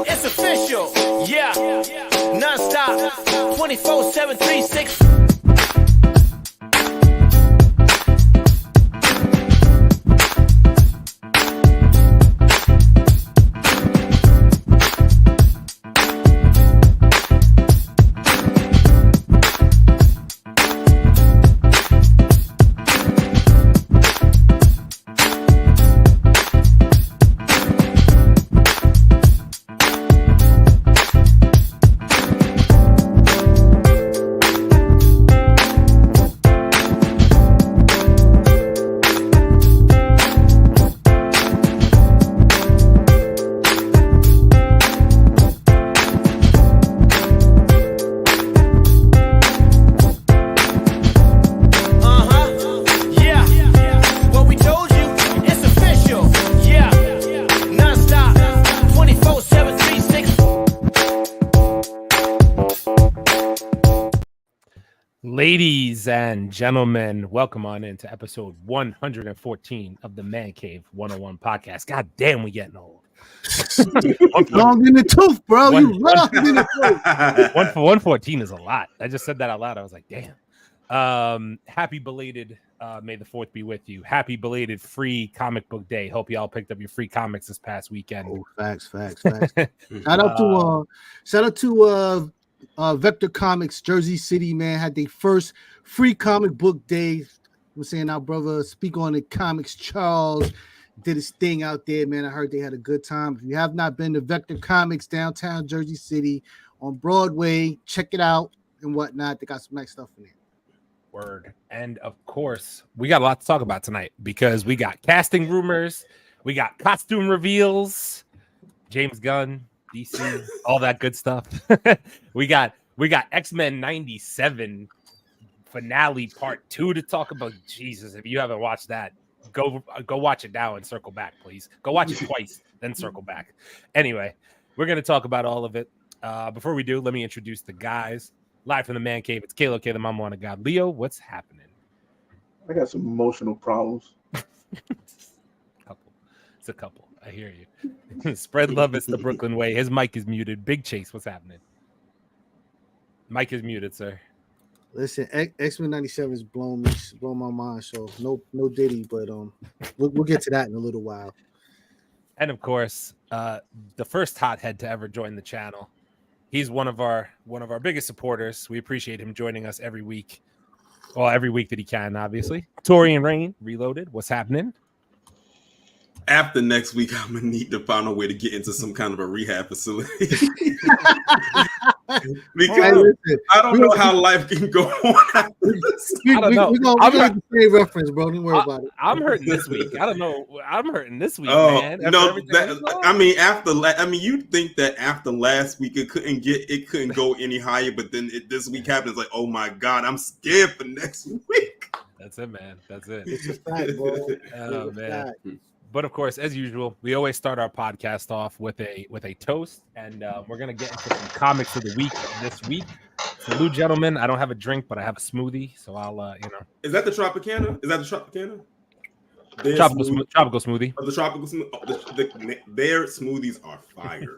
It's official. Yeah. Non-stop. 24/7, 365. Ladies and gentlemen, welcome on into episode 114 of the Mancave101 Podcast. God damn, we getting old. Long in the tooth, bro. You long in the tooth. 114 is a lot. I just said that out loud. I was like, damn. Happy belated May the 4th be with you. Happy belated free comic book day. Hope y'all picked up your free comics this past weekend. Oh, facts. Shout out to Vector Comics, Jersey City, man, had their first free comic book day. I'm saying our brother Speak on It Comics Charles did his thing out there, man. I heard they had a good time. If you have not been to Vector Comics downtown Jersey City on Broadway, check it out and whatnot. They got some nice stuff in there. Word. And of course, we got a lot to talk about tonight because we got casting rumors, we got costume reveals, James Gunn, DC, all that good stuff. we got X-Men 97 finale part 2 to talk about. Jesus, if you haven't watched that, go watch it now and circle back, please. Go watch it twice, then circle back. Anyway, we're gonna talk about all of it. Before we do, let me introduce the guys live from the Man Cave. It's Kalo K, the Mama on a God. Leo, what's happening? I got some emotional problems. It's a couple. I hear you. Spread love. It's the Brooklyn way. His mic is muted. Big Chase, what's happening? Mic is muted, sir. Listen, X-Men 97 is blowing my mind. So no Diddy, but we'll get to that in a little while. And of course, the first hothead to ever join the channel. He's one of our biggest supporters. We appreciate him joining us every week. Well, every week that he can, obviously. Torian Rain, Reloaded. What's happening? After next week, I'm gonna need to find a way to get into some kind of a rehab facility because I don't know how life can go on after this. I don't know. We're gonna the same reference, bro. Don't worry about it. I'm hurting this week. I don't know. I'm hurting this week, man. No, you'd think that after last week it couldn't go any higher, but then this week happens. Like, oh my God, I'm scared for next week. That's it, man. That's it. It's a fact, bro. Oh man. But of course, as usual, we always start our podcast off with a toast, and we're gonna get into some comics of the week this week. Salute, gentlemen. I don't have a drink, but I have a smoothie, so I'll Is that the Tropicana? Tropical smoothie. The tropical smoothie. Their smoothies are fire.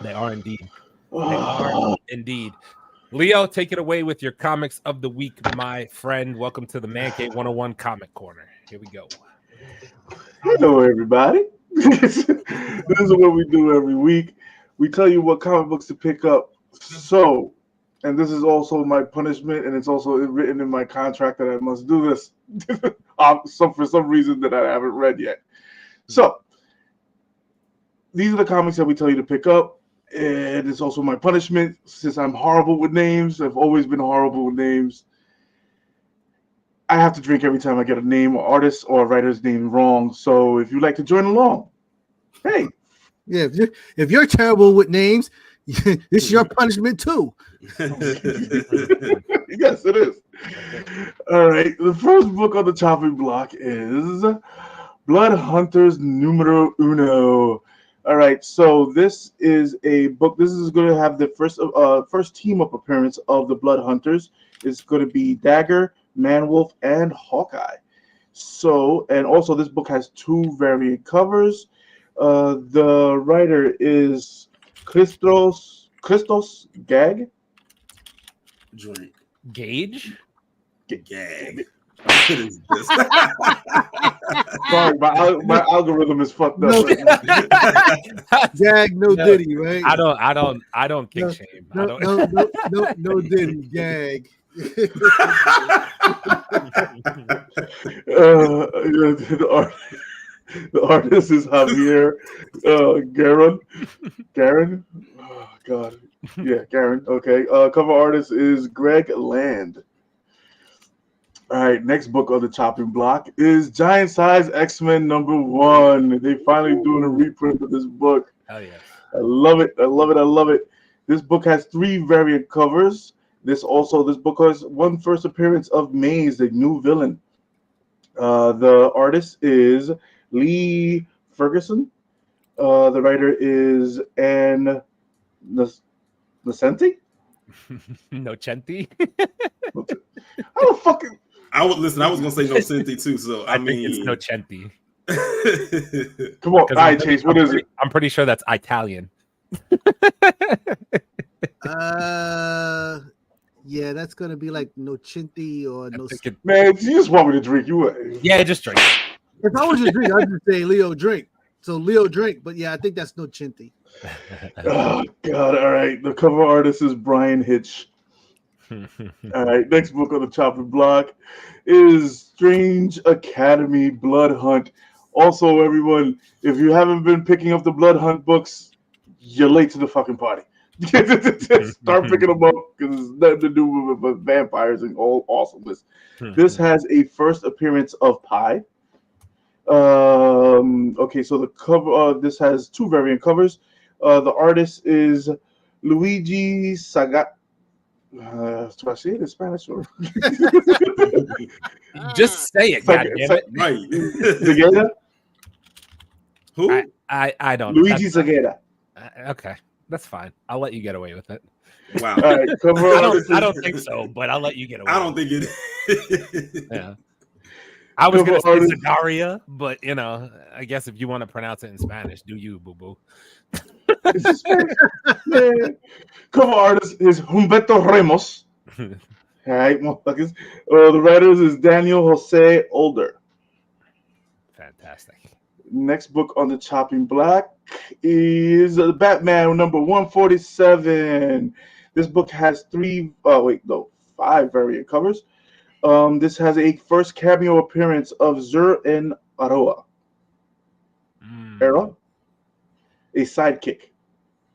They are indeed. They are indeed. Leo, take it away with your comics of the week, my friend. Welcome to the Mancave101 Comic Corner. Here we go. Hello, everybody. This is what we do every week. We tell you what comic books to pick up. So, and this is also my punishment, and it's also written in my contract that I must do this for some reason that I haven't read yet. So, these are the comics that we tell you to pick up, and it's also my punishment since I'm horrible with names. I've always been horrible with names. I have to drink every time I get a name or artist or a writer's name wrong. So if you'd like to join along, hey. Yeah, if you're terrible with names, this is your punishment too. Yes, it is. All right. The first book on the chopping block is Blood Hunters Numero Uno. All right. So this is a book. This is going to have the first team up appearance of the Blood Hunters. It's going to be Dagger, Manwolf, and Hawkeye. So, and also this book has 2 variant covers. The writer is Christos Gag. Drink. Gage. Gag. What is this? Sorry, my algorithm is fucked up. No. Right now. Gag, no Diddy, right? I don't kick shame. I don't. No Diddy, Gag. The artist is Javier Garin. Oh God, yeah, Garin. Okay. Cover artist is Greg Land. All right, next book on the chopping block is Giant Size X-Men #1. They finally doing a reprint of this book. Hell yes. I love it. I love it. I love it. This book has 3 variant covers. This book has one first appearance of Maze, the new villain. The artist is Lee Ferguson. The writer is Anne Nocenti. Nocenti. I don't fucking. I was gonna say Nocenti too. So I mean, think it's Nocenti. Come on, all right, Chase. What is it? I'm pretty sure that's Italian. Yeah, that's gonna be like Nocenti or no. Man, you just want me to drink. Yeah, just drink. If I was just drink, I'd just say Leo drink. So Leo drink, but yeah, I think that's Nocenti. Oh God! All right, the cover artist is Brian Hitch. All right, next book on the chopping block is Strange Academy Blood Hunt. Also, everyone, if you haven't been picking up the Blood Hunt books, you're late to the fucking party. Start picking them up because it's nothing to do with vampires and all awesomeness. This has a first appearance of Pi. Okay, so the cover. This has 2 variant covers. The artist is Luigi Sagat. Do I say it in Spanish or? Just say it, goddammit. Right. Sageda? Who? I don't. Luigi Sageda. Okay, that's fine. I'll let you get away with it. Wow. All right, cover artist I don't think so, but I'll let you get away. I don't think it. Yeah. I was going to Cover say artist- Zagaria, but I guess if you want to pronounce it in Spanish, do you, boo boo? Cover artist is Humberto Ramos. All right, motherfuckers. The writers is Daniel Jose Older. Fantastic. Next book on the chopping block is Batman #147. This book has 5 variant covers. This has a first cameo appearance of Zur and Aroa. Era, a sidekick.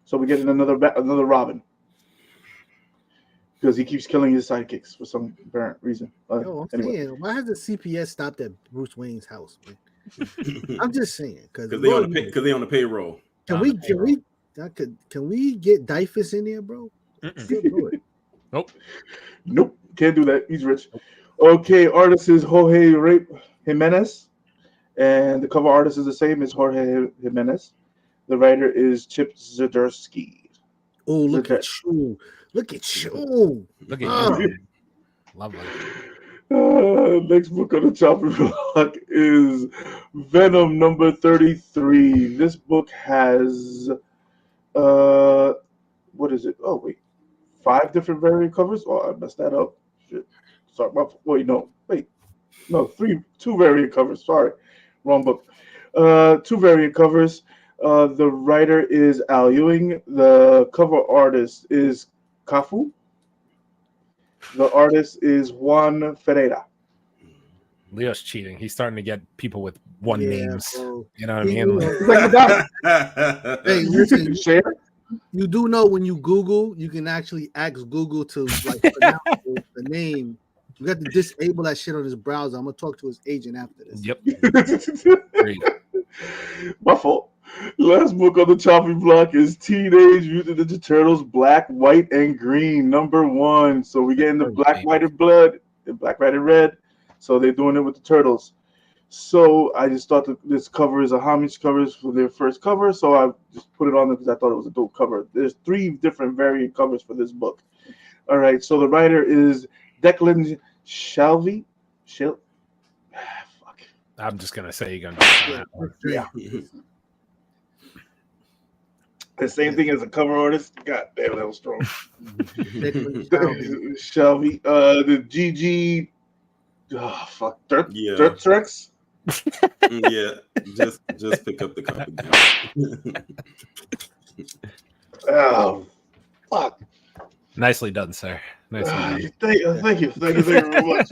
So we're getting another Robin because he keeps killing his sidekicks for some apparent reason. Yo, I'm saying, why has the CPS stopped at Bruce Wayne's house, man? I'm just saying because they on the payroll. Can we get Dyfus in there, bro? Still do it. Nope, can't do that. He's rich. Okay, artist is Jorge Jimenez, and the cover artist is the same as Jorge Jimenez. The writer is Chip Zdarsky. Oh, look at you! Look at you! Look at you! Lovely. Next book on the chopping block is Venom #33. This book has what is it? Oh wait, 5 different variant covers. Oh, I messed that up. Shit. Sorry. Two variant covers. Sorry, wrong book. 2 variant covers. The writer is Al Ewing. The cover artist is Cafu. The artist is Juan Ferreira. Leo's cheating. He's starting to get people with one names. Bro. You know what I mean? Hey, listen. You do know when you Google, you can actually ask Google to pronounce the name. You got to disable that shit on his browser. I'm gonna talk to his agent after this. Yep. My fault. Last book on the chopping block is Teenage Mutant Ninja Turtles Black, White, and Green #1. So we're getting the Black, White, and Blood, the Black, White, and Red. So they're doing it with the Turtles. So I just thought that this cover is a homage cover for their first cover. So I just put it on there because I thought it was a dope cover. There's 3 different variant covers for this book. All right. So the writer is Declan Shalvey. I'm just gonna say you're gonna. Yeah. The same thing as a cover artist. God damn, that was strong. Shelby. The GG. Oh, fuck. Dirt Trex. Yeah, just pick up the cup again. Oh, fuck. Nicely done, sir. Nicely done. Thank you very much.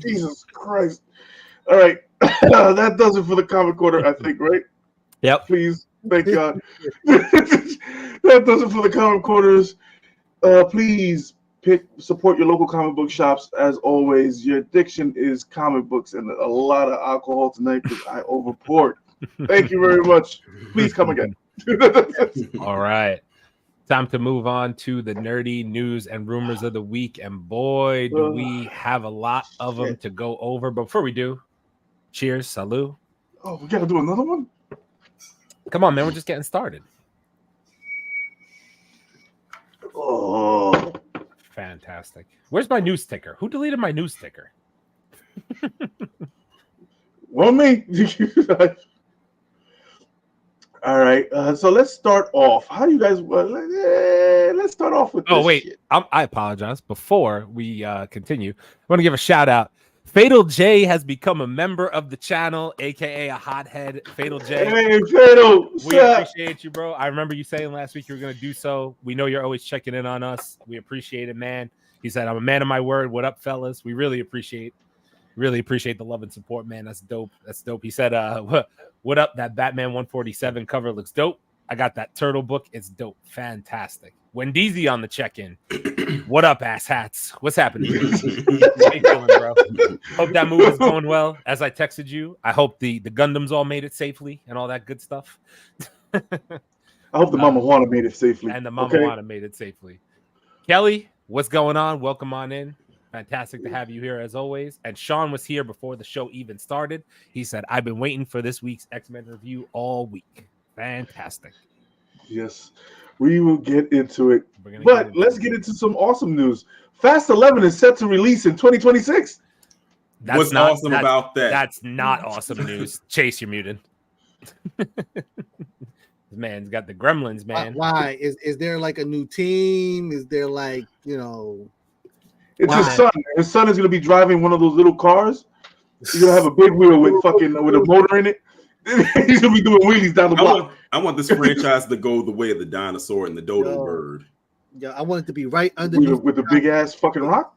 Jesus Christ. All right. That does it for the comic corner, I think, right? Yep. Please. Thank God. That does it for the comic corners. Please support your local comic book shops. As always, your addiction is comic books and a lot of alcohol tonight because I overpoured. Thank you very much. Please come again. All right. Time to move on to the nerdy news and rumors of the week. And boy, do we have a lot of them to go over. But before we do, cheers, salud. Oh, we got to do another one? Come on, man. We're just getting started. Oh. Fantastic. Where's my news ticker? Who deleted my news ticker? Well, me. All right. So let's start off. How do you guys? Let's start off with. Oh, wait. I apologize. Before we continue, I want to give a shout out. Fatal J has become a member of the channel, aka a hothead. Fatal J. Hey, Fatal. We appreciate you, bro. I remember you saying last week you were going to do so. We know you're always checking in on us. We appreciate it, man. He said, "I'm a man of my word. What up, fellas?" We really appreciate the love and support, man. That's dope. He said, what up? That Batman 147 cover looks dope. I got that turtle book. It's dope. Fantastic. Wendy's on the check-in. What up, ass hats? What's happening? How you feeling, bro? Hope that move is going well. As I texted you, I hope the Gundams all made it safely and all that good stuff. I hope the Mama Juana made it safely. And the Mama Juana made it safely. Kelly, what's going on? Welcome on in. Fantastic to have you here as always. And Sean was here before the show even started. He said, I've been waiting for this week's X-Men review all week. Fantastic. Yes, we will get into it. But let's get into some awesome news. Fast 11 is set to release in 2026. What's awesome about that? That's not awesome news. Chase, you're muted. This man's got the gremlins, man. Why? Is there like a new team? Is there like, It's his son. His son is going to be driving one of those little cars. He's going to have a big wheel with a motor in it. He's going to be doing wheelies down the block. I want this franchise to go the way of the dinosaur and the dodo bird. Yeah, I want it to be right underneath with a big ass fucking rock.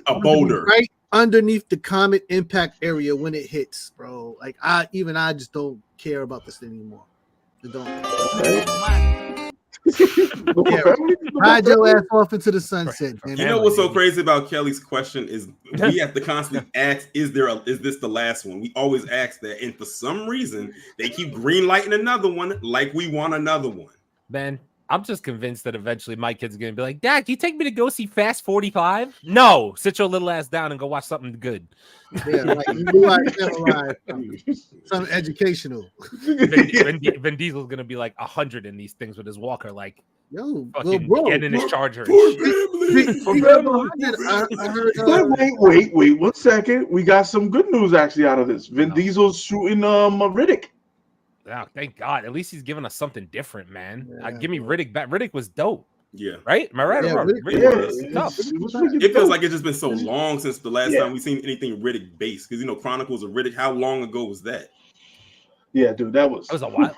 A boulder. Right underneath the comet impact area when it hits, bro. Like I just don't care about this anymore. I don't. Ride your ass off into the sunset. Man. You know what's so crazy about Kelly's question is we have to constantly ask, is this the last one? We always ask that, and for some reason they keep green lighting another one like we want another one. Man, I'm just convinced that eventually my kid's gonna be like, Dad, can you take me to go see Fast 45? No, sit your little ass down and go watch something good. Yeah, like you like something educational. Vin Diesel's gonna be like 100 in these things with his walker, like fucking bro, getting in his Charger. I heard. Wait, 1 second. We got some good news actually out of this. Vin Diesel's shooting Riddick. Oh, thank God. At least he's giving us something different, man. Give me Riddick back. Riddick was dope. Yeah. Right? Am I right? Yeah, Riddick was tough. It feels like it's just been so long since the last time we've seen anything Riddick based. Because Chronicles of Riddick, how long ago was that? Yeah, dude, that was a while.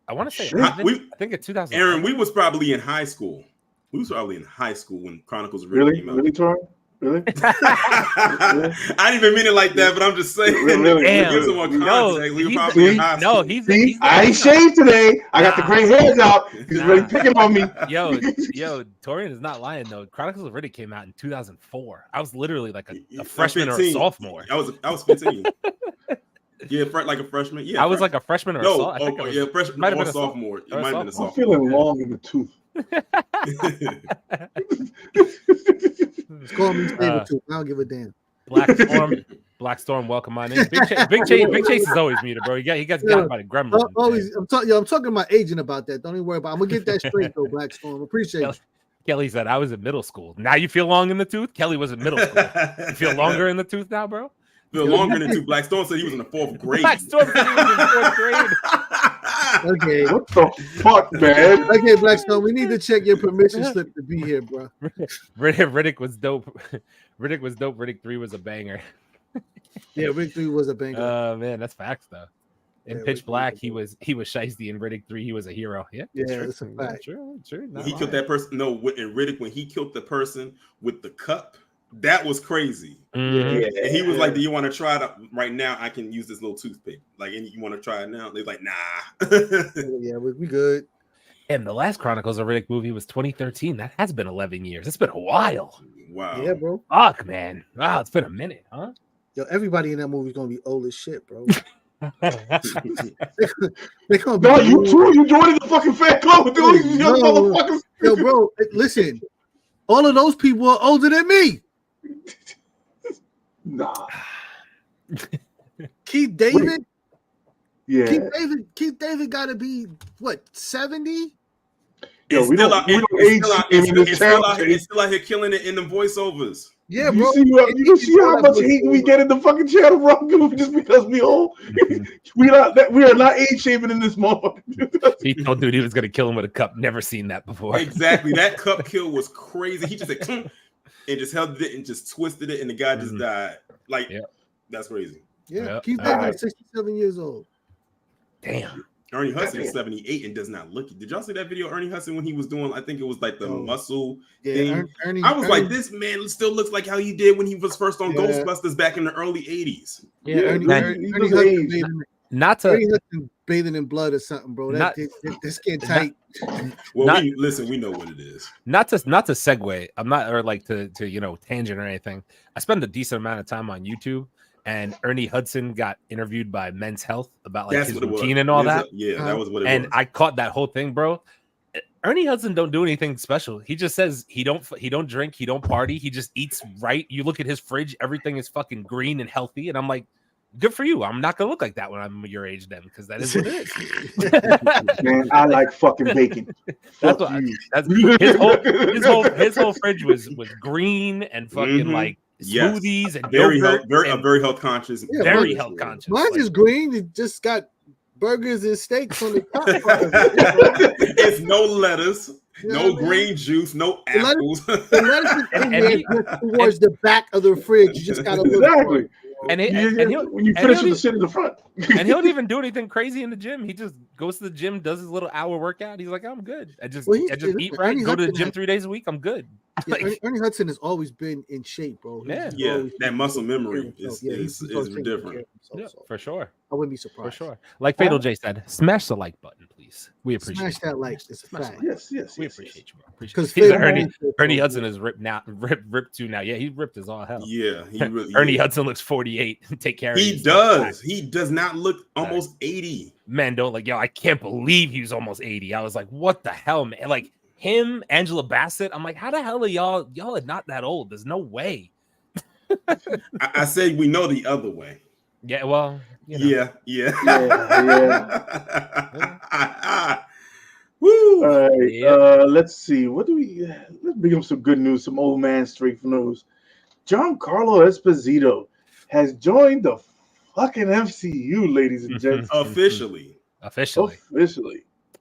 I want to say I think it's 2000. Aaron, we was probably in high school. We was probably in high school when Chronicles of Riddick came out. Really, Tor? Really? I didn't even mean it like that, but I'm just saying. Really? Give some more context. We were probably in high school. He's I ain't shaved today. I got the gray hairs out. He's really picking on me. Yo, Torian is not lying though. Chronicles of Riddick came out in 2004. I was literally like a freshman or a sophomore. I was 15. Yeah, like a freshman. Yeah, I was like a freshman or a sophomore. I think it was, freshman might have or been sophomore. It might have been a sophomore. I'm feeling long in the tooth. Just call me Sabretooth. I don't give a damn. Black Storm, welcome on in. Big Chase is always muted, bro. He gets got by the gremlin. I'm talking to my agent about that. Don't even worry about it. I'm gonna get that straight though, Black Storm. Appreciate it. Kelly said, I was in middle school. Now you feel long in the tooth? Kelly was in middle school. You feel longer in the tooth now, bro? Feel longer than two. Black Storm said he was in the 4th grade. Black Storm said he was in the 4th grade. Okay. What the fuck, man? Okay, Blackstone, we need to check your permission slip to be here, bro. Riddick was dope. Riddick was dope. Riddick 3 was a banger. Yeah, Rick 3 was a banger. Man, that's facts though. In Yeah, Pitch Rick Black, 3 he was shiesty. In Riddick 3, he was a hero. Yeah, that's a fact. True. He killed that person. No, in Riddick, when he killed the person with the cup, that was crazy. Mhm. And he was like, "Do you want to try it right now? I can use this little toothpick. Like, and you want to try it now?" They're like, "Nah." Yeah, we good. And the last Chronicles of Riddick movie was 2013. That has been 11 years. It's been a while. Wow. Yeah, bro. Fuck, man. Wow, it's been a minute, huh? Yo, everybody in that movie is gonna be old as shit, bro. He They gonna be No, you too. You joining the fucking fan club with those young No. motherfuckers. Yo, bro, listen. All of those people are older than me. Nah. Keith David. Yeah. Keith David gotta be what, 70? Yo, we don't age shame in this channel. It's still out here killing it in the voiceovers. Yeah, bro. You see how much hate we get in the fucking channel, bro? Just because we old. We are not age shaming in this motherfucker. He told dude he was gonna kill him with a cup. Never seen that before. Exactly. That cup kill was crazy. He just said, and just held it and just twisted it, and the guy just died. Like, that's crazy. Yeah, Keith David is 67 years old. Damn. Ernie Hudson is 78 and does not look it. Did y'all see that video of Ernie Hudson when he was doing, I think it was like the muscle thing? I was like, this man still looks like how he did when he was first on Ghostbusters back in the early 80s. Yeah, Ernie Hudson bathing in blood or something, bro. This skin tight. Well, we know what it is. Not to segue. I'm not, or like to tangent or anything. I spend a decent amount of time on YouTube. And Ernie Hudson got interviewed by Men's Health about like his routine and all that. That was what it was. And I caught that whole thing, bro. Ernie Hudson don't do anything special. He just says he don't drink, he don't party, he just eats right. You look at his fridge, everything is fucking green and healthy. And I'm like, good for you. I'm not gonna look like that when I'm your age then, because that is what it is. Man, I like fucking bacon. That's his whole fridge was green and fucking like smoothies and very health conscious. Yeah, very health conscious. Mine's is green. It just got burgers and steaks on the top. It's no lettuce, no green juice, no apples. The lettuce is in there towards the back of the fridge. You just gotta look. Exactly. And when you finish with the shit in the front, and he'll even do anything crazy in the gym. He just goes to the gym, does his little hour workout. He's like, I'm good. I just eat right, go to the gym 3 days a week. I'm good. Yeah, Ernie Hudson has always been in shape, bro. That muscle memory is different. For sure. I wouldn't be surprised. For sure. Like Fatal J said, smash the like button, please. We appreciate smash that like. It's a fact. Yes. We appreciate you, bro. Because Ernie Hudson is ripped too now. Yeah, he's ripped as all hell. Yeah, he really. Ernie Hudson looks 48. Take care of him. He does. He does not look almost 80. Men don't like, yo, I can't believe he was almost 80. I was like, what the hell, man? Like him, Angela Bassett. I'm like, how the hell are y'all are not that old? There's no way. I said we know the other way. Yeah, well, yeah. Woo! All right, let's see. Let's bring up some good news, some old man straight news. Giancarlo Esposito has joined the fucking MCU, ladies and gents. Officially.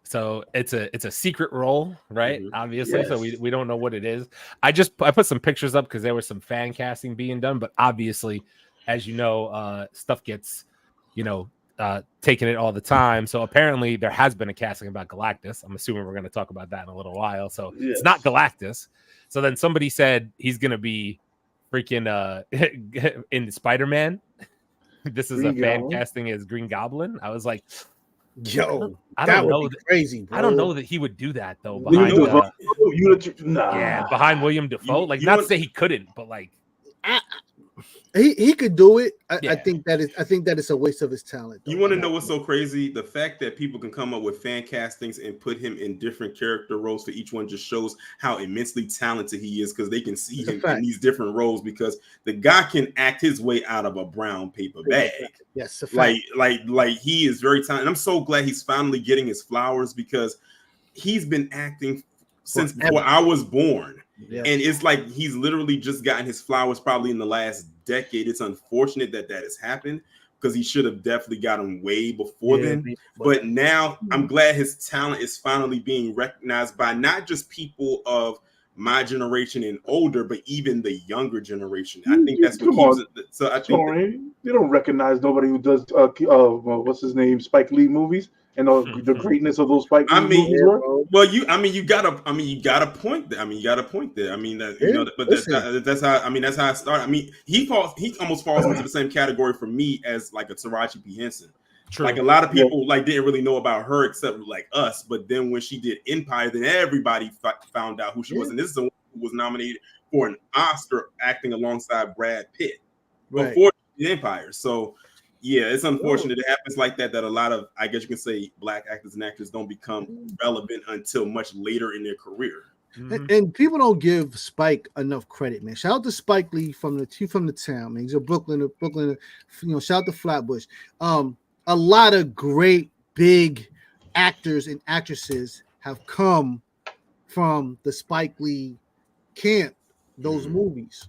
So it's a secret role, right? Obviously, yes. So we don't know what it is. I put some pictures up because there was some fan casting being done, but obviously, as you know, stuff gets taking it all the time. So apparently there has been a casting about Galactus. I'm assuming we're going to talk about that in a little while. So It's not Galactus. So then somebody said he's going to be freaking in Spider-Man. This is a fan casting as Green Goblin. I was like, yo, I don't know. Crazy, bro. I don't know that he would do that though. Behind William Dafoe. Not to say he couldn't, but like he could do it. I think that it's a waste of his talent. You want to know what's so crazy? The fact that people can come up with fan castings and put him in different character roles for each one just shows how immensely talented he is, because they can see him in these different roles, because the guy can act his way out of a brown paper bag. Yes, like he is very talented. I'm so glad he's finally getting his flowers, because he's been acting since before I was born. Yeah. And it's like he's literally just gotten his flowers probably in the last decade. It's unfortunate that has happened, because he should have definitely got him way before then. But now I'm glad his talent is finally being recognized by not just people of my generation and older, but even the younger generation. I think that's what keeps it. So I think you don't recognize nobody who does what's his name, Spike Lee movies and the greatness of those Spike Lee movies. Well, you got a point there. That's how I started. I mean, he almost falls into the same category for me as like a Taraji P. Henson. True. Like a lot of people didn't really know about her except like us, but then when she did Empire, then everybody found out who she was, and this is the one who was nominated for an Oscar acting alongside Brad Pitt before she did Empire. So yeah, it's unfortunate it happens like that. That a lot of, I guess you can say, Black actors and actors don't become relevant until much later in their career. And people don't give Spike enough credit, man. Shout out to Spike Lee from the town, man. He's a Brooklyn. Shout out to Flatbush. A lot of great big actors and actresses have come from the Spike Lee camp, those movies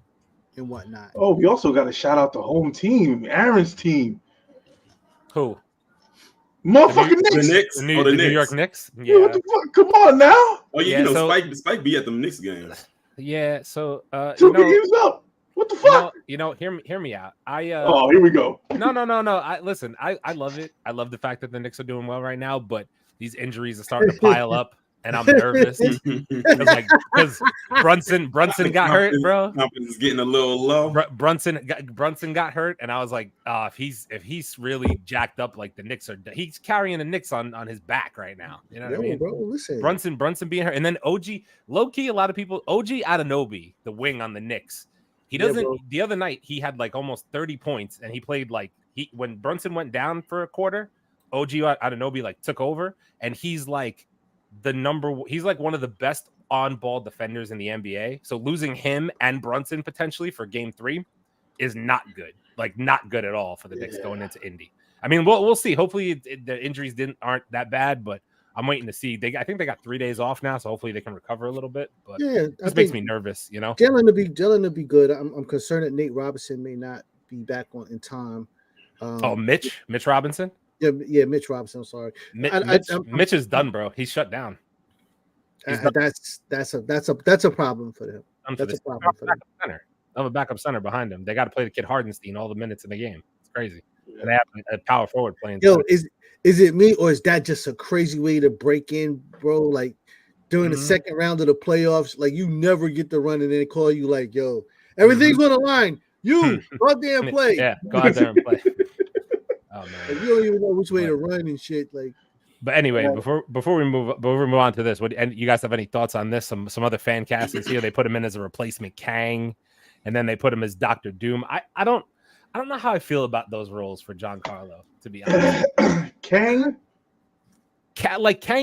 and whatnot. Oh, we also got to shout out the home team, Aaron's team. Who? Motherfucking Knicks. The New York Knicks. Yeah. What the fuck? Come on now. Oh yeah, Spike be at the Knicks games. Yeah. So 2 games up. What the fuck? Hear me out. Here we go. No. Listen, I love it. I love the fact that the Knicks are doing well right now, but these injuries are starting to pile up, and I'm nervous because Brunson got hurt, bro. Confidence is getting a little low. Brunson got hurt, and I was like, if he's really jacked up like the Knicks are, he's carrying the Knicks on his back right now. You know what I mean? Bro, listen. Brunson being hurt, and then OG, low key, a lot of people, OG Anunoby, the wing on the Knicks. He doesn't. The other night he had like almost 30 points, and he played when Brunson went down for a quarter, OG Anunoby took over, and he's like he's like one of the best on-ball defenders in the NBA. So losing him and Brunson potentially for Game 3 is not good. Like not good at all for the Knicks going into Indy. I mean, we'll see. Hopefully the injuries aren't that bad, but I'm waiting to see. I think they got 3 days off now, so hopefully they can recover a little bit. But this makes me nervous, you know. Jalen to be good. I'm concerned that Nate Robinson may not be back in time. Mitch Robinson. Yeah, Mitch Robinson. I'm sorry. Mitch is done, bro. He's shut down. That's a problem for them. That's a problem for them. Center. I have a backup center behind him. They got to play the kid Hardenstein all the minutes in the game. It's crazy. And they have a power forward playing. Is it me or is that just a crazy way to break in, bro? Like during the second round of the playoffs, like you never get to run and then they call you like, yo, everything's on the line. You go out there and play. Yeah, go out there and play. Oh man, like, you don't even know which way to run and shit. Like, but anyway, before we move on to this, and you guys have any thoughts on this? Some other fan castings here. They put him in as a replacement Kang, and then they put him as Dr. Doom. I don't know how I feel about those roles for Giancarlo, to be honest. Kang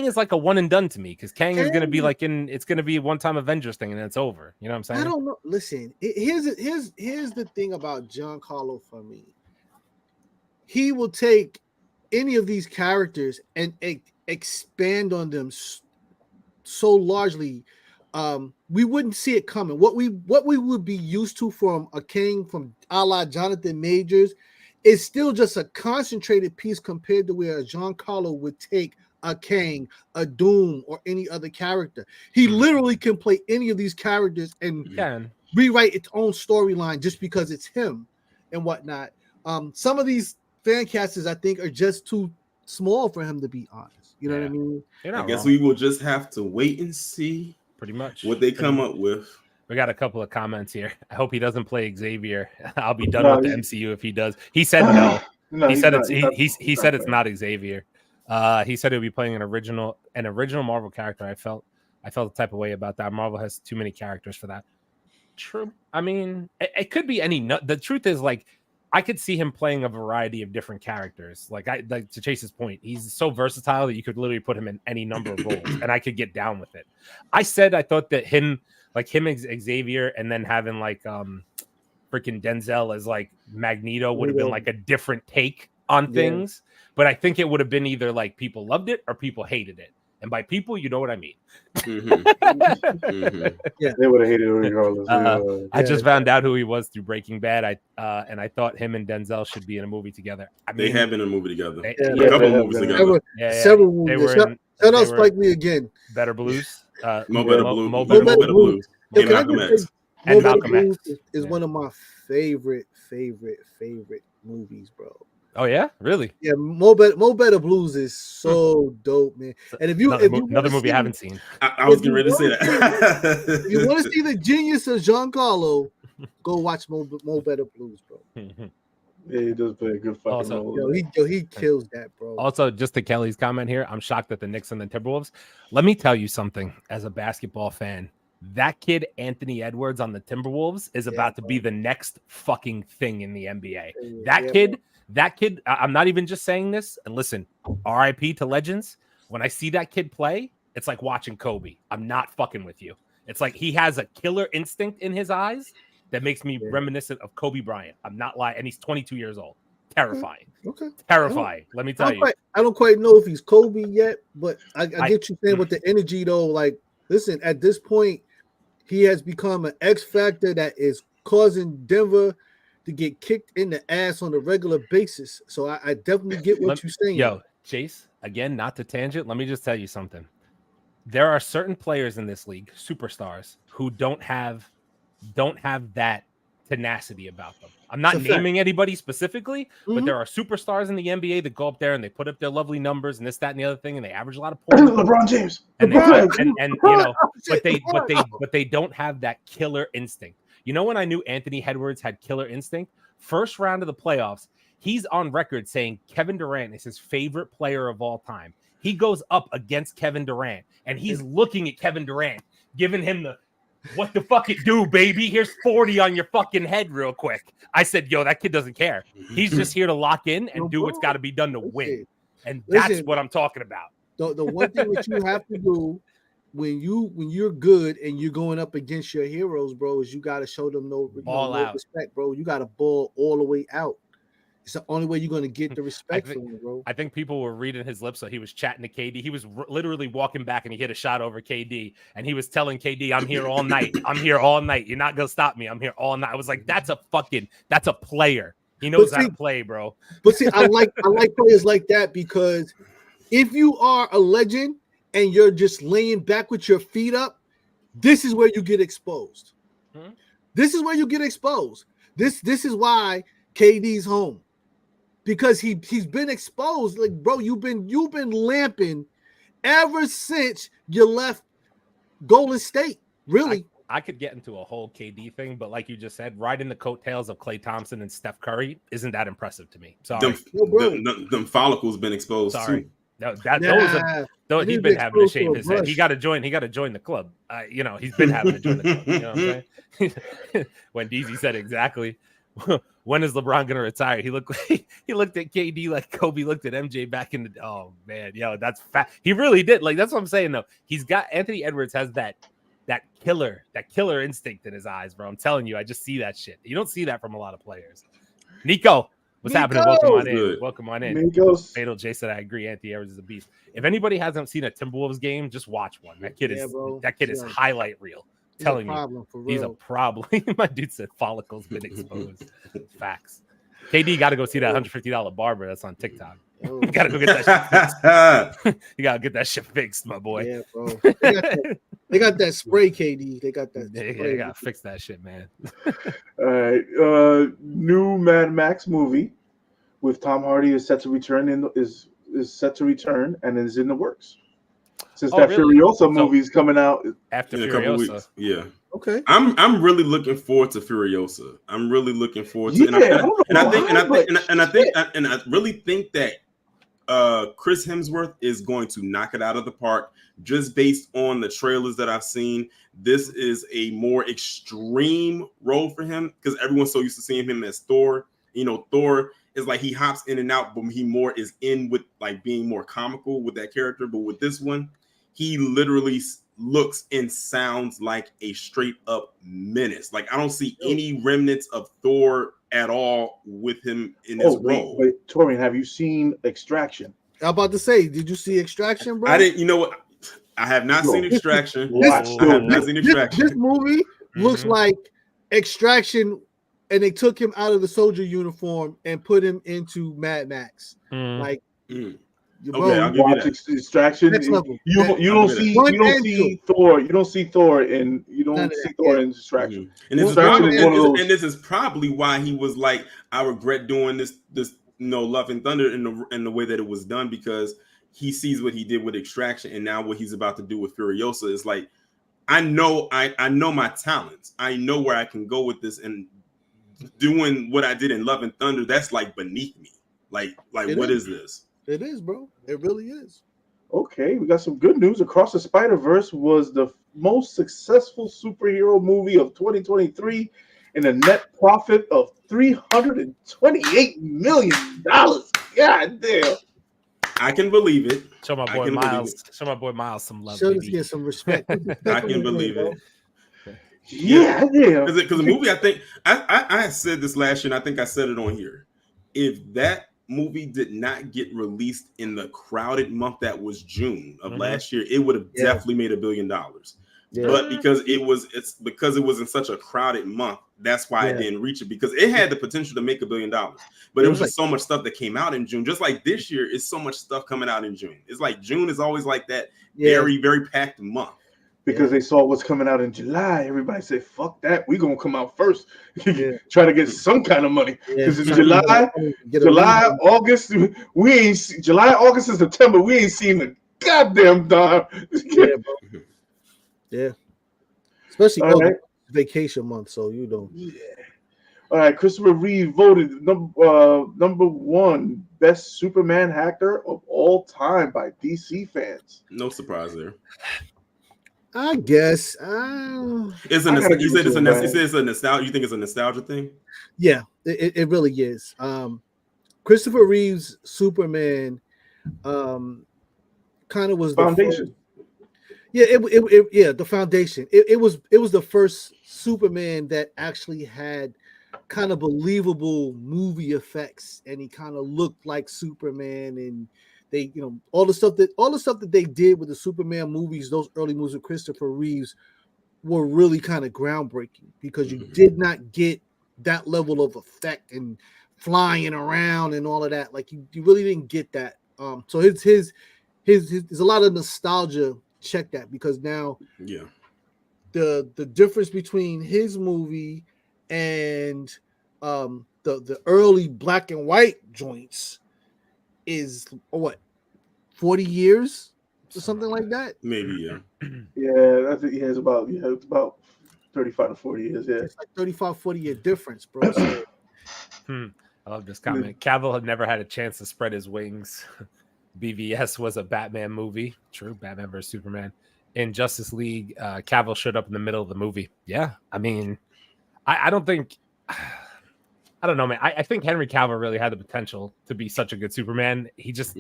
is like a one and done to me because Kang is going to be it's going to be a one-time Avengers thing and then it's over. You know what I'm saying? I don't know. Listen, here's the thing about Giancarlo for me. He will take any of these characters and expand on them so largely. We wouldn't see it coming. What we would be used to from a King, from a la Jonathan Majors, is still just a concentrated piece compared to where Giancarlo would take a Kang, a Doom, or any other character. He literally can play any of these characters and rewrite its own storyline just because it's him and whatnot. Some of these fan casters, I think, are just too small for him, to be honest. You know what I mean? I guess we will just have to wait and see pretty much what they come up with. We got a couple of comments here. I hope he doesn't play Xavier. I'll be done with the MCU if he does. He said no. He said it's not Xavier. He said he'll be playing an original Marvel character. I felt the type of way about that. Marvel has too many characters for that. True. I mean, it could be any. The truth is, like, I could see him playing a variety of different characters. Like to Chase's point, he's so versatile that you could literally put him in any number of roles, and I could get down with it. I thought that him Xavier, and then having like freaking Denzel as like Magneto would have been like a different take on things. But I think it would have been either like people loved it or people hated it. And by people, you know what I mean. Yeah, they would have hated it regardless. I just found out who he was through Breaking Bad. And I thought him and Denzel should be in a movie together. I mean, they have been in a movie together. A couple of movies together. Several movies. Shout out Spike Lee again. Better Blues. Mo Better Blues. And Malcolm X. Mo Better Blues is one of my favorite movies, bro. Oh yeah, really? Yeah, Mo Better Blues is so dope, man. And if you another movie I haven't seen, I was getting ready to say that. If you want to see the genius of Giancarlo, go watch Mo Better Blues, bro. Yeah, he does play a good fucking role. He kills that, bro. Also, just to Kelly's comment here, I'm shocked at the Knicks and the Timberwolves. Let me tell you something. As a basketball fan, that kid Anthony Edwards on the Timberwolves is about to be the next fucking thing in the NBA. That kid, I'm not even just saying this. And listen, RIP to legends. When I see that kid play, it's like watching Kobe. I'm not fucking with you. It's like he has a killer instinct in his eyes that makes me reminiscent of Kobe Bryant. I'm not lying. And he's 22 years old. Terrifying. Okay. Terrifying. Let me tell you. I don't quite know if he's Kobe yet, but I get you saying with the energy, though. Like, listen, at this point, he has become an X factor that is causing Denver to get kicked in the ass on a regular basis. So I definitely get what you're saying. Yo, Chase, again, not to tangent. Let me just tell you something. There are certain players in this league, superstars, who don't have that tenacity about them. I'm not naming anybody specifically, but there are superstars in the NBA that go up there and they put up their lovely numbers and this, that, and the other thing, and they average a lot of points. LeBron James. And you know, but they don't have that killer instinct. You know when I knew Anthony Edwards had killer instinct? First round of the playoffs, he's on record saying Kevin Durant is his favorite player of all time. He goes up against Kevin Durant, and he's looking at Kevin Durant, giving him the, what the fuck it do, baby? Here's 40 on your fucking head real quick. I said, yo, that kid doesn't care. He's just here to lock in and do what's got to be done to win. And that's what I'm talking about. The one thing that you have to do when you're good and you're going up against your heroes, bro, is you got to show them no respect, bro. You got to ball all the way out. It's the only way you're going to get the respect from him, bro. I think people were reading his lips, so he was chatting to KD. He was literally walking back, and he hit a shot over KD, and he was telling KD, I'm here all night. I'm here all night. You're not going to stop me. I'm here all night. I was like, that's a player. He knows how to play, bro. But see, I like players like that, because if you are a legend and you're just laying back with your feet up, this is where you get exposed. This is where you get exposed. This is why KD's home. Because he's been exposed. Like, bro, you've been lamping ever since you left Golden State. Really. I could get into a whole KD thing, but like you just said, riding the coattails of Klay Thompson and Steph Curry isn't that impressive to me. Sorry. Them follicles been exposed. Sorry. Too. No, he's been having to shave his head. He got to join the club. He's been having to join the club. You know what I'm saying? When DZ said exactly, when is LeBron gonna retire? He looked at KD like Kobe looked at MJ back in the. Oh man, yo, that's fat. He really did. Like, that's what I'm saying though. He's got Anthony Edwards has that killer instinct in his eyes, bro. I'm telling you, I just see that shit. You don't see that from a lot of players. Nico, what's happening? Welcome on in. Fatal J said, I agree. Anthony Edwards is a beast. If anybody hasn't seen a Timberwolves game, just watch one. That kid is highlight reel. Telling you, he's a problem. My dude said follicles been exposed. Facts. KD got to go see that $150 barber that's on TikTok. You got to go get that shit fixed. You got to get that shit fixed, my boy. Yeah, bro. They got that spray, KD. They got that. They got to fix that shit, man. All right. New Mad Max movie with Tom Hardy is set to return is set to return and is in the works. Since Furiosa movie's coming out after in a couple weeks. Yeah. Okay. I'm really looking forward to Furiosa. I'm really looking forward to I really think that Chris Hemsworth is going to knock it out of the park just based on the trailers that I've seen. This is a more extreme role for him because everyone's so used to seeing him as Thor. You know, Thor is like he hops in and out, but he more is in with like being more comical with that character. But with this one, he literally looks and sounds like a straight up menace. Like I don't see any remnants of Thor at all with him in this role. Wait, Torian, have you seen Extraction? I'm about to say, did you see Extraction, bro? I didn't. You know what? I have not seen Extraction. Watch I have not seen Extraction. This movie looks like Extraction, and they took him out of the soldier uniform and put him into Mad Max. Like, Okay, bro, I'll give you that. Extraction. You don't see Thor. You don't see Thor in Extraction. And this is probably why he was like, I regret doing this Love and Thunder in the way that it was done, because he sees what he did with Extraction, and now what he's about to do with Furiosa is like, I know my talents. I know where I can go with this, and doing what I did in Love and Thunder, that's like beneath me. Like what is this? It is, bro. It really is. Okay, we got some good news. Across the Spider-Verse was the most successful superhero movie of 2023 and a net profit of $328 million. God damn. I can believe it. Show my boy Miles some love. Show get some respect. I can believe it. Yeah. Because the movie, I think I said this last year, and I think I said it on here. If that movie did not get released in the crowded month that was June of last year, it would have definitely made $1 billion. Yeah. But because it was in such a crowded month, that's why I didn't reach it, because it had the potential to make $1 billion. But it was just so much stuff that came out in June. Just like this year, it's so much stuff coming out in June. It's like June is always like that very, very packed month. Because they saw what's coming out in July. Everybody said, fuck that. We're going to come out first. Try to get some kind of money. Because in July, August, July, August, and September, we ain't seen a goddamn dime. Bro. Yeah. Especially vacation month, so you don't. Yeah. All right, Christopher Reeve voted number one best Superman actor of all time by DC fans. No surprise there. I guess. You said it's a nostalgia. You think it's a nostalgia thing? Yeah, it really is. Christopher Reeve's Superman, kind of was foundation. The foundation. It was the first Superman that actually had kind of believable movie effects, and he kind of looked like Superman, and they, all the stuff that they did with the Superman movies, those early movies with Christopher Reeves, were really kind of groundbreaking, because you did not get that level of effect and flying around and all of that. Like you really didn't get that. So his there's a lot of nostalgia. Check that, because now the difference between his movie and the early black and white joints is 40 years or something like that. Maybe I think it's about 35 to 40 years. Yeah, it's like 35-40 year difference, bro. So, I love this comment. Cavill had never had a chance to spread his wings. BVS was a Batman movie. True, Batman vs Superman. In Justice League, Cavill showed up in the middle of the movie. Yeah, I mean, I don't think. I don't know, man. I think Henry Cavill really had the potential to be such a good Superman. He just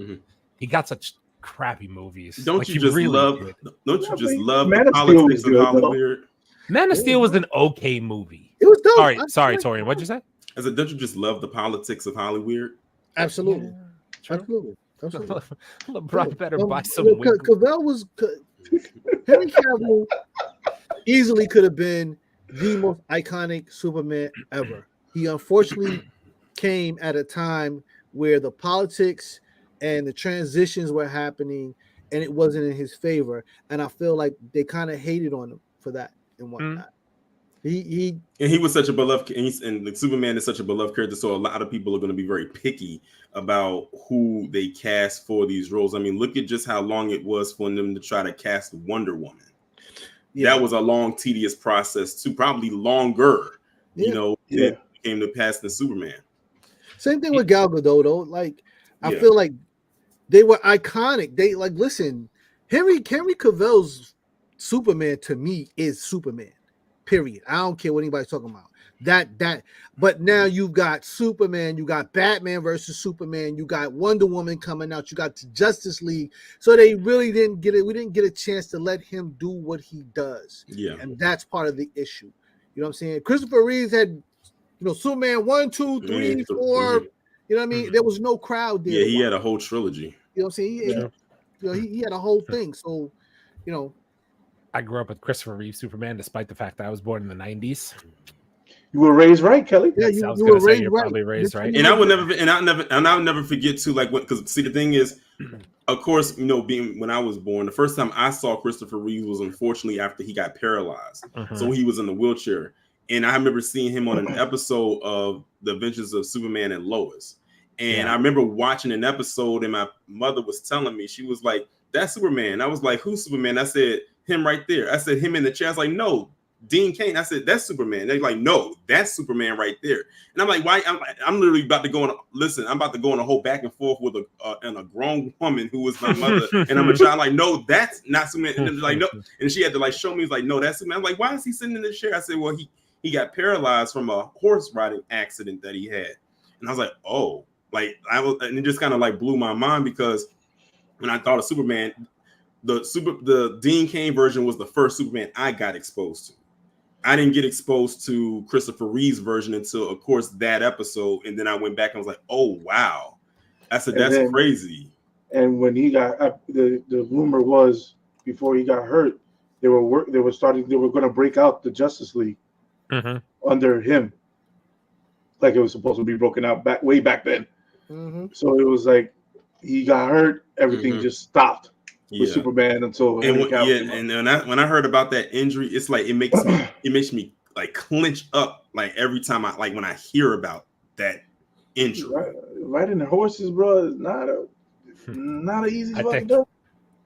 he got such crappy movies. Don't you just love the politics of Hollywood? Man of Steel was an okay movie. It was dope. Sorry, Torian. What'd you say? I said, don't you just love the politics of Hollywood? Absolutely. Yeah, absolutely. LeBron better buy some. Henry Cavill easily could have been the most iconic Superman ever. He unfortunately came at a time where the politics and the transitions were happening, and it wasn't in his favor. And I feel like they kind of hated on him for that and whatnot. He was such a beloved, and the Superman is such a beloved character, so a lot of people are going to be very picky about who they cast for these roles. I mean, look at just how long it was for them to try to cast Wonder Woman. Yeah. That was a long, tedious process too, probably longer. Than came to pass the Superman. Same thing with Gal Gadot, though. Like, I feel like they were iconic. They listen, Henry Cavill's Superman to me is Superman. Period. I don't care what anybody's talking about. That. But now you've got Superman, you got Batman versus Superman, you got Wonder Woman coming out, you got the Justice League. So they really didn't get it. We didn't get a chance to let him do what he does. Yeah. And that's part of the issue. You know what I'm saying? Christopher Reeves had, Superman 1, 2, 3, 4. You know what I mean? There was no crowd there. Yeah, he had a whole trilogy. You know what I'm saying? He had a whole thing. So, you know. I grew up with Christopher Reeve Superman, despite the fact that I was born in the 90s. You were raised right, Kelly. Yeah, I was gonna say you're probably raised right. And I would never forget too, like, because see, the thing is, of course, you know, being when I was born, the first time I saw Christopher Reeve was unfortunately after he got paralyzed, so he was in the wheelchair, and I remember seeing him on an episode of The Adventures of Superman and Lois, and I remember watching an episode, and my mother was telling me, she was like, "That's Superman." I was like, "Who's Superman?" I said, "Him right there." I said, "Him in the chair." I was like, "No, Dean Cain." I said, "That's Superman." They're like, "No, that's Superman right there." And I'm like, "Why?" I'm literally about to go on. Listen, I'm about to go on a whole back and forth with a grown woman who was my mother, and I'm a child. Like, "No, that's not Superman." And they're like, "No," and she had to like show me. It's like, "No, that's Superman." I'm like, "Why is he sitting in the chair?" I said, "Well, he got paralyzed from a horse riding accident that he had." And I was like, "Oh," and it just kind of like blew my mind, because when I thought of Superman, the Dean Cain version was the first Superman I got exposed to. I didn't get exposed to Christopher Reeve's version until, of course, that episode, and then I went back and was like, "Oh wow," I said, "That's crazy." And when he got the rumor was, before he got hurt, they were going to break out the Justice League under him, like it was supposed to be broken out way back then. So it was like he got hurt, everything just stopped with Superman until and when I heard about that injury, it's like it makes me like clench up, like every time when I hear about that injury. Riding the horses, bro, is not an easy fucking job.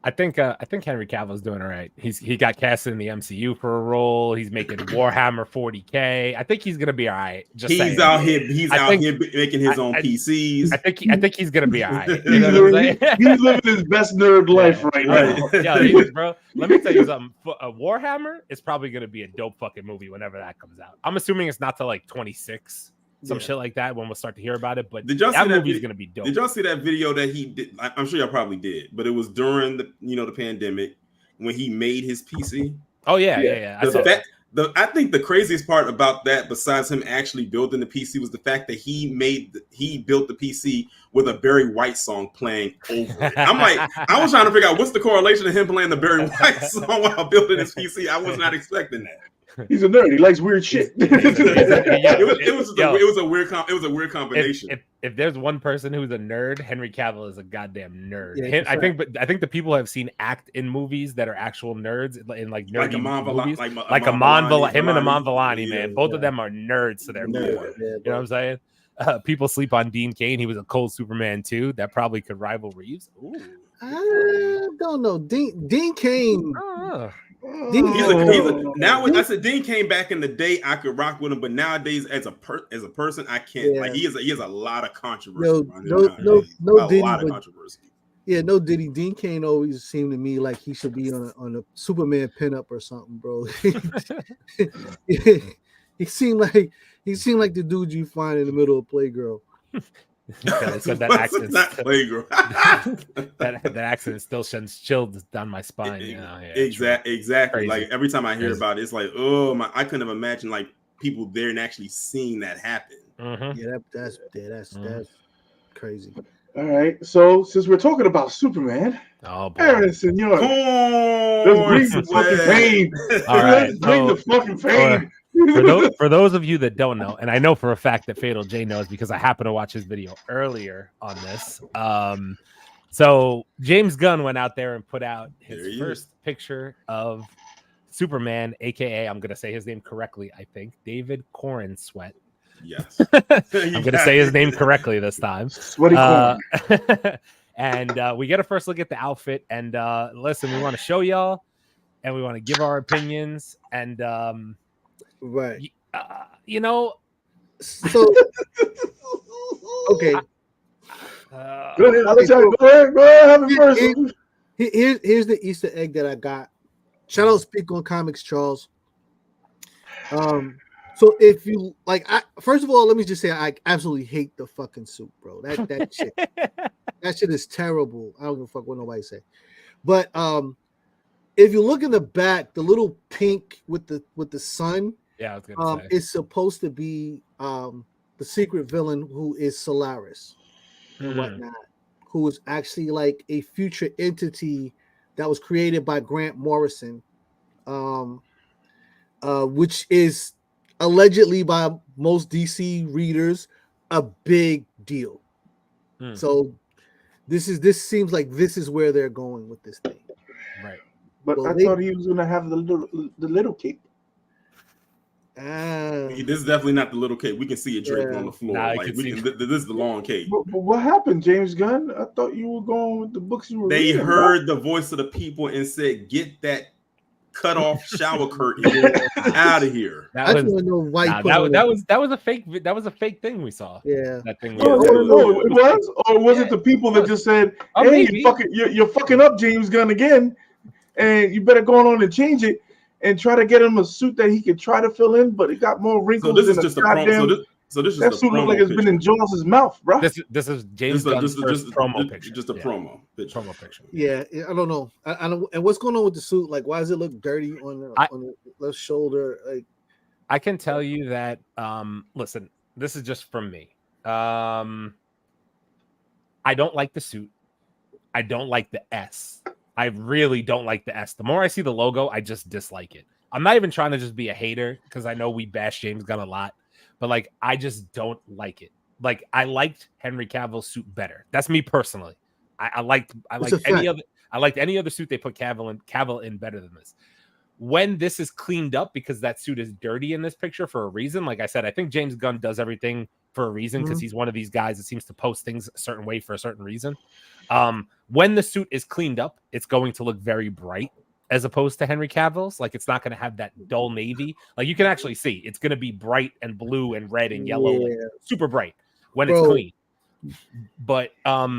I think Henry Cavill's doing all right. He got cast in the MCU for a role. He's making Warhammer 40K. I think he's gonna be all right. He's out here making his own PCs. I think he's gonna be all right. You know what I'm saying? He's living his best nerd life right now. Yeah, bro. Let me tell you something. Warhammer is probably gonna be a dope fucking movie whenever that comes out. I'm assuming it's not till like 26. Some shit like that when we'll start to hear about it. But that movie's gonna be dope. Did y'all see that video that he did? I'm sure y'all probably did, but it was during the pandemic when he made his PC. Oh yeah. I think the craziest part about that, besides him actually building the PC, was the fact that he built the PC with a Barry White song playing over it. I'm like, I was trying to figure out what's the correlation of him playing the Barry White song while building his PC. I was not expecting that. He's a nerd. He likes weird shit. It was a weird combination. If there's one person who's a nerd, Henry Cavill is a goddamn nerd. Yeah, I think the people I've seen act in movies that are actual nerds in like nerdy movies, like Aman Vellani, man. Both of them are nerds to their core. You know what I'm saying? People sleep on Dean Cain. He was a cold Superman too. That probably could rival Reeves. Ooh. I don't know. Dean Cain. I said Dean Cain back in the day, I could rock with him, but nowadays as a person, I can't. Like he has a lot of controversy. Controversy. Yeah, no Diddy. Dean Cain always seemed to me like he should be on a Superman pinup or something, bro. He seemed like the dude you find in the middle of Playgirl. That accent still sends chills down my spine. Exactly. Crazy. Like every time I hear about it, it's like, oh my! I couldn't have imagined like people there and actually seeing that happen. Yeah, that's crazy. All right, so since we're talking about Superman, Aaron Senor, let's bring the fucking pain. All right, let's bring the fucking pain. For those of you that don't know, and I know for a fact that Fatal J knows because I happened to watch his video earlier on this. So James Gunn went out there and put out his first picture of Superman, aka I'm gonna say his name correctly, I think, David Corensweat. Yes. I'm gonna say his name correctly this time. Sweaty corn. And we get a first look at the outfit. And listen, we want to show y'all, and we want to give our opinions. And right, so okay. Go ahead, have it first. Here's the Easter egg that I got. Shout out Speak on Comics, Charles. So if you like, first of all, let me just say I absolutely hate the fucking suit, bro. That shit, that shit is terrible. I don't give a fuck what nobody say. But if you look in the back, the little pink with the sun, I was gonna say it's supposed to be the secret villain who is Solaris and whatnot, who is actually like a future entity that was created by Grant Morrison, which is allegedly by most DC readers a big deal. So this seems like this is where they're going with this thing, right? But I thought he was gonna have the little cape. This is definitely not the little cape. We can see it draped on the floor. This is the long cape. But what happened, James Gunn? I thought you were going with the books you were reading. They heard the voice of the people and said, "Get that cut off shower curtain out of here." I don't know why. That was a fake. That was a fake thing we saw. Yeah, that thing. It was, or was it the people that just said, "Hey, you're fucking up, James Gunn again, and you better go on and change it." And try to get him a suit that he could try to fill in, but it got more wrinkles. So this is just a promo. So this is that suit looks like it's been in Jaws' mouth, bro. This is James Gunn's first promo picture. Just a promo picture. Yeah, I don't know. I don't. And what's going on with the suit? Like, why does it look dirty on the left shoulder? Like, I can tell you that. Listen, this is just from me. I don't like the suit. I don't like the S. I really don't like the S. The more I see the logo, I just dislike it. I'm not even trying to just be a hater because I know we bash James Gunn a lot, but like I just don't like it. Like I liked Henry Cavill's suit better. That's me personally. I liked any other suit they put Cavill in better than this. When this is cleaned up because that suit is dirty in this picture for a reason, like I said, I think James Gunn does everything for a reason because he's one of these guys that seems to post things a certain way for a certain reason. When the suit is cleaned up, it's going to look very bright as opposed to Henry Cavill's. Like it's not going to have that dull navy. Like you can actually see it's going to be bright and blue and red and yellow, like, super bright when it's clean. But the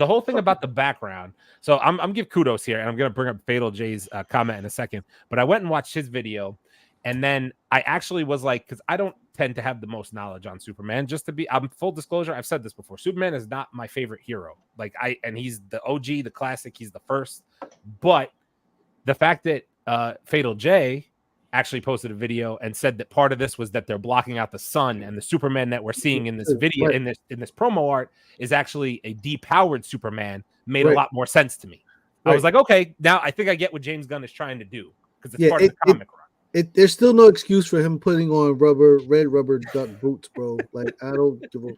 whole thing about the background. So I'm give kudos here, and I'm going to bring up Fatal J's comment in a second. But I went and watched his video, and then I actually was like, because I don't tend to have the most knowledge on Superman. Just to be, full disclosure, I've said this before. Superman is not my favorite hero. And he's the OG, the classic. He's the first. But the fact that Fatal J actually posted a video and said that part of this was that they're blocking out the sun, and the Superman that we're seeing in this video in this promo art is actually a depowered Superman. Made a lot more sense to me. I was like, okay, now I think I get what James Gunn is trying to do because it's part of the comic run. There's still no excuse for him putting on red rubber duck boots, bro. Like I don't give a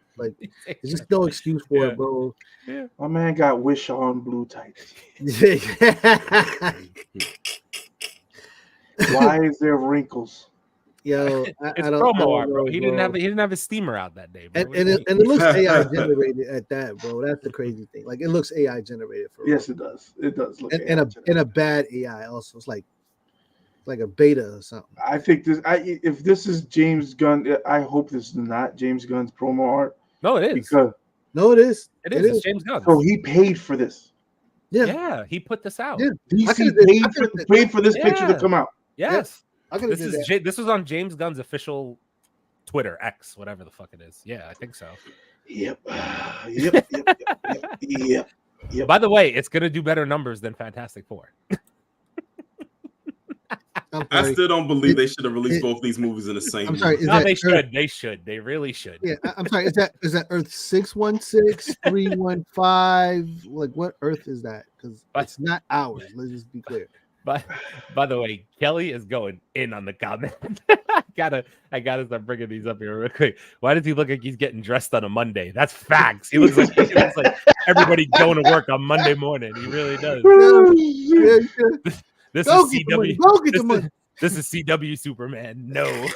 there's just no excuse for it, bro. Yeah. My man got Wish on blue tights. Why is there wrinkles? Yo, it's promo art, bro. He didn't have his steamer out that day, bro. And it looks AI generated at that, bro. That's the crazy thing. Like it looks AI generated for yes, it does. It does look and a bad AI also. It's like a beta or something. I think if this is James Gunn, I hope this is not James Gunn's promo art. No, it is. It is. It is. It's James Gunn. So he paid for this. Yeah, he put this out. Yeah, DC paid for this picture to come out. Yes. Yeah. This was on James Gunn's official Twitter, X, whatever the fuck it is. Yeah, I think so. Yep. By the way, it's gonna do better numbers than Fantastic Four. I still don't believe they should have released both these movies in the same. I'm sorry. No, they should. They should. They really should. Yeah, I'm sorry. Is that Earth 616, 315? Like, what Earth is that? Because it's not ours. Let's just be clear. But by the way, Kelly is going in on the comment. I gotta start bringing these up here real quick. Why does he look like he's getting dressed on a Monday? That's facts. He looks like everybody going to work on Monday morning. He really does. This is CW. This is CW Superman. No,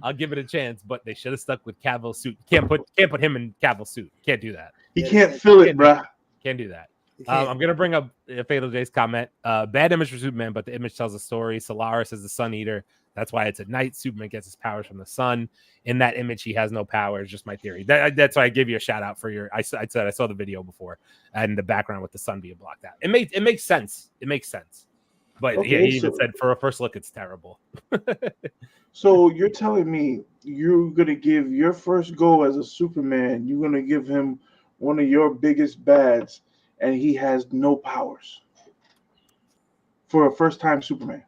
I'll give it a chance, but they should have stuck with Cavill's suit. Can't put him in Cavill's suit. Can't do that. He can't fill it, bro. Can't do that. I'm gonna bring up Fatal J's comment. Bad image for Superman, but the image tells a story. Solaris is the Sun Eater. That's why it's at night. Superman gets his powers from the sun. In that image, he has no powers. Just my theory. That's why I gave you a shout out for your. I said I saw the video before and the background with the sun being blocked out. It makes sense. It makes sense. But okay, he even said for a first look, it's terrible. So you're telling me you're gonna give your first go as a Superman? You're gonna give him one of your biggest bads, and he has no powers for a first-time Superman.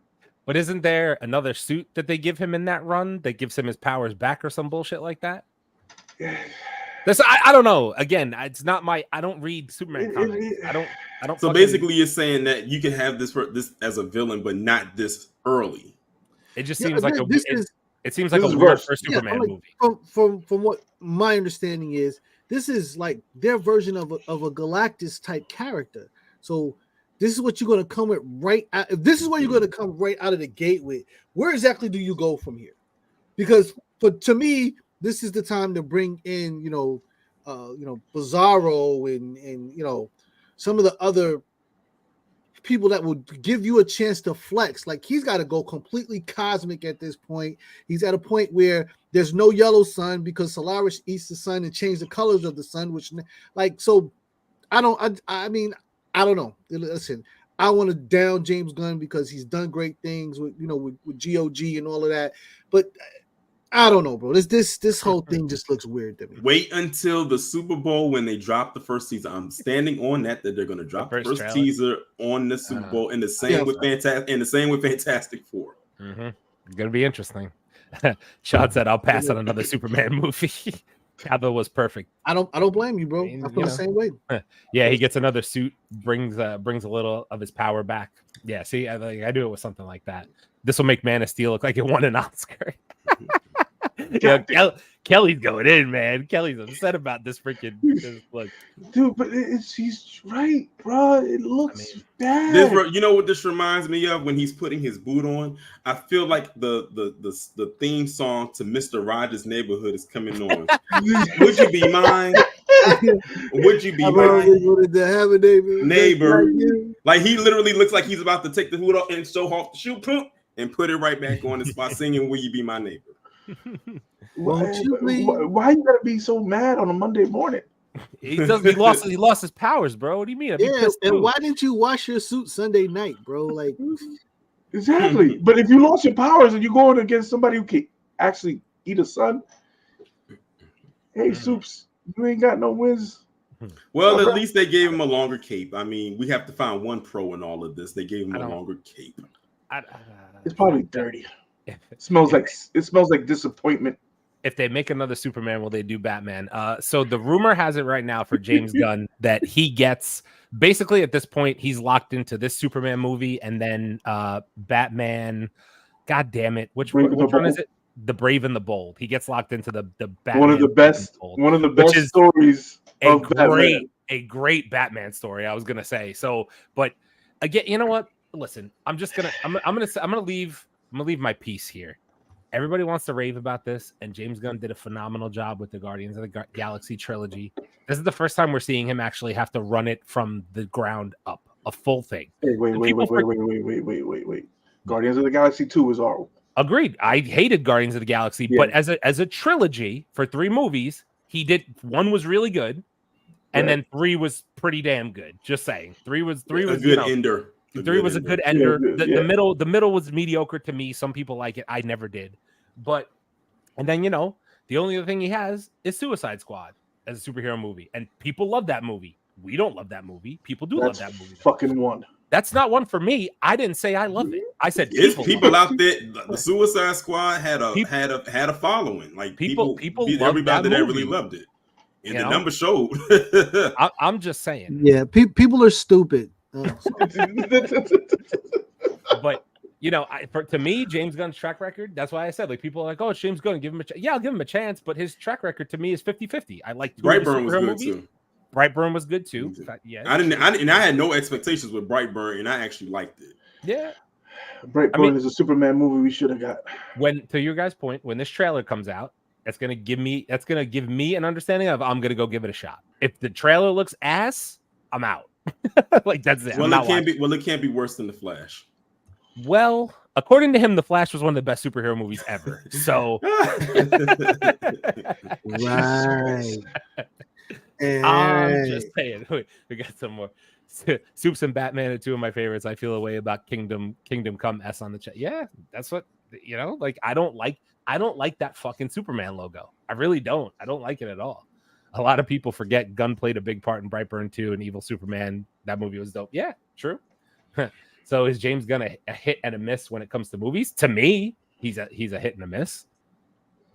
But isn't there another suit that they give him in that run that gives him his powers back or some bullshit like that? I don't know. Again, it's not my. I don't read Superman comics. So basically, you're saying that you can have this as a villain, but not this early. It just seems like it seems like a weird first Superman movie. From what my understanding is, this is like their version of a Galactus type character. So this is what you're going to come with if this is what you're going to come right out of the gate with. Where exactly do you go from here? Because to me, this is the time to bring in, Bizarro and some of the other people that will give you a chance to flex. Like, he's got to go completely cosmic at this point. He's at a point where there's no yellow sun because Solaris eats the sun and change the colors of the sun, which I don't know. Listen, I want to down James Gunn because he's done great things with GOG and all of that, but I don't know, bro. This whole thing just looks weird to me. Wait until the Super Bowl when they drop the first teaser. I'm standing on that they're going to drop the first teaser on the Super Bowl, and the same with Fantastic Four. Mm-hmm. It's going to be interesting. Sean said, "I'll pass on another Superman movie." Cavill was perfect. I don't blame you, bro. I feel the same way. Yeah, he gets another suit, brings a little of his power back. Yeah, see, I do it with something like that. This will make Man of Steel look like it won an Oscar. Kelly's going in, man. Kelly's upset about this freaking look. Dude, but he's right, bro. It looks bad. You know what this reminds me of when he's putting his boot on? I feel like the theme song to Mr. Rogers' Neighborhood is coming on. Would you be mine? Would you be mine? Neighbor. Like, he literally looks like he's about to take the hood off and show off the shoe poop and put it right back on the spot singing "Will You Be My Neighbor?" Why you gotta be so mad on a Monday morning? He lost his powers, bro. What do you mean? And why didn't you wash your suit Sunday night, bro? Like, exactly. But if you lost your powers and you're going against somebody who can actually eat a sun, hey, Soups, you ain't got no wins. Well, at least they gave him a longer cape. I mean, we have to find one pro in all of this. They gave him a longer cape. It's probably dirty. It smells like disappointment. If they make another Superman, will they do Batman? So the rumor has it right now for James Gunn that he gets basically at this point he's locked into this Superman movie and then Batman. God damn it! Which one is it? The Brave and the Bold. He gets locked into the Batman. One of the best stories of Batman. A great Batman story. I was gonna say so, but again, you know what? Listen, I'm gonna leave my piece here. Everybody wants to rave about this, and James Gunn did a phenomenal job with the Guardians of the Galaxy trilogy. This is the first time we're seeing him actually have to run it from the ground up, a full thing. Wait. Guardians of the Galaxy 2 is horrible. Agreed. I hated Guardians of the Galaxy, but as a trilogy for 3 movies, he did 1 was really good, and then 3 was pretty damn good. Just saying, 3 was a good ender. 3 was a good ender. The middle was mediocre to me. Some people like it. I never did. But and then the only other thing he has is Suicide Squad as a superhero movie, and people love that movie. We don't love that movie. People do love that movie. Fucking one. That's not one for me. I didn't say I love it. I said people out there. The Suicide Squad had a following. Like people everybody that really loved it, and the numbers showed. I'm just saying. Yeah, people are stupid. But to me, James Gunn's track record, that's why I said, like, people are like, oh, it's James Gunn, give him a chance. Yeah, I'll give him a chance, but his track record to me is 50-50. I like Brightburn was good too. Brightburn was good too. Yeah, I had no expectations with Brightburn, and I actually liked it. Yeah, Brightburn is a Superman movie we should have got. When, to your guys' point, when this trailer comes out, that's gonna give me an understanding of I'm gonna go give it a shot. If the trailer looks ass, I'm out. Like, that's it. Well, it can't be worse than The Flash. Well, according to him, The Flash was one of the best superhero movies ever. So, right. I'm just saying. We got some more. Soups and Batman are 2 of my favorites. I feel a way about Kingdom Come S on the chat. Yeah, that's what like. I don't like that fucking Superman logo. I really don't. I don't like it at all. A lot of people forget Gunn played a big part in Brightburn 2 and Evil Superman. That movie was dope. Yeah, true. So is James Gunn a hit and a miss when it comes to movies? To me, he's a hit and a miss.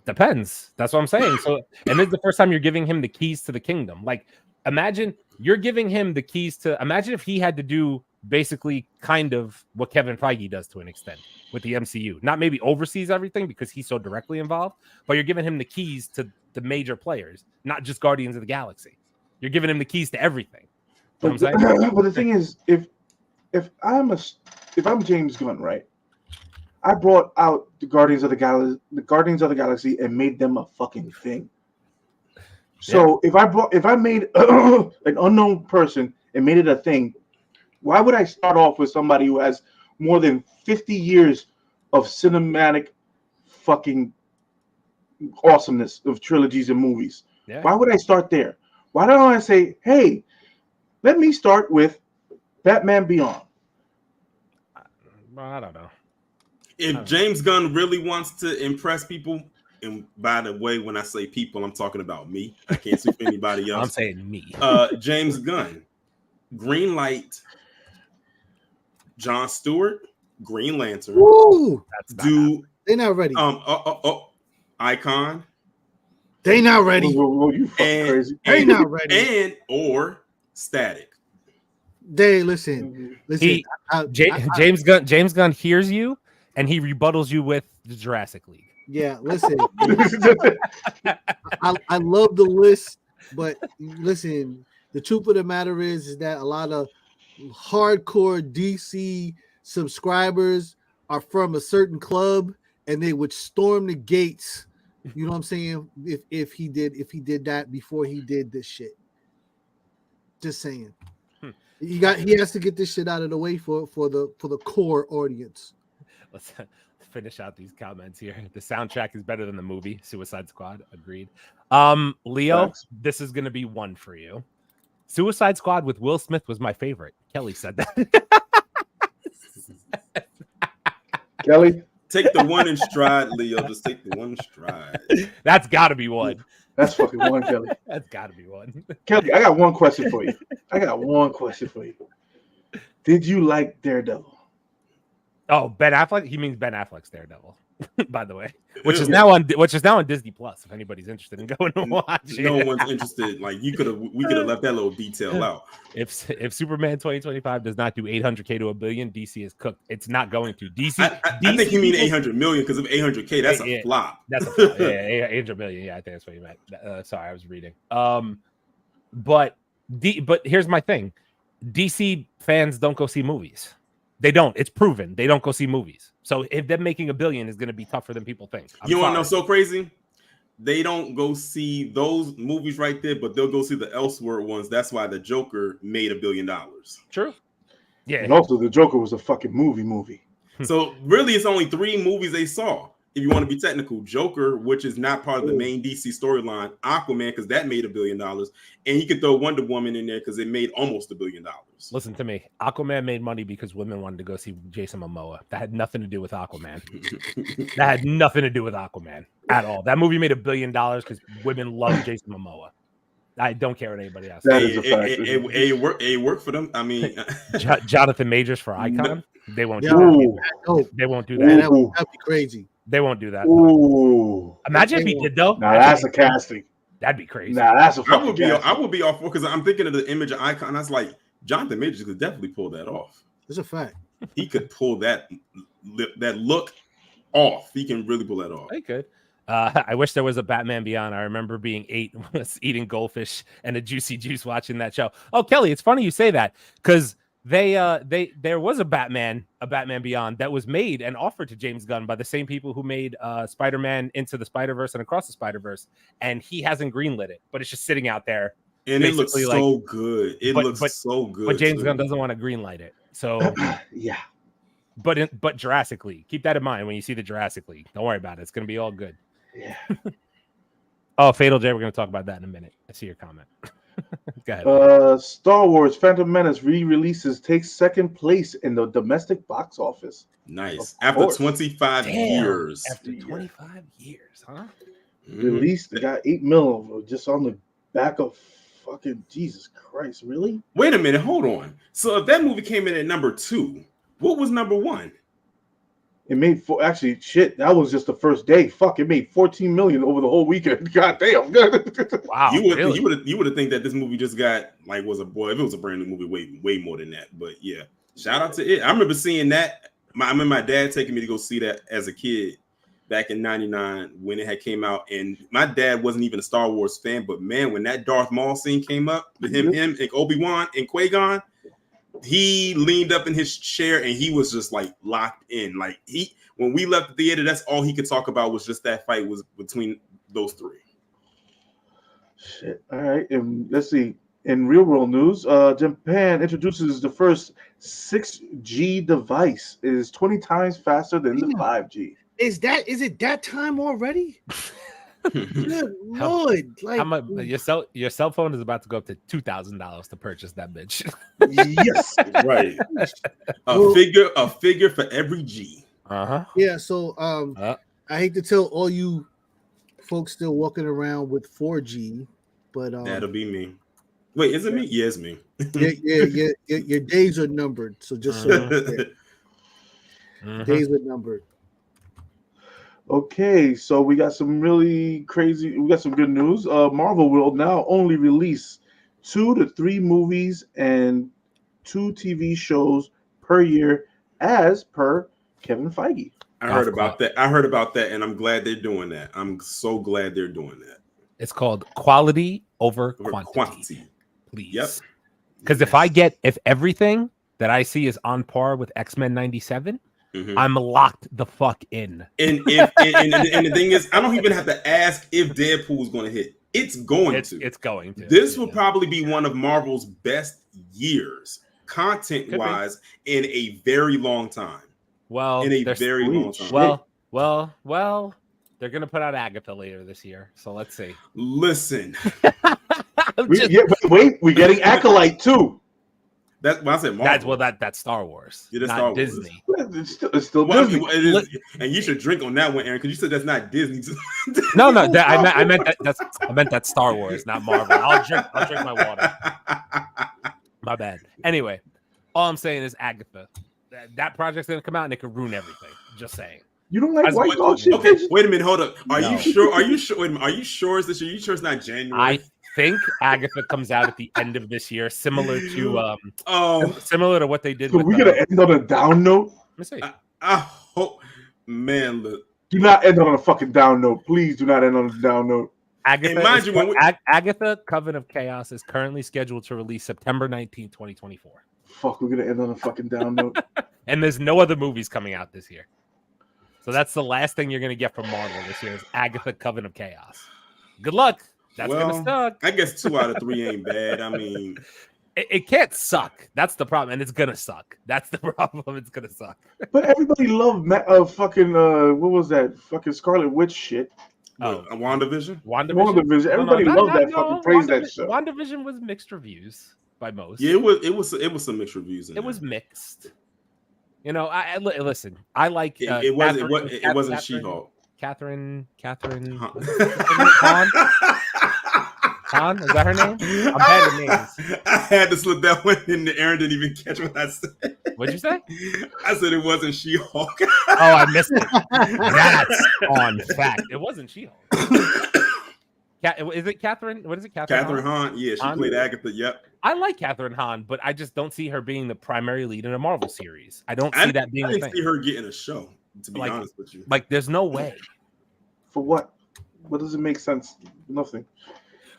Depends. That's what I'm saying. So, and this is the first time you're giving him the keys to the kingdom. Like, imagine You're giving him the keys to. Imagine if he had to do basically kind of what Kevin Feige does to an extent with the MCU. Not maybe oversees everything because he's so directly involved, but you're giving him the keys to the major players, not just Guardians of the Galaxy. You're giving him the keys to everything. You know what I'm saying? But the thing is, if I'm James Gunn, right? I brought out the Guardians of the Galaxy, and made them a fucking thing. So if I made an unknown person and made it a thing, why would I start off with somebody who has more than 50 years of cinematic fucking awesomeness of trilogies and movies? Yeah. Why would I start there? Why don't I say, hey, let me start with Batman Beyond? I don't know. If James Gunn really wants to impress people, and by the way, when I say people, I'm talking about me. I can't speak for anybody else. I'm saying me. James Gunn, Greenlight, John Stewart, Green Lantern. Woo! They're not ready. Icon. They not ready. You fucking crazy. They not ready. Or Static. They listen. James Gunn hears you and he rebuttals you with the Jurassic League. Yeah, listen. I love the list, but listen, the truth of the matter is that a lot of hardcore DC subscribers are from a certain club and they would storm the gates. You know what I'm saying? If he did that before he did this shit. Just saying. He has to get this shit out of the way for the core audience. Let's finish out these comments here. The soundtrack is better than the movie. Suicide Squad, agreed. Leo, Thanks. This is gonna be one for you. Suicide Squad with Will Smith was my favorite. Kelly said that. Kelly, take the one in stride, Leo. Just take the one in stride. That's got to be one. That's fucking one, Kelly. That's got to be one. Kelly, I got one question for you. Did you like Daredevil? Oh, Ben Affleck. He means Ben Affleck's Daredevil, by the way, which is now on Disney Plus. If anybody's interested in going to watch it, no one's interested. Like we could have left that little detail out. If Superman 2025 does not do 800K to $1 billion, DC is cooked. It's not going to. DC. I think you mean 800 million because of 800K. That's a flop. That's a flop. Yeah, 800 million. Yeah, I think that's what you meant. Sorry, I was reading. But here's my thing: DC fans don't go see movies. They don't. It's proven. They don't go see movies. So if them making $1 billion is going to be tougher than people think. You want to know so crazy? They don't go see those movies right there, but they'll go see the Elseworld ones. That's why the Joker made $1 billion. True. Yeah. And also the Joker was a fucking movie. So really, it's only 3 movies they saw. If you want to be technical, Joker, which is not part of the main DC storyline, Aquaman, because that made $1 billion, and you could throw Wonder Woman in there because it made almost $1 billion. Listen to me, Aquaman made money because women wanted to go see Jason Momoa. That had nothing to do with Aquaman. That had nothing to do with Aquaman at all. That movie made $1 billion because women love Jason Momoa. I don't care what anybody else says. It worked for them. I mean, Jonathan Majors for Icon. They won't do that. They won't do that. That'd be crazy. They won't do that. Ooh. Imagine if he did though. Now that's a casting. That'd be crazy. That's a I would be off because I'm thinking of the image of Icon. I was like, Jonathan Majors could definitely pull that off. It's a fact. He could pull that look off. He can really pull that off. He could. I wish there was a Batman Beyond. I remember being 8, was eating goldfish and a juicy juice watching that show. Oh, Kelly, it's funny you say that because there was a Batman Beyond that was made and offered to James Gunn by the same people who made Spider-Man Into the Spider-Verse and Across the Spider-Verse, and he hasn't greenlit it, but it's just sitting out there. And it looks so good. It looks so good. But James Gunn doesn't want to greenlight it. So yeah. But Jurassic League, keep that in mind when you see the Jurassic League. Don't worry about it. It's going to be all good. Yeah. Oh, Fatal J, we're going to talk about that in a minute. I see your comment. Go ahead. Star Wars Phantom Menace re-releases takes second place in the domestic box office. Nice. After 25 years. After 25 years, huh? Released, they got 8 mil just on the back of fucking Jesus Christ. Really? Wait a minute. Hold on. So if that movie came in at number 2, what was number 1? It made actually shit. That was just the first day. Fuck, it made 14 million over the whole weekend. God damn. Wow, you would really? think that this movie just got like was a boy. If it was a brand new movie, way more than that. But yeah, shout out to it. I remember seeing that. I remember my dad taking me to go see that as a kid back in '99 when it had came out. And my dad wasn't even a Star Wars fan, but man, when that Darth Maul scene came up, him and Obi-Wan and Qui-Gon, he leaned up in his chair and he was just like locked in. Like when we left the theater, that's all he could talk about was just that fight was between those three. Shit. All right. And let's see. In real world news, Japan introduces the first 6G device. It is 20 times faster than the 5G. Is it that time already? Good Lord! Like your cell phone is about to go up to $2,000 to purchase that bitch. Yes, right. A figure for every G. Yeah. So I hate to tell all you folks still walking around with 4G, but that'll be me. Wait, is it me? Yeah, it's me. Your days are numbered. So just so days are numbered. Okay, so we got some really crazy. We got some good news. Marvel will now only release 2 to 3 movies and 2 TV shows per year, as per Kevin Feige. I heard about that, and I'm glad they're doing that. I'm so glad they're doing that. It's called quality over quantity. Please. Yep. Because if everything that I see is on par with X-Men 97. I'm locked the fuck in. And the thing is, I don't even have to ask if Deadpool is going to hit. It's going to. It's going to. This will probably be one of Marvel's best years, content-wise, in a very long time. Well, in a very long time. Well, they're going to put out Agatha later this year, so let's see. Listen. Wait, we're getting Acolyte too. That's what I said. Marvel. That's Star Wars. Yeah, that's not Star Disney. Wars. It's still Disney. And you should drink on that one, Aaron, because you said that's not Disney. No, I meant that's Star Wars, not Marvel. I'll drink my water. My bad. Anyway, all I'm saying is Agatha. That project's gonna come out and it could ruin everything. Just saying. You don't like white dog shit? Okay, wait a minute, hold up. Are you sure? Wait a minute, are you sure it's this year? Are you sure it's not January? I think Agatha comes out at the end of this year, similar to what they did. So we're gonna end on a down note. Let me see. I hope, man. Look, do not end on a fucking down note. Please do not end on a down note. Agatha Coven of Chaos is currently scheduled to release September 19th, 2024. Fuck, we're gonna end on a fucking down note. And there's no other movies coming out this year. So that's the last thing you're gonna get from Marvel this year is Agatha Coven of Chaos. Good luck. That's gonna suck. I guess 2 out of 3 ain't bad. I mean, it can't suck. That's the problem, and it's gonna suck. That's the problem. It's gonna suck. But everybody loved fucking what was that fucking Scarlet Witch shit? WandaVision. WandaVision. Everybody loved that. Fucking praise that show. WandaVision was mixed reviews by most. Yeah, it was some mixed reviews. It was mixed. You know, I listen. I like it wasn't She-Hulk. Catherine Han? Han? Is that her name? I'm bad at names. I had to slip that one in. Aaron didn't even catch what I said. What'd you say? I said it wasn't She-Hulk. Oh, I missed it. That's on fact. It wasn't She-Hulk. Is it Catherine? What is it? Catherine Han? Yeah, she played Agatha. Yep. I like Catherine Han, but I just don't see her being the primary lead in a Marvel series. I don't see that being the thing. I didn't see her getting a show, to be honest with you. Like, there's no way. For what? What does it make sense? Nothing.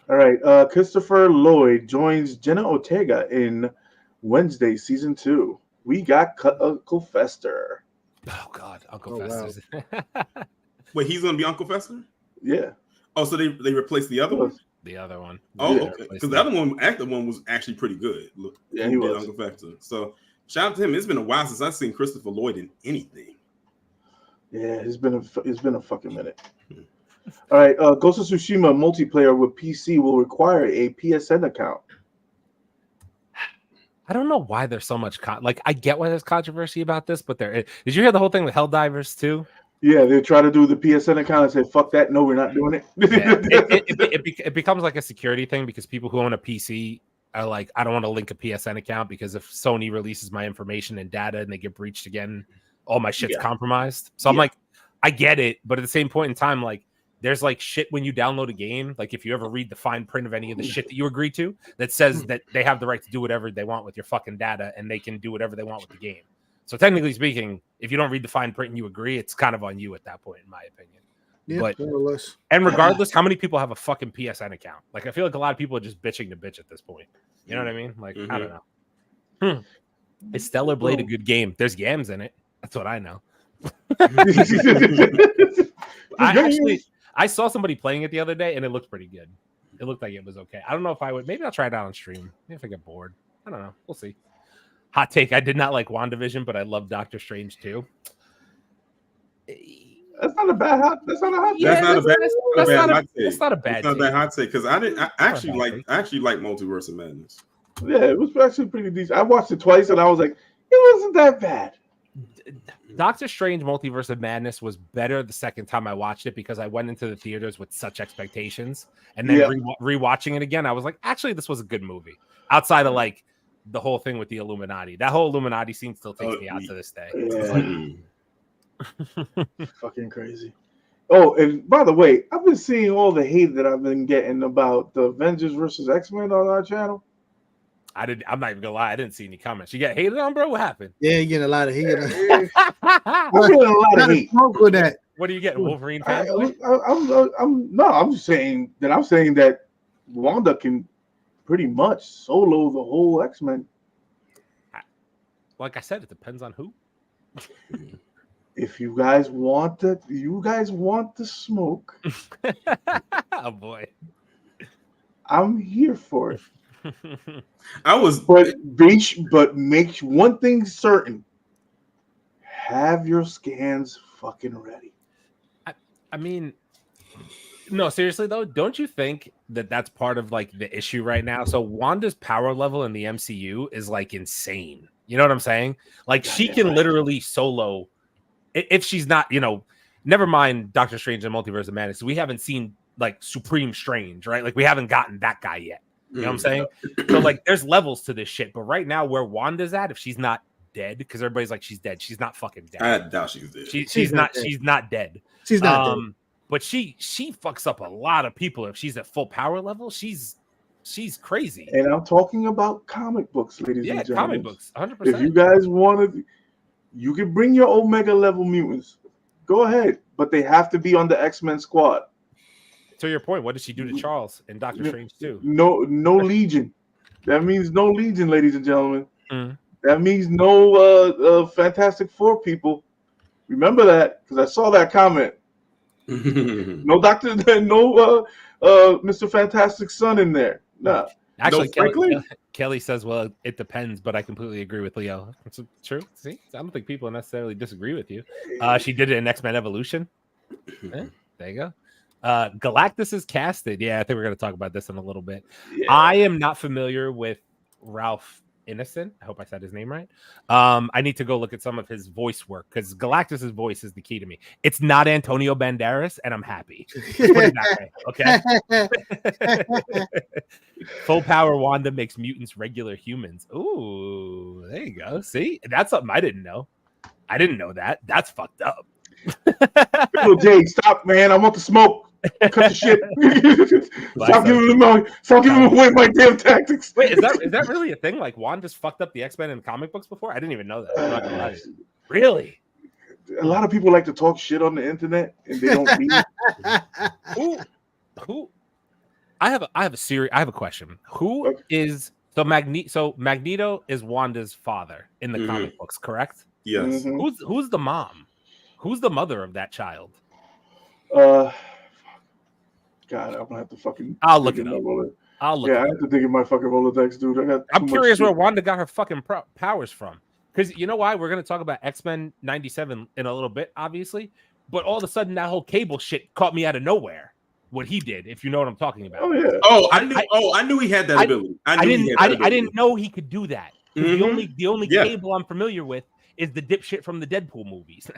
All right. Christopher Lloyd joins Jenna Ortega in Wednesday season 2. We got Uncle Fester. Oh God, Uncle Fester. Wow. Wait, he's gonna be Uncle Fester? Yeah. Oh, so they replaced the other one? The other one. Oh, okay. Because the other one was actually pretty good. Look, yeah, he was Uncle Fester. So shout out to him. It's been a while since I've seen Christopher Lloyd in anything. Yeah, it's been a fucking minute. All right, Ghost of Tsushima multiplayer with PC will require a PSN account. I don't know why there's so much I get why there's controversy about this, but did you hear the whole thing with Helldivers too? Yeah, they try to do the PSN account and say, fuck that. No, we're not doing it. It becomes like a security thing because people who own a PC are like, I don't want to link a PSN account because if Sony releases my information and data and they get breached again, all my shit's compromised. So I'm like, I get it, but at the same point in time, like, there's like shit when you download a game. Like, if you ever read the fine print of any of the shit that you agree to, that says that they have the right to do whatever they want with your fucking data, and they can do whatever they want with the game. So technically speaking, if you don't read the fine print and you agree, it's kind of on you at that point, in my opinion. Yeah, but more or less. And regardless, how many people have a fucking PSN account? Like, I feel like a lot of people are just bitching to bitch at this point. You know what I mean? Like, I don't know. Is Stellar Blade a good game? There's yams in it. That's what I know. I saw somebody playing it the other day, and it looked pretty good. It looked like it was okay. I don't know if I would. Maybe I'll try it out on stream. Maybe if I get bored. I don't know. We'll see. Hot take. I did not like WandaVision, but I love Doctor Strange too. That's not a bad hot. That's not a hot. Yeah, That's not a bad hot take because I actually like Multiverse of Madness. Yeah, it was actually pretty decent. I watched it twice, and I was like, it wasn't that bad. Doctor Strange Multiverse of Madness was better the second time I watched it because I went into the theaters with such expectations, and then rewatching it again, I was like, actually, this was a good movie. Outside of like the whole thing with the Illuminati, that whole Illuminati scene still takes me out to this day. Fucking crazy. Oh, and by the way, I've been seeing all the hate that I've been getting about the Avengers versus X-Men on our channel. I'm not even gonna lie. I didn't see any comments. You got hated on, bro? What happened? Yeah, you getting a lot of hate. I'm getting a lot of hate. With that. What are you getting, Wolverine fans? I'm just saying that Wanda can pretty much solo the whole X-Men. Like I said, it depends on who. If you guys want the smoke. Oh boy. I'm here for it. But make one thing certain. Have your scans fucking ready. I mean, no, seriously though, don't you think that that's part of like the issue right now? So Wanda's power level in the MCU is like insane. You know what I'm saying? Like she can literally solo if she's not, never mind Doctor Strange and Multiverse of Madness. We haven't seen like Supreme Strange, right? Like we haven't gotten that guy yet. You know what I'm saying? So like there's levels to this shit. But right now where Wanda's at, if she's not dead, because everybody's like she's dead. She's not fucking dead. I doubt she's dead. She's not dead. She's not dead. But she fucks up a lot of people if she's at full power level. She's crazy. And I'm talking about comic books, ladies and gentlemen. Comic books, 100%. If you guys wanted, you can bring your Omega level mutants. Go ahead, but they have to be on the X-Men squad. To your point, what did she do to Charles and Doctor Strange too? No Legion. That means no Legion, ladies and gentlemen. That means no Fantastic Four people. Remember that because I saw that comment. No Mr. Fantastic's son in there. Nah. Actually, Kelly says, well, it depends, but I completely agree with Leo. It's true. See, I don't think people necessarily disagree with you. She did it in X-Men Evolution. There you go. Galactus is casted. Yeah, I think we're going to talk about this in a little bit. Yeah. I am not familiar with Ralph Innocent. I hope I said his name right. I need to go look at some of his voice work because Galactus's voice is the key to me. It's not Antonio Banderas, and I'm happy. Put it that way, okay? Full power Wanda makes mutants regular humans. Ooh, there you go. See, that's something I didn't know. I didn't know that. That's fucked up. Little Jay, stop, man! I want the smoke. Cut the shit. Stop giving away my damn tactics. Wait, is that really a thing? Like Wanda's fucked up the X-Men in comic books before? I didn't even know that. Really? A lot of people like to talk shit on the internet and they don't mean Who? I have a question. Who is Magneto is Wanda's father in the comic books, correct? Yes. Who's the mom? Who's the mother of that child? God, I'm gonna have to fucking. I'll look it up. I have to dig in my fucking Rolodex, dude. I'm curious where Wanda got her fucking powers from. Because you know why? We're gonna talk about X-Men 97 in a little bit, obviously. But all of a sudden, that whole Cable shit caught me out of nowhere. What he did, if you know what I'm talking about. Oh yeah. I knew he had that ability. I didn't know he could do that. The only Cable I'm familiar with is the dipshit from the Deadpool movies.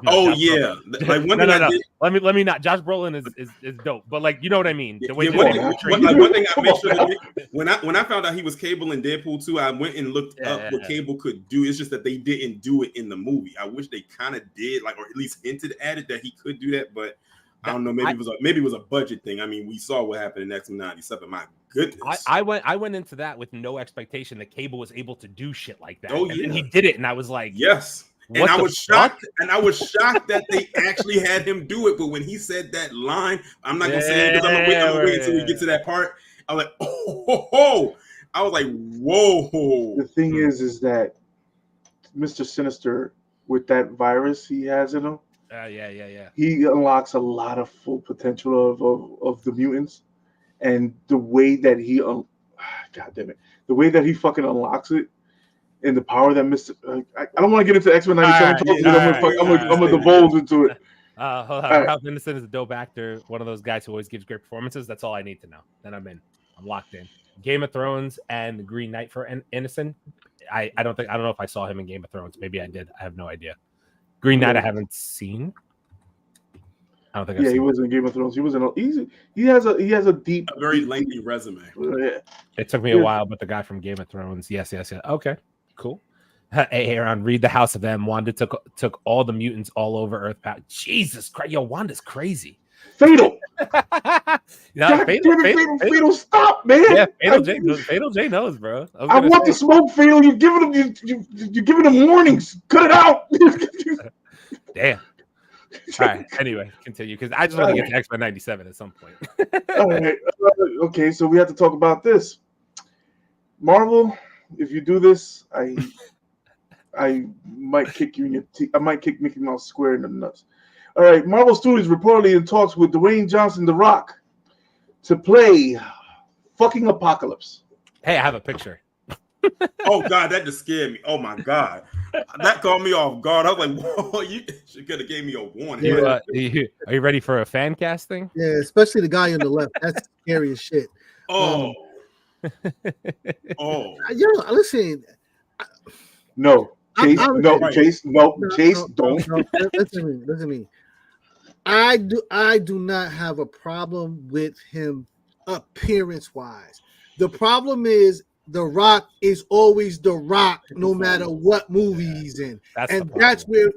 Oh Josh yeah, Brolin. like one thing I did. Let me not. Josh Brolin is dope, but like you know what I mean. The way one thing I made sure that when I found out he was Cable in Deadpool 2, I went and looked up what Cable could do. It's just that they didn't do it in the movie. I wish they kind of did, like, or at least hinted at it that he could do that, but I don't know. Maybe it was a budget thing. I mean, we saw what happened in X-Men '97. My goodness, I went into that with no expectation that Cable was able to do shit like that. Oh and yeah, then he did it, and I was like, yes. And I was shocked. And I was shocked that they actually had him do it. But when he said that line, I'm not gonna say it because I'm gonna wait until we get to that part. I was like, oh. I was like, whoa. The thing is that Mr. Sinister, with that virus he has in him, yeah. he unlocks a lot of full potential of the mutants, and the way that he, God damn it, the way that he fucking unlocks it, and the power that Mr. I don't want to get into X-Men 97 talk. I'm gonna divulge into it. Hold on. Ralph Ineson is a dope actor, one of those guys who always gives great performances. That's all I need to know. Then I'm in. I'm locked in. Game of Thrones and Green Knight for Innocent. I don't know if I saw him in Game of Thrones. Maybe I did. I have no idea. Green Knight I haven't seen. I don't think. Yeah, he was in Game of Thrones. He was in. He has a deep, very lengthy resume. Yeah. It took me a while, but the guy from Game of Thrones. Yes. Okay, cool. Hey, Aaron, read the House of M. Wanda took all the mutants all over Earth. Jesus Christ, yo, Wanda's crazy. Fatal. Fatal, stop, man. Yeah, Fatal J knows, bro. I want to smoke Fatal. You're giving him warnings. Cut it out. Damn. All right. Anyway, continue because I just want to get to X-Men 97 at some point. All right. Okay, so we have to talk about this. Marvel, if you do this, I might kick you in your teeth. I might kick Mickey Mouse square in the nuts. All right, Marvel Studios reportedly in talks with Dwayne Johnson, The Rock, to play fucking Apocalypse. Hey, I have a picture. Oh God, that just scared me. Oh my God, that caught me off guard. I was like, "Whoa, you could have gave me a warning." Are you ready for a fan casting? Yeah, especially the guy on the left. That's scary as shit. Oh. Listen. No. Chase, don't. Listen to me. I do not have a problem with him appearance-wise. The problem is The Rock is always The Rock, no matter what movie he's in, that's where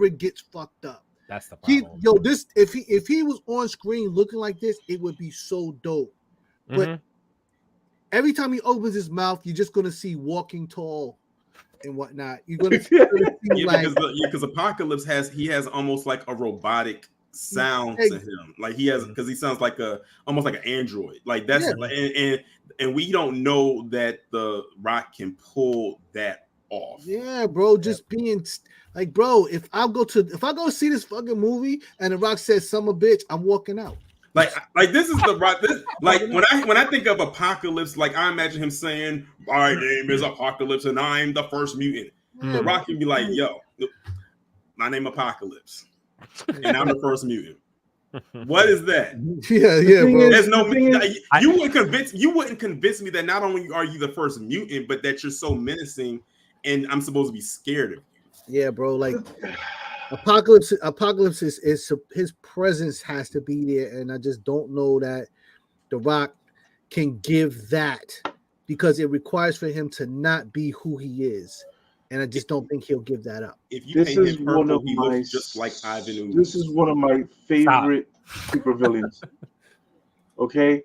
it gets fucked up. That's the problem. If he was on screen looking like this, it would be so dope. But every time he opens his mouth, you're just gonna see Walking Tall and whatnot. You're gonna see because Apocalypse has almost like a robotic sound to him, like he has, because he sounds like almost like an android, like that's and we don't know that The Rock can pull that off. Yeah, bro, just being like, bro, if I go see this fucking movie and The Rock says "summer bitch," I'm walking out. Like this is The Rock. Like when I think of Apocalypse, like I imagine him saying, "My name is Apocalypse and I'm the first mutant." The Rock can be like, "Yo, my name Apocalypse, and I'm the first mutant." What is that? Yeah, bro. There's no. You wouldn't convince me that not only are you the first mutant, but that you're so menacing, and I'm supposed to be scared of you. Yeah, bro. Like Apocalypse is his presence has to be there, and I just don't know that The Rock can give that, because it requires for him to not be who he is, and I just don't think he'll give that up. If you paint him purple, he looks just like Ivan Ooze. This is one of my favorite supervillains. Okay,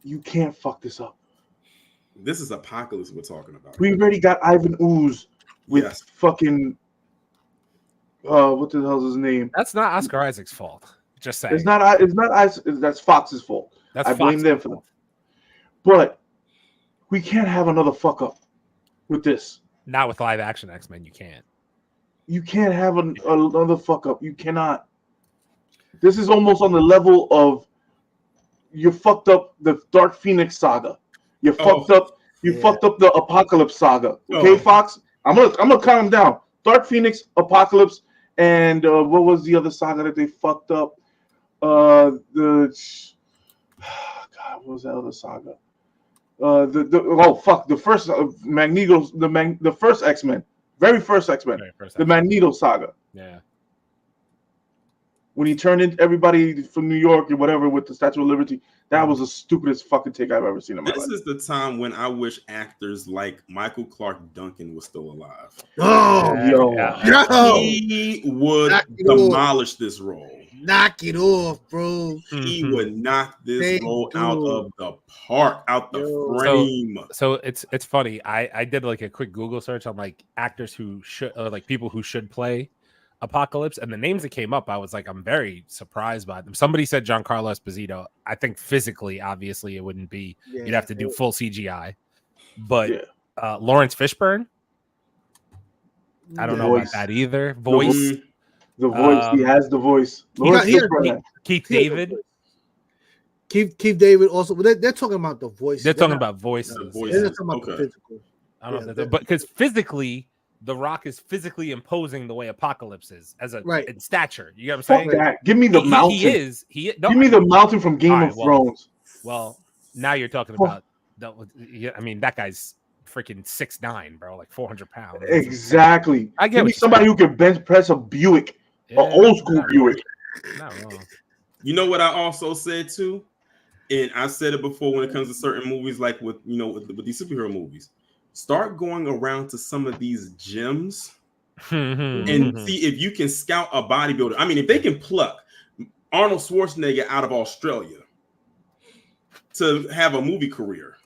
you can't fuck this up. This is Apocalypse we're talking about. We already got Ivan Ooze with fucking. What the hell's his name? That's not Oscar Isaac's fault. Just saying. It's not. That's Fox's fault. I blame them for that. But we can't have another fuck up with this. Not with live action X-Men. You can't. You can't have another fuck up. You cannot. This is almost on the level of you fucked up the Dark Phoenix saga. You fucked up. You fucked up the Apocalypse saga. Okay, Fox. I'm gonna count them down. Dark Phoenix, Apocalypse, and what was the other saga that they fucked up? God, what was that other saga? The first Magneto, the first X-Men, Very first X-Men. The Magneto saga. Yeah. When he turned into everybody from New York or whatever with the Statue of Liberty, that was the stupidest fucking take I've ever seen in my life. This is the time when I wish actors like Michael Clark Duncan was still alive. Oh, yo. He would demolish this role. Knock it off, bro. He would knock this role out of the park, out the frame. So it's funny. I did like a quick Google search on like actors who should, or like people who should play Apocalypse, and the names that came up, I was like, I'm very surprised by them. Somebody said Giancarlo Esposito. I think physically, obviously, it wouldn't be. You'd have to do full CGI. But Lawrence Fishburne, I don't know about that either. Voice. The voice. He has the voice. Keith David. Keith David also. They're talking about the voice. They're talking about voices. They're talking about the physical. I don't know, but because physically, The Rock is physically imposing the way Apocalypse is as a in stature. You know what I'm saying? That. Give me the mountain. Give me the mountain from Game of Thrones. Well, now you're talking about. I mean, that guy's freaking 6'9", bro, like 400 pounds. Exactly. I get Give me somebody who can bench press a Buick, an old school Buick. Not wrong. You know what I also said too, and I've said it before when it comes to certain movies, like with these superhero movies. Start going around to some of these gyms and see if you can scout a bodybuilder. I mean, if they can pluck Arnold Schwarzenegger out of Australia to have a movie career,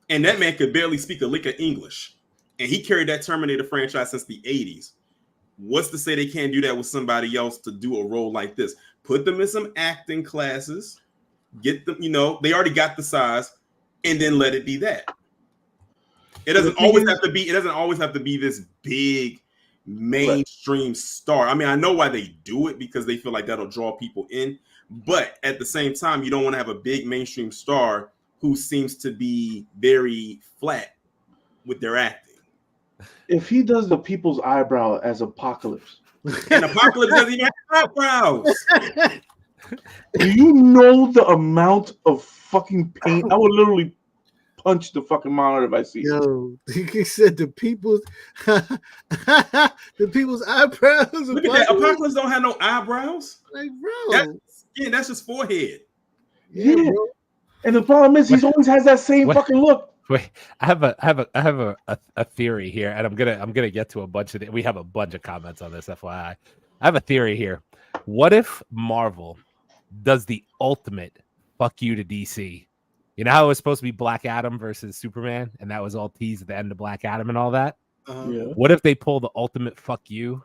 and that man could barely speak a lick of English, and he carried that Terminator franchise since the 80s. What's to say they can't do that with somebody else to do a role like this? Put them in some acting classes, get them, they already got the size, and then let it be that. It doesn't always have to be this big mainstream star. I mean, I know why they do it, because they feel like that'll draw people in. But at the same time, you don't want to have a big mainstream star who seems to be very flat with their acting. If he does the people's eyebrow as Apocalypse, and Apocalypse doesn't even have eyebrows. Do you know the amount of fucking pain? I would literally punch the fucking monitor if I see it. Yo, he said the people's eyebrows. Look at that. Apocalypse don't have no eyebrows. Like, bro. That's just forehead. Yeah. Bro. And the problem is, he always has that same fucking look. Wait, I have a theory here, and I'm gonna get to a bunch of we have a bunch of comments on this, FYI. I have a theory here. What if Marvel does the ultimate fuck you to DC? You know how it was supposed to be Black Adam versus Superman, and that was all teased at the end of Black Adam and all that? What if they pull the ultimate fuck you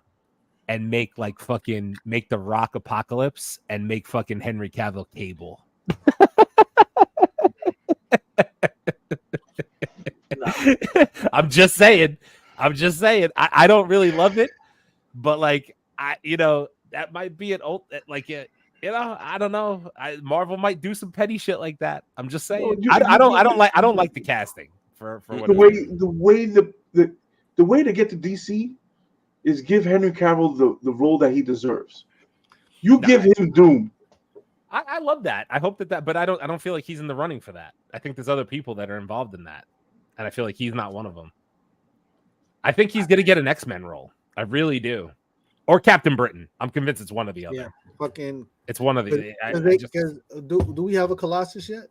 and make make The Rock Apocalypse and make fucking Henry Cavill Cable? I'm just saying. I don't really love it, but that might be an old I don't know. Marvel might do some petty shit like that. I'm just saying. I don't like the casting for what the way to get to DC is give Henry Cavill the role that he deserves. Give him Doom. I love that. I hope that, but I don't feel like he's in the running for that. I think there's other people that are involved in that, and I feel like he's not one of them. I think he's gonna get an X-Men role. I really do. Or Captain Britain. I'm convinced it's one or the other. Yeah, it's one of the. Do we have a Colossus yet?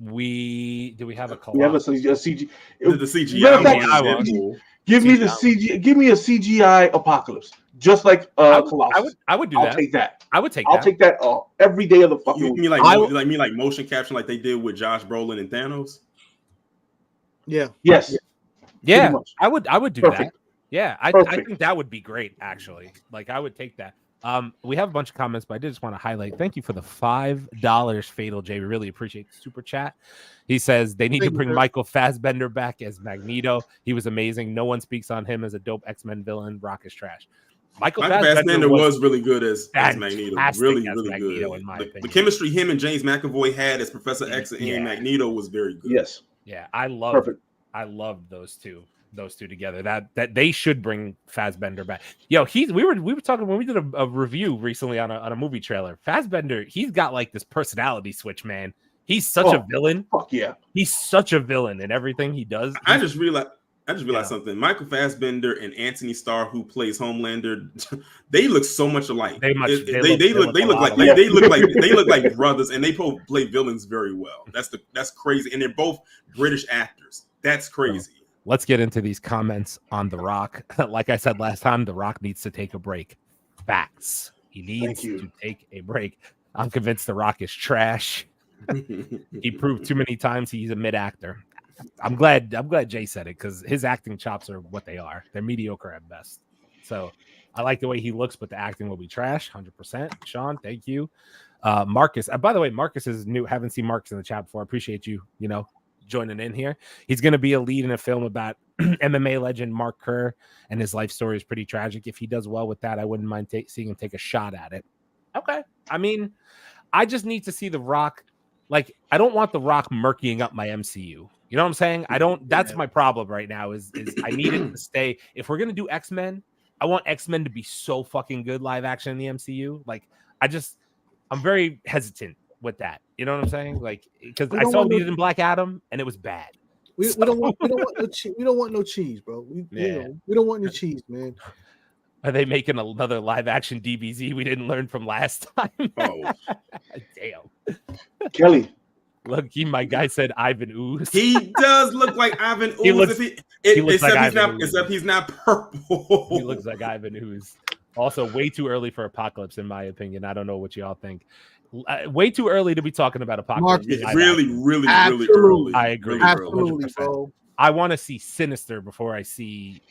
Do we have a Colossus? We have a CG. The CGI. Give me the CG. Give me a CGI Apocalypse, just like Colossus. I would do that. I'll take that. I would take. I'll take that every day of the fucking. You mean like motion capture, like they did with Josh Brolin and Thanos? Yeah. Yes. Yeah. I would do that. Yeah, I think that would be great, actually. Like, I would take that. We have a bunch of comments, but I did just want to highlight. Thank you for the $5 Fatal J. We really appreciate the super chat. He says they need to bring Michael Fassbender back as Magneto. He was amazing. No one speaks on him as a dope X-Men villain. Rock is trash. Michael Fassbender was really good as Magneto. Really Magneto, good. In my opinion. The chemistry him and James McAvoy had as Professor X and Magneto was very good. Yes. Yeah, I love those two. Those two together, that they should bring Fassbender back. Yo, we were talking when we did a review recently on a movie trailer. Fassbender, he's got like this personality switch, man. He's such a villain. Fuck yeah, he's such a villain in everything he does. I just realized I just realized something. Michael Fassbender and Anthony Starr, who plays Homelander, they look so much alike. They look like brothers, and they both play villains very well. That's crazy, and they're both British actors. That's crazy. Let's get into these comments on The Rock. Like I said last time, The Rock needs to take a break. Facts. He needs to take a break. I'm convinced The Rock is trash. He proved too many times he's a mid actor. I'm glad Jay said it because his acting chops are what they are. They're mediocre at best. So I like the way he looks, but the acting will be trash. 100%. Sean, thank you. Marcus. By the way, Marcus is new. Haven't seen Marcus in the chat before. I appreciate you, joining in here. He's going to be a lead in a film about MMA legend Mark Kerr, and his life story is pretty tragic. If he does well with that, I wouldn't mind seeing him take a shot at it. Okay. I mean, I just need to see The Rock. Like, I don't want The Rock murkying up my MCU. You know what I'm saying? That's my problem right now is I need it to stay. If we're going to do X-Men, I want X-Men to be so fucking good live action in the MCU. Like, I'm very hesitant with that. You know what I'm saying? Like, because I saw it in Black Adam and it was bad. We don't want no cheese, bro. We don't want no cheese, man. Are they making another live action DBZ we didn't learn from last time? Oh, damn. Kelly. Look, my guy said Ivan Ooze. He does look like Ivan Ooze. Except he's not purple. He looks like Ivan Ooze. Also, way too early for Apocalypse, in my opinion. I don't know what y'all think. Way too early to be talking about Apocalypse. Really early. I agree. Absolutely, bro. I want to see Sinister before I see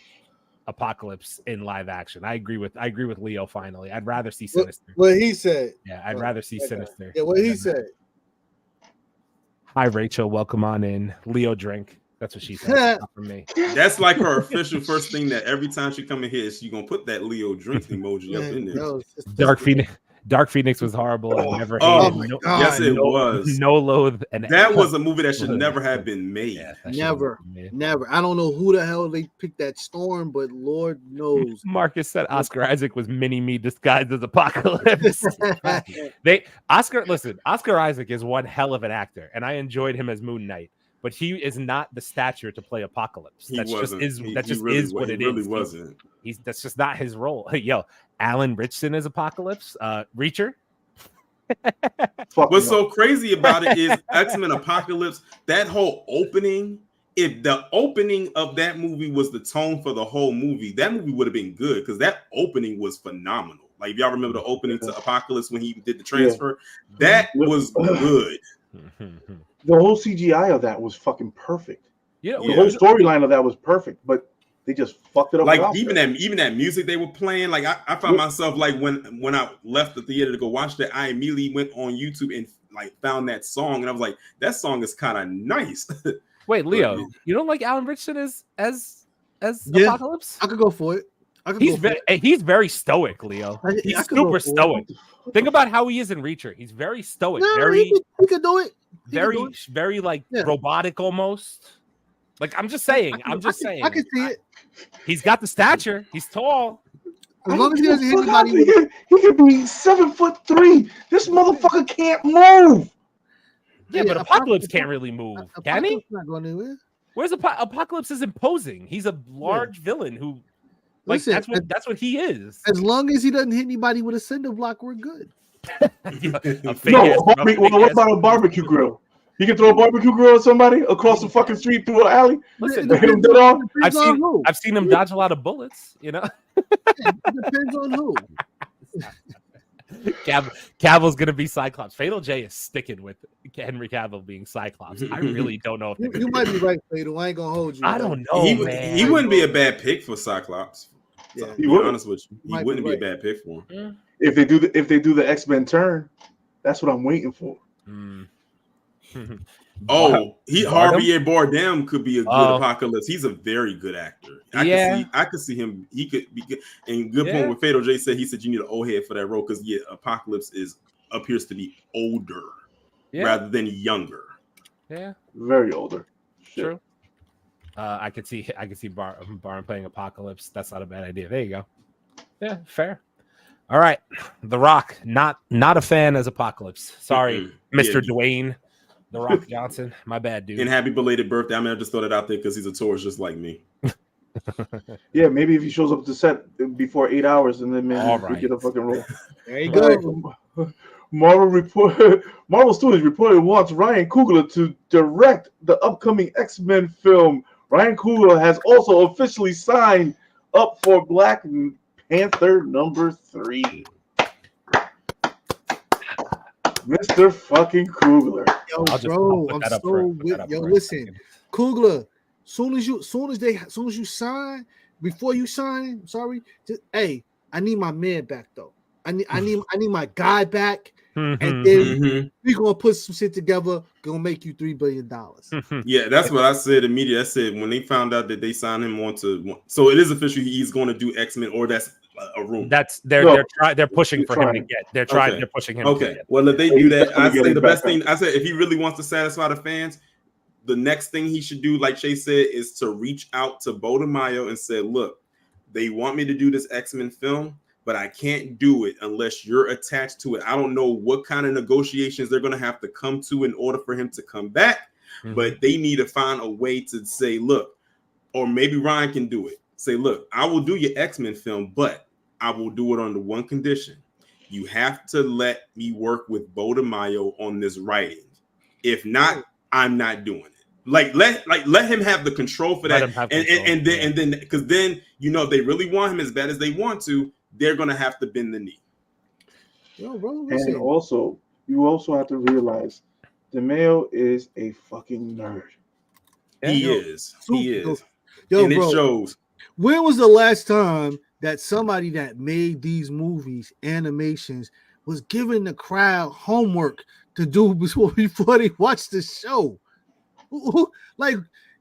Apocalypse in live action. I agree with Leo. Finally, I'd rather see Sinister. What he said. Yeah, I'd rather see Sinister. Yeah, what he said. Hi, Rachel. Welcome on in. Leo drink. That's what she said. Not from me. That's like her official first thing that every time she come in here, she's gonna put that Leo drink emoji up in there. Dark Phoenix was horrible. I never hated it. Yes, it was. No loath. And that was a movie that should never have been made. Yeah, never. I don't know who the hell they picked that Storm, but Lord knows. Marcus said Oscar Isaac was mini-me disguised as Apocalypse. Oscar Isaac is one hell of an actor, and I enjoyed him as Moon Knight. But he is not the stature to play Apocalypse. That's just what it is. Wasn't. That's just not his role. Yo, Alan Ritchson is Apocalypse. Reacher. What's so crazy about it is X-Men Apocalypse. That whole opening. If the opening of that movie was the tone for the whole movie, that movie would have been good because that opening was phenomenal. Like if y'all remember the opening to Apocalypse when he did the transfer, that was good. The whole CGI of that was fucking perfect. Yeah, the whole storyline of that was perfect, but they just fucked it up. Like even that music they were playing, like I found myself like when I left the theater to go watch that, I immediately went on YouTube and like found that song, and I was like, that song is kind of nice. Wait, Leo, you don't like Alan Ritchson as Apocalypse? I could go for it. He's very stoic, Leo. He's super stoic. Think about how he is in Reacher. He's very stoic. He could do it. Very like robotic almost. Like I'm just saying. I can see it. He's got the stature. He's tall. As long as he doesn't hit anybody. He could be 7'3". This motherfucker can't move. Yeah, but Apocalypse can't really move. Can he? Not going anywhere. Where's Apocalypse is imposing. He's a large villain who. Like that's what he is. As long as he doesn't hit anybody with a cinder block, we're good. What about a barbecue grill? He can throw a barbecue grill at somebody across the fucking street through an alley. Listen, hit him dead off. I've seen him dodge a lot of bullets. You know, it depends on who. Cavill's gonna be Cyclops. Fatal J is sticking with Henry Cavill being Cyclops. I really don't know if you might be right, Fatal. I ain't gonna hold you. I don't know. He wouldn't be a bad pick for Cyclops. Yeah, to be honest with you, he wouldn't be a bad pick for him. Yeah. If they do the X-Men turn, that's what I'm waiting for. Javier Bardem could be a good Apocalypse. He's a very good actor. I could see him. He could be good. And good point with Fatal J said. He said you need an old head for that role because Apocalypse appears to be older rather than younger. Yeah, very older. True. I could see Barn playing Apocalypse. That's not a bad idea. There you go. Yeah, fair. All right, The Rock, not a fan as Apocalypse. Sorry, Mr. Dwayne. The Rock Johnson. My bad, dude. And happy belated birthday. I mean, I just throw that out there because he's a Taurus just like me. Yeah, maybe if he shows up to set before 8 hours, and then maybe we get a fucking role. There you go. Marvel Studios reportedly wants Ryan Coogler to direct the upcoming X-Men film. Ryan Coogler has also officially signed up for Black Panther #3. Mr. fucking Coogler. Yo, bro, I'm so with yo. Listen, Coogler. Soon as you sign, before you sign, sorry, just, hey, I need my man back though. I need my guy back, and then we gonna put some shit together. Gonna make you $3 billion. Yeah, that's what I said immediately. I said when they found out that they signed him on to, so it is official. He's going to do X-Men, or that's a rumor. That's they're pushing for him to get. They're pushing him. Okay, well if they do that, I say the best thing. I said if he really wants to satisfy the fans, the next thing he should do, like Chase said, is to reach out to Bo DeMaio and say, look, they want me to do this X-Men film, but I can't do it unless you're attached to it. I don't know what kind of negotiations they're going to have to come to in order for him to come back, but they need to find a way to say, look, or maybe Ryan can do it. Say, look, I will do your X-Men film, but I will do it under one condition. You have to let me work with Bo DeMaio on this writing. If not, I'm not doing it. Let him have the control for that, and then because then if they really want him as bad as they want to, they're gonna have to bend the knee. Yo, bro, and also, you also have to realize, DeMaio is a fucking nerd. He is. Yo, and bro, it shows. When was the last time that somebody that made these movies, animations, was giving the crowd homework to do before they watch the show? Like,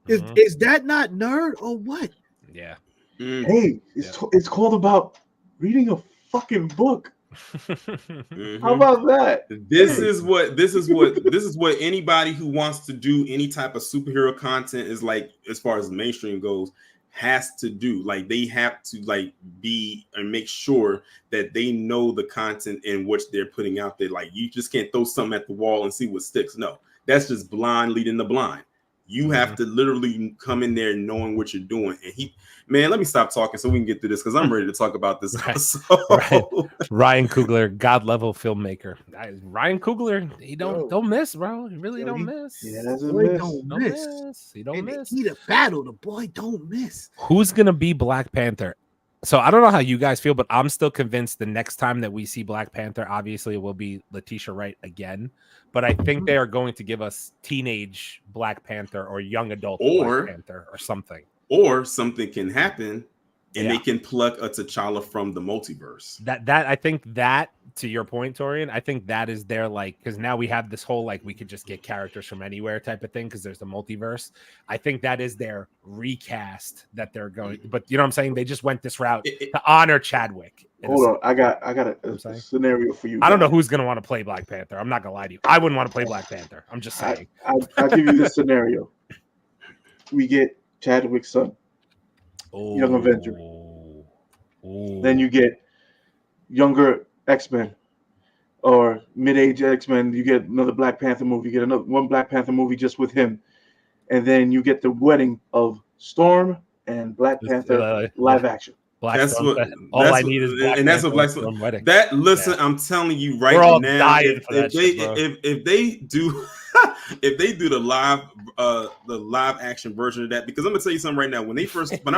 is that not nerd or what? Yeah. Hey, it's called about reading a fucking book. How about that? This is what anybody who wants to do any type of superhero content is like, as far as the mainstream goes, has to do. Like, they have to be and make sure that they know the content in which they're putting out there. Like, you just can't throw something at the wall and see what sticks. No. That's just blind leading the blind. You have to literally come in there knowing what you're doing. And let me stop talking so we can get through this because I'm ready to talk about this episode. Right. Ryan Coogler, God level filmmaker. Ryan Coogler, he don't miss, bro. He really don't miss. He don't miss. He don't miss. He the battle. The boy don't miss. Who's gonna be Black Panther? So I don't know how you guys feel, but I'm still convinced the next time that we see Black Panther, obviously it will be Letitia Wright again. But I think they are going to give us teenage Black Panther or young adult Black Panther or something. Or something can happen and they can pluck a T'Challa from the multiverse. That I think that, to your point, Torian, I think that is their because now we have this whole we could just get characters from anywhere type of thing because there's the multiverse. I think that is their recast that they're going. But you know what I'm saying? They just went this route to honor Chadwick. Hold on, I got a scenario for you. I don't know who's gonna want to play Black Panther. I'm not gonna lie to you. I wouldn't want to play Black Panther. I'm just saying. I'll give you this scenario. We get Chadwick's son. Young Avenger. Then you get younger X-Men or mid-age X-Men. You get another Black Panther movie. You get one Black Panther movie just with him. And then you get the wedding of Storm and Black Panther live action. That's what I need is Black and that's Panther what Black wedding. That I'm telling you right now, if they do if they do the live action version of that, because I'm gonna tell you something right now. When I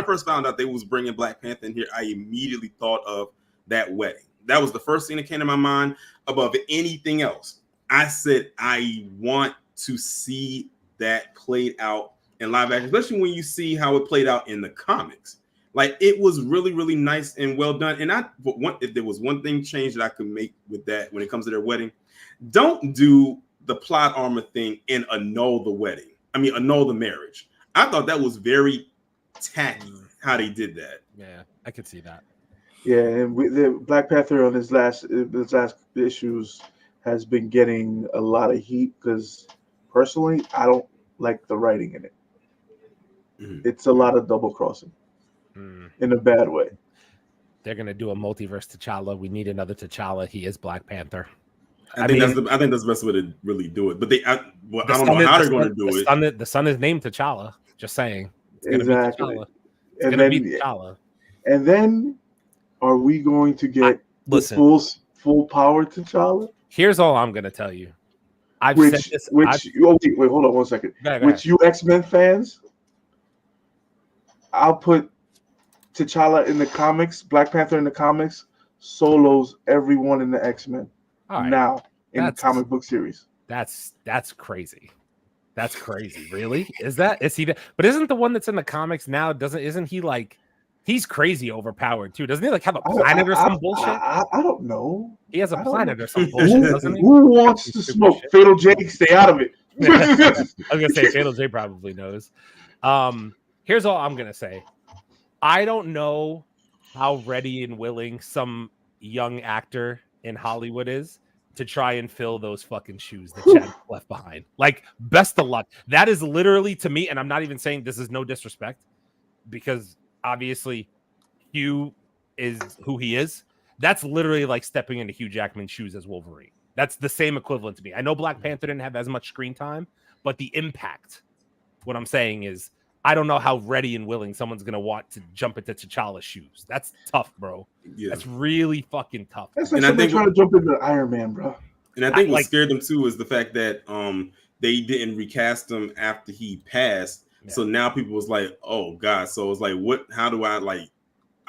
first found out they was bringing Black Panther in here, I immediately thought of that wedding. That was the first thing that came to my mind above anything else. I said I want to see that played out in live action, especially when you see how it played out in the comics. Like, it was really, really nice and well done. And if there was one thing change that I could make with that when it comes to their wedding, don't do the plot armor thing and annul the wedding. I mean, annul the marriage. I thought that was very tacky how they did that. Yeah, I could see that. Yeah, and the Black Panther on his last issues has been getting a lot of heat because personally, I don't like the writing in it. It's a lot of double crossing. In a bad way. They're gonna do a multiverse T'Challa. We need another T'Challa. He is Black Panther. I think that's the best way to really do it. But I don't know how they're going to do it. The son is named T'Challa. Just saying. It's Exactly. It's going to be T'Challa. And then, are we going to get full power T'Challa? Here's all I'm going to tell you. Wait, hold on 1 second. Which you X-Men fans, I'll put T'Challa in the comics, Black Panther in the comics, solos everyone in the X-Men now in the comic book series. That's crazy. That's crazy. Really? Is he? But isn't the one that's in the comics now? Isn't he like? He's crazy overpowered too. Doesn't he like have a planet or some bullshit? I don't know. He has a planet or some bullshit, doesn't he? Who wants to smoke? Shit. Fatal J, stay out of it. I was gonna say Fatal J probably knows. Here's all I'm gonna say. I don't know how ready and willing some young actor in Hollywood is to try and fill those fucking shoes that Chad left behind. Like, best of luck. That is literally, to me, and I'm not even saying this is no disrespect, because obviously Hugh is who he is. That's literally like stepping into Hugh Jackman's shoes as Wolverine. That's the same equivalent to me. I know Black Panther didn't have as much screen time, but the impact, what I'm saying is, I don't know how ready and willing someone's going to want to jump into T'Challa's shoes. That's tough, bro. Yeah. That's really fucking tough. That's like somebody trying to jump into Iron Man, bro. And I think what scared them too is the fact that they didn't recast him after he passed. Yeah. So now people was like, oh God. So it's like, how do I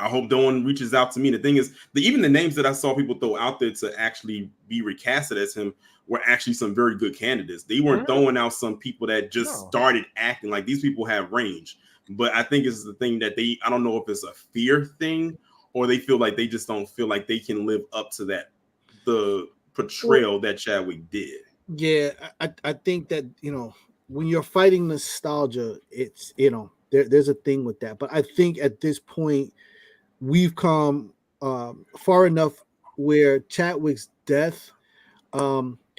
hope no one reaches out to me. The thing is, even the names that I saw people throw out there to actually be recasted as him were actually some very good candidates. They weren't throwing out some people that just started acting like these people have range. But I think it's the thing that I don't know if it's a fear thing or they feel like they just don't feel like they can live up to the portrayal that Chadwick did. Yeah, I think that, when you're fighting nostalgia, it's, there's a thing with that. But I think at this point, we've come far enough where Chadwick's death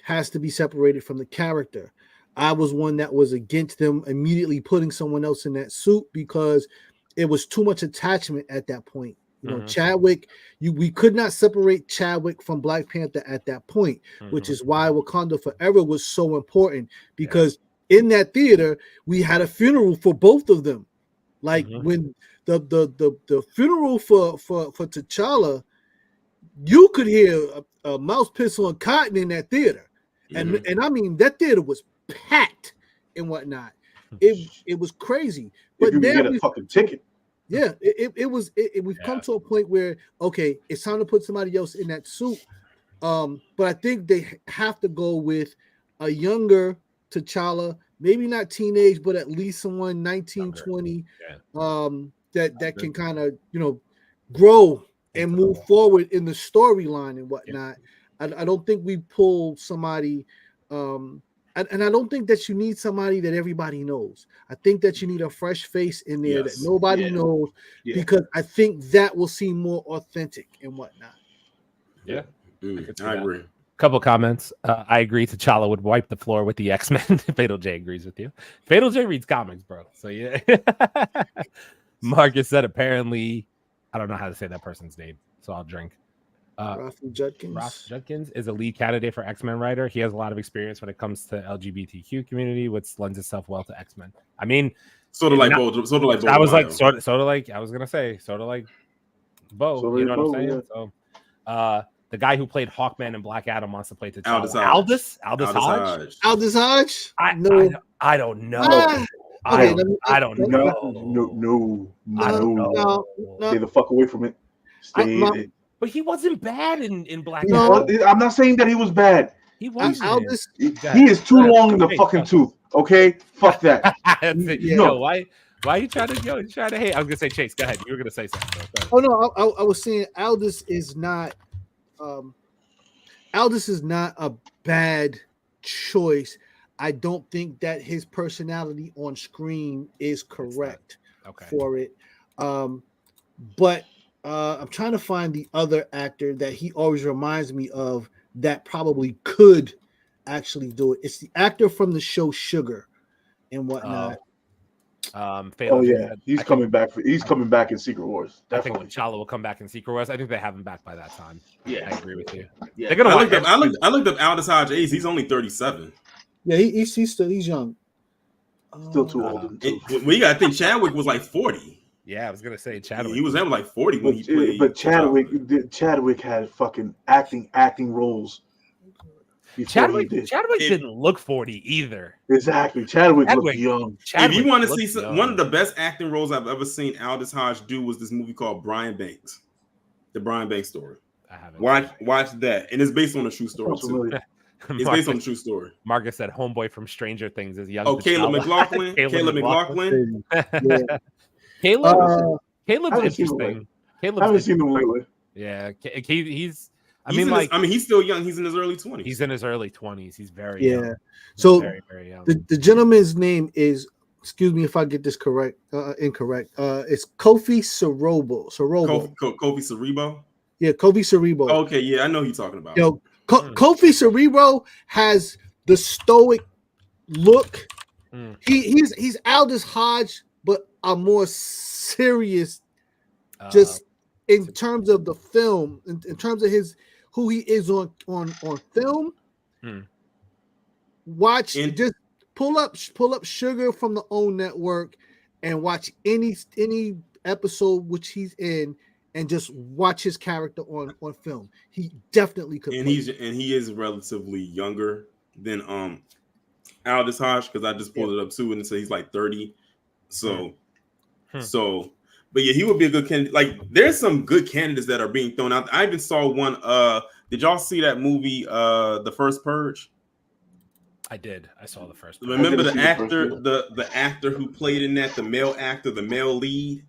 has to be separated from the character. I was one that was against them immediately putting someone else in that suit because it was too much attachment at that point. Chadwick, we could not separate Chadwick from Black Panther at that point, which is why Wakanda Forever was so important, because in that theater, we had a funeral for both of them. Like when the funeral for T'Challa, you could hear a mouse pistol and cotton in that theater. And I mean, that theater was packed and whatnot. It was crazy. But you get a fucking ticket. Yeah, we've come to a point where, okay, it's time to put somebody else in that suit. But I think they have to go with a younger T'Challa, maybe not teenage, but at least someone 19, 20, that can kind of, grow and move forward in the storyline and whatnot. I don't think we pull somebody, and I don't think that you need somebody that everybody knows. I think that you need a fresh face in there that nobody knows, because I think that will seem more authentic and whatnot. Yeah, I agree. Couple comments. I agree. T'Challa would wipe the floor with the X-Men. Fatal J agrees with you. Fatal J reads comics, bro. So yeah. Marcus said apparently, I don't know how to say that person's name, so I'll drink. Ross Judkins is a lead candidate for X-Men writer. He has a lot of experience when it comes to LGBTQ community, which lends itself well to X-Men. I mean, sort of like Bo. I was like, sort of like I was gonna say, sort of like Bo. You know what I'm saying? Yeah. So, the guy who played Hawkman and Black Adam wants to play T'Challa. Aldous Hodge? I don't know. I don't know. No. Stay the fuck away from it. But he wasn't bad in Black Adam. I'm not saying that he was bad. He was. He is too long in the fucking tooth. Okay, fuck that. Why are you trying to hate? I was gonna say Chase. Go ahead. You were gonna say something. Oh no, I was saying Aldous is not. Aldous is not a bad choice. I don't think that his personality on screen is correct for it. But I'm trying to find the other actor that he always reminds me of that probably could actually do it. It's the actor from the show Sugar and whatnot. Oh yeah, he's coming back in Secret Wars. Definitely. I think when T'Challa will come back in Secret Wars, I think they have him back by that time. Yeah, I agree with you. Yeah. They're gonna. I looked up Aldous Hodge age. He's only 37. Yeah, he's young. Still too old. We got to think Chadwick was like 40. Yeah, I was gonna say Chadwick. He was like 40 when he played. But Chadwick had fucking acting roles. Chadwick didn't look 40 either. Exactly. Chadwick looked young. If you want to see one of the best acting roles I've ever seen Aldous Hodge do was this movie called Brian Banks. The Brian Banks story. I haven't. Watch that. And it's based on a true story too. It's based on a true story. Marcus said homeboy from Stranger Things is young. Oh, Caleb McLaughlin. Caleb's interesting. I haven't seen him lately. Yeah, he's still young. He's in his early 20s. He's in his early 20s. He's very young. So very, very young. The gentleman's name is, excuse me if I get this incorrect. It's Kofi Cerebro. Kofi Cerebro. Yeah, Kofi Cerebro. Okay, yeah, I know who you're talking about. Kofi Cerebro has the stoic look. He's Aldous Hodge, but a more serious, just in terms of the film, in terms of who he is on film. Just pull up Sugar from the OWN network and watch any episode which he's in. And just watch his character on film. He definitely could. And he is relatively younger than Aldous Hodge, because I just pulled it up too, and it says he's like 30. So, but yeah, he would be a good candidate. Like, there's some good candidates that are being thrown out. I even saw one. Did y'all see that movie, The First Purge? I did. I saw The First Purge. Remember the actor, the actor who played in that, the male actor, the male lead.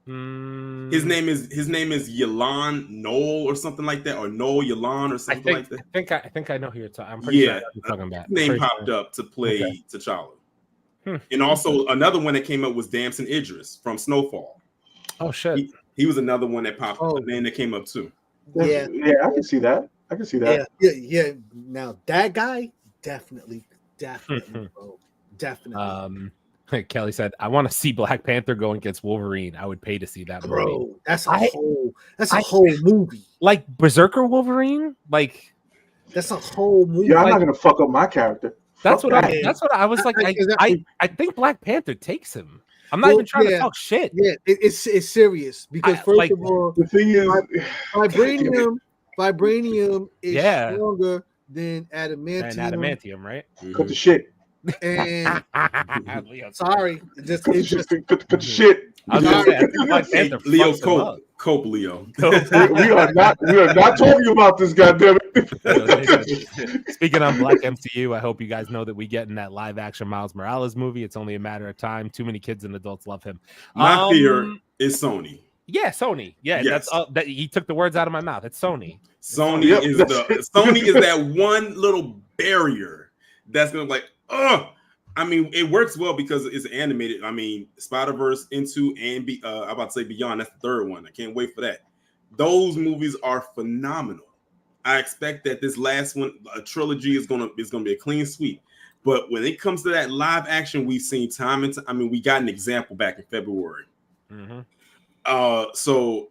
His name is Yalan Noel or something like that, or Noel Yalan or something like that. I think I know who you're talking. I'm pretty sure you're talking about. His name popped up to play T'Challa. And also another one that came up was Damson Idris from Snowfall. Oh shit! He was another one that popped up. A name that came up too. Yeah, I can see that. Yeah. Now that guy, definitely, bro, definitely. Kelly said, "I want to see Black Panther go against Wolverine. I would pay to see that movie." Bro, that's a whole movie. Like Berserker Wolverine, like that's a whole movie. Yeah, I'm not gonna fuck up my character. That's what I was like. I think Black Panther takes him. I'm not even trying to talk shit. Yeah, it's serious because first of all, the thing is, vibranium is stronger than adamantium. And adamantium, right? Cut the shit. And sorry, it's just cut the shit. Leo Cope Leo. we are not talking about this, goddammit. Speaking of Black MCU, I hope you guys know that we get in that live action Miles Morales movie. It's only a matter of time. Too many kids and adults love him. My fear is Sony. Yeah, Sony. Yeah, yes. That he took the words out of my mouth. It's Sony. Sony is that one little barrier that's gonna I mean, it works well because it's animated. I mean, Spider-Verse, Into, and I'm about to say Beyond. That's the third one. I can't wait for that. Those movies are phenomenal. I expect that this last one, a trilogy, is gonna be a clean sweep. But when it comes to that live action, we've seen time and time. I mean, we got an example back in February. So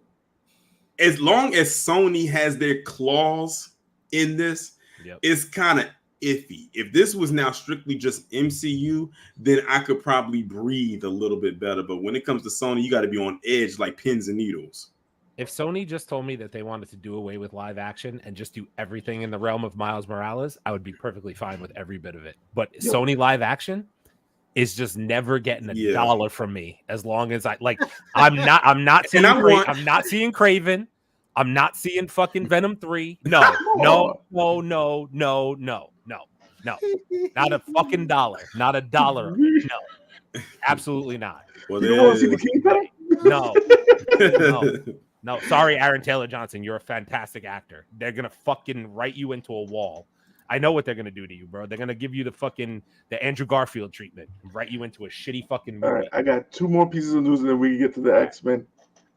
as long as Sony has their claws in this, it's kind of iffy. If this was now strictly just MCU, then I could probably breathe a little bit better. But when it comes to Sony, you got to be on edge like pins and needles. If Sony just told me that they wanted to do away with live action and just do everything in the realm of Miles Morales, I would be perfectly fine with every bit of it. But Sony live action is just never getting a dollar from me as long as I'm not seeing I'm not seeing Kraven. I'm not seeing fucking Venom 3. No. Not a fucking dollar. Not a dollar. No. Absolutely not. Well, you don't want to see the Kingpin? No. Sorry, Aaron Taylor Johnson. You're a fantastic actor. They're gonna fucking write you into a wall. I know what they're gonna do to you, bro. They're gonna give you the Andrew Garfield treatment, write you into a shitty fucking movie. All right, I got two more pieces of news, and then we can get to the X-Men.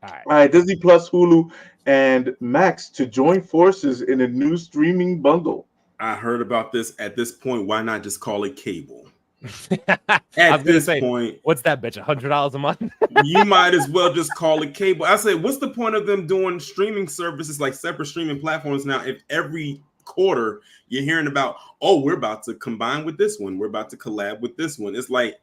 All right, Disney Plus, Hulu, and Max to join forces in a new streaming bundle. I heard about this. At this point, why not just call it cable? At this point, what's that bitch? $100 a month? You might as well just call it cable. I say, what's the point of them doing streaming services like separate streaming platforms now? If every quarter you're hearing about, oh, we're about to combine with this one, we're about to collab with this one. It's like,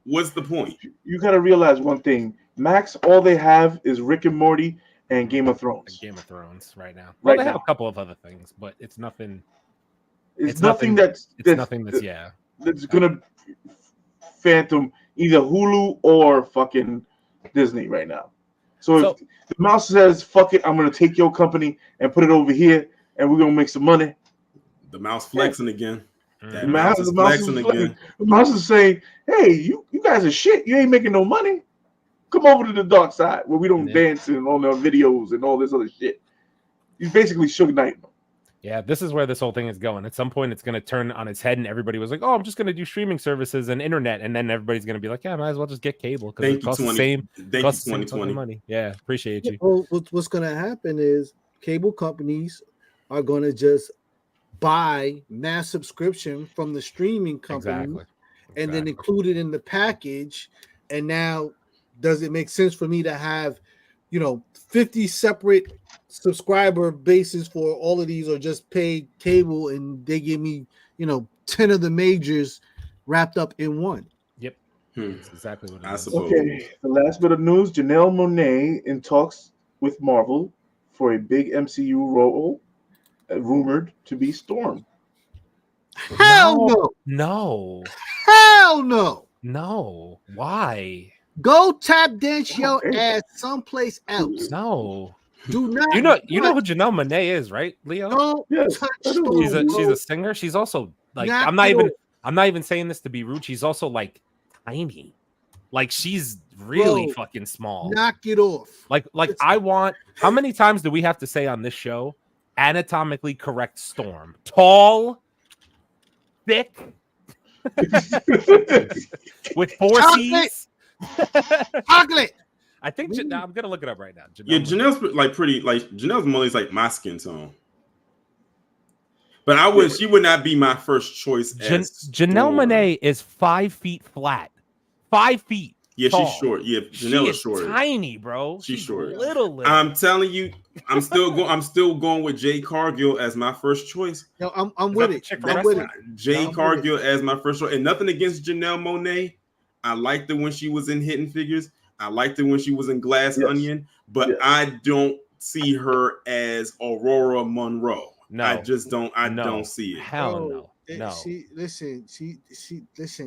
what's the point? You got to realize one thing. Max, all they have is Rick and Morty and Game of Thrones. Game of Thrones right now. Well, right they have now. a couple of other things, but it's nothing. It's nothing that's gonna phantom either Hulu or fucking Disney right now. So if the mouse says, fuck it, I'm gonna take your company and put it over here and we're gonna make some money. The mouse flexing again. The mouse is flexing again. The mouse is saying, hey, you guys are shit. You ain't making no money. Come over to the dark side where we don't dance and on our videos and all this other shit. He's basically Suge Knight. Yeah, this is where this whole thing is going. At some point, it's going to turn on its head, and everybody was like, "Oh, I'm just going to do streaming services and internet," and then everybody's going to be like, "Yeah, might as well just get cable because it costs the same. Thank you, 2020 money." Yeah, appreciate you. Well, what's going to happen is cable companies are going to just buy mass subscription from the streaming company and then include it in the package. And now, does it make sense for me to have, 50 separate subscriber bases for all of these, or just pay cable and they give me 10 of the majors wrapped up in one? Yep. That's exactly what I suppose. Okay, the last bit of news: Janelle Monáe in talks with Marvel for a big MCU role, rumored to be Storm. Hell no. Hell no. No. Why? Go tap dance your ass someplace else. No. Do not. You know who Janelle Monáe is, right, Leo? Don't touch she's a singer. She's also like, I'm not even saying this to be rude. She's also like tiny. Like she's really fucking small. Knock it off. Like I want, how many times do we have to say on this show, anatomically correct Storm? Tall, thick, with 4 C's. Chocolate. I think I'm gonna look it up right now. Janelle's like pretty, like Janelle's Monáe's like my skin tone. But she would not be my first choice. Janelle Monáe is 5 feet flat. 5 feet. Yeah, tall. She's short. Yeah, Janelle is short. Tiny, bro. She's short. Little. I'm telling you, I'm still going with Jade Cargill as my first choice. No, I'm with it. I'm with it. Jade Cargill as my first choice, and nothing against Janelle Monáe. I liked her when she was in Hidden Figures. I liked her when she was in Glass Onion, but I don't see her as Aurora Monroe. No, I just don't. I don't see it. Hell no. She listen. This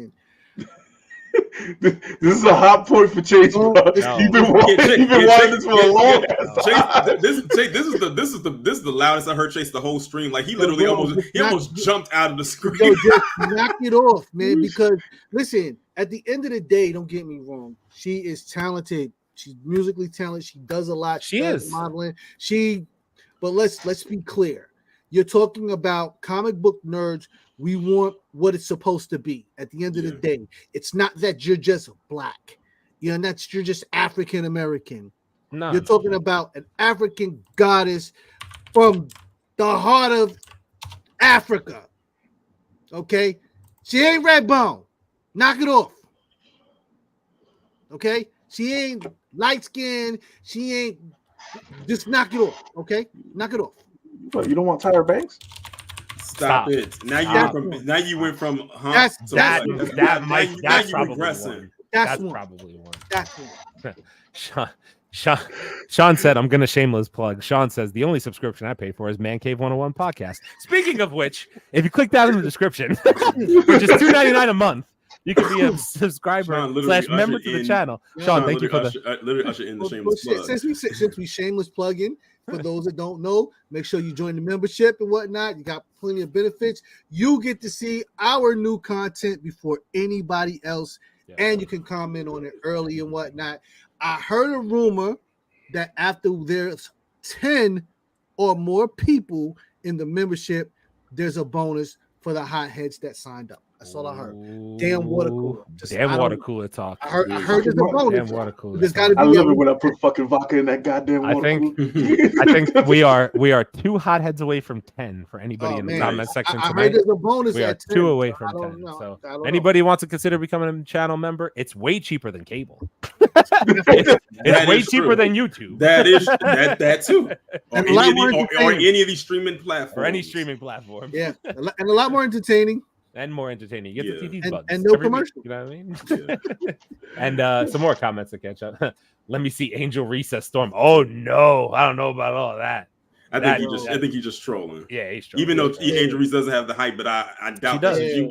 is a hot point for Chase. Bro. You've been wanting this for a long time. This is the loudest I heard Chase the whole stream. Like he literally almost jumped out of the screen. Just knock it off, man. Because listen, at the end of the day, don't get me wrong. She is talented. She's musically talented. She does a lot. She is modeling. But let's be clear. You're talking about comic book nerds. We want what it's supposed to be. At the end of the day, it's not that you're just black. You're just African American. No, you're talking about an African goddess from the heart of Africa. Okay, she ain't Redbone. Knock it off. Okay, she ain't light skinned. She ain't. Just knock it off. Okay, knock it off. What, you don't want Tyra Banks? Stop it! Now you went from that's probably one. Sean said, "I'm gonna shameless plug." Sean says the only subscription I pay for is Mancave101 Podcast. Speaking of which, if you click that in the description, which is $2.99 a month, you can be a subscriber / member to the channel. Sean, thank you for literally usher in the shameless plug. Since we shameless plugging. For those that don't know, make sure you join the membership and whatnot. You got plenty of benefits. You get to see our new content before anybody else, and you can comment on it early and whatnot. I heard a rumor that after there's 10 or more people in the membership, there's a bonus for the hotheads that signed up. That's all I heard. Damn water cooler. Damn water cooler talk. I heard there's a bonus. Damn water cooler. I love it when I put fucking vodka in that goddamn water cooler. I think we are 2 hotheads away from 10 for anybody in the comment section I tonight. heard there's a bonus. We are at 10, 2 away from 10. So anybody wants to consider becoming a channel member, it's way cheaper than cable. It's way cheaper than YouTube. That is that too. Or any of these streaming platforms. Or any streaming platform. Yeah, and a lot more entertaining. And more entertaining. You get the TV's bugs. And no commercial. You know what I mean? Yeah. And some more comments to catch up. Let me see Angel Recess Storm. Oh no, I don't know about all that. I think he's just trolling. Yeah, he's trolling. Even though Angel Reese doesn't have the hype, but I doubt I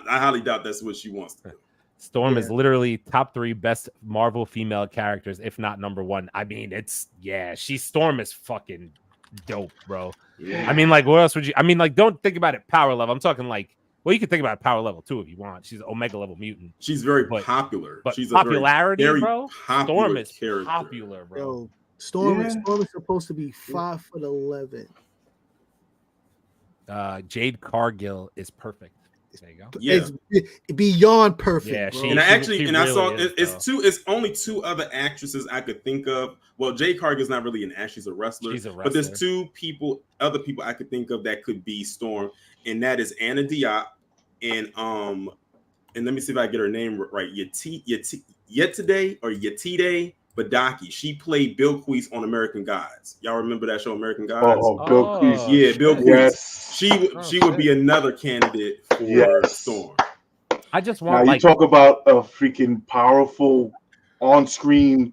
highly doubt that's what she wants to do. Storm is literally top 3 best Marvel female characters, if not number 1. I mean, Storm is fucking dope, bro. Yeah. I mean, like, what else would you? I mean, like, don't think about it power level. I'm talking like, well, you can think about power level 2 if you want. She's Omega level mutant. She's very popular. But she's popularity, very bro. Storm is popular, bro. Yo, Storm is supposed to be 5'11". Jade Cargill is perfect. There you go. Yeah. It's beyond perfect. Yeah, I saw it's only 2 other actresses I could think of. Well, Jade Cargill's not really an actress; she's a wrestler. But there's 2 other people I could think of that could be Storm, and that is Anna Diop and let me see if I get her name right. Yetide Badaki. She played Bill Queese on American Gods. Y'all remember that show, American Gods? Bill Queese. Yeah, Bill Queese. Yes. She would be another candidate for Storm. I just want. Now you talk about a freaking powerful on-screen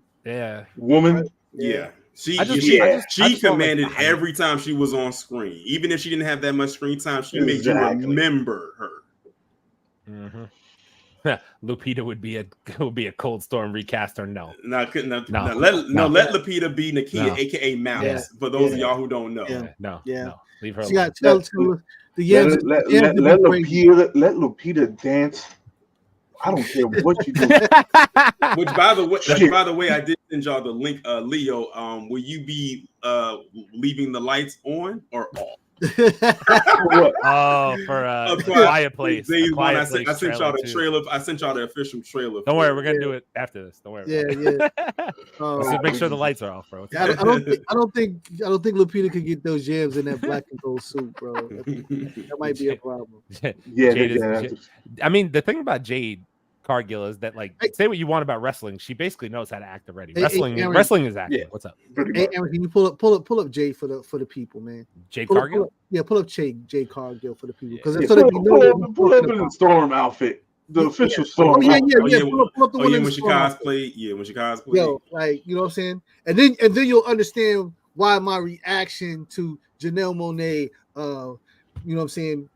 woman. Yeah. She commanded every time she was on screen. Even if she didn't have that much screen time, she made you remember her. Mm-hmm. Lupita would be a Cold Storm recast or no? Let Lupita be Nakia, aka Mouse. For those of y'all who don't know, no, leave her alone. She got to let Lupita dance. I don't care what you do. Which, by the way, I did send y'all the link. Leo, will you be leaving the lights on or off? For a Quiet Place. I sent y'all the trailer. I sent y'all the official trailer. Don't worry, we're gonna do it after this. Don't worry. Let's make sure the lights are off, bro. I don't think Lupita could get those jams in that black and gold suit, bro. That might be a problem. I mean, the thing about Jade Cargill is that, like, say what you want about wrestling, she basically knows how to act already. Wrestling is acting. What's up? Hey, Aaron, can you pull up Jade for the people, man? Jade Cargill? Pull up Jade Cargill for the people, because pull up in the Storm outfit, the official Storm. Pull up the one when she cosplayed. Yeah, when she cosplayed. Yo, like, you know what I'm saying? And then you'll understand why my reaction to Janelle Monáe, you know what I'm saying,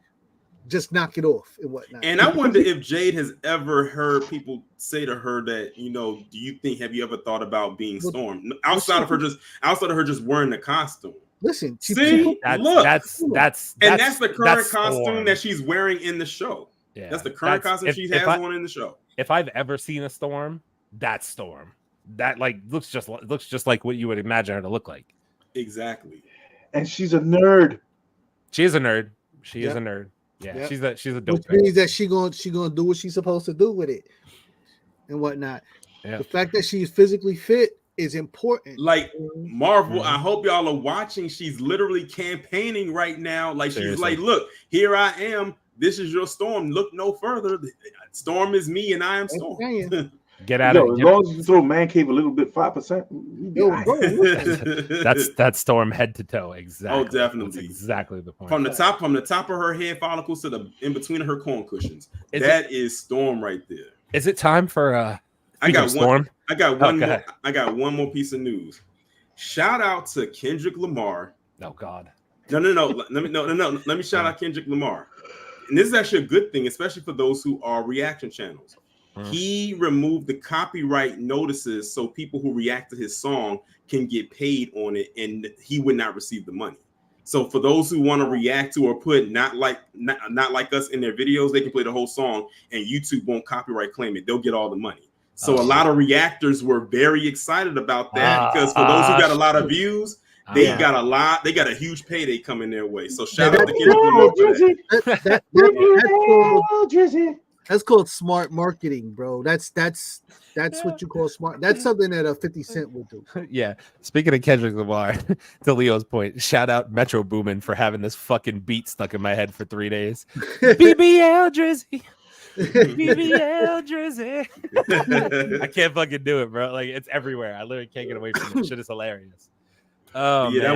just knock it off and whatnot. And I wonder if Jade has ever heard people say to her that, have you ever thought about being Storm outside of her just wearing the costume? Listen, that's the current costume that she's wearing in the show. Yeah, that's the current costume she has on in the show. If I've ever seen a Storm, that's Storm. That looks just like what you would imagine her to look like. Exactly. And she's a nerd. She is a nerd. She is a nerd. Yeah, she's a dope. Which means that she gonna do what she's supposed to do with it and whatnot. Yeah. The fact that she's physically fit is important. Like Marvel, I hope y'all are watching. She's literally campaigning right now. Like she's like, look, here I am. This is your Storm. Look no further. Storm is me, and I am Storm. Get out of it. As long as you throw Mancave a little bit, 5%. That's Storm head to toe. Exactly. Oh, definitely. That's exactly the point. From the top of her head follicles to the in between of her corn cushions. That is Storm right there. Is it time for Storm? I got one more piece of news. Shout out to Kendrick Lamar. Oh God. No. Let me shout out Kendrick Lamar. And this is actually a good thing, especially for those who are reaction channels. He removed the copyright notices so people who react to his song can get paid on it, and he would not receive the money. So for those who want to react to or put not like us in their videos, they can play the whole song, and YouTube won't copyright claim it. They'll get all the money. So a lot of reactors were very excited about that because for those who got a lot of views, They got a lot. They got a huge payday coming their way. So shout out to Kendrick Lamar. That's called smart marketing, bro. That's what you call smart. That's something that a 50 Cent would do. Yeah. Speaking of Kendrick Lamar, to Leo's point, shout out Metro Boomin for having this fucking beat stuck in my head for 3 days. BBL Drizzy. BBL Drizzy. I can't fucking do it, bro. Like, it's everywhere. I literally can't get away from it. Shit is hilarious. Oh, yeah,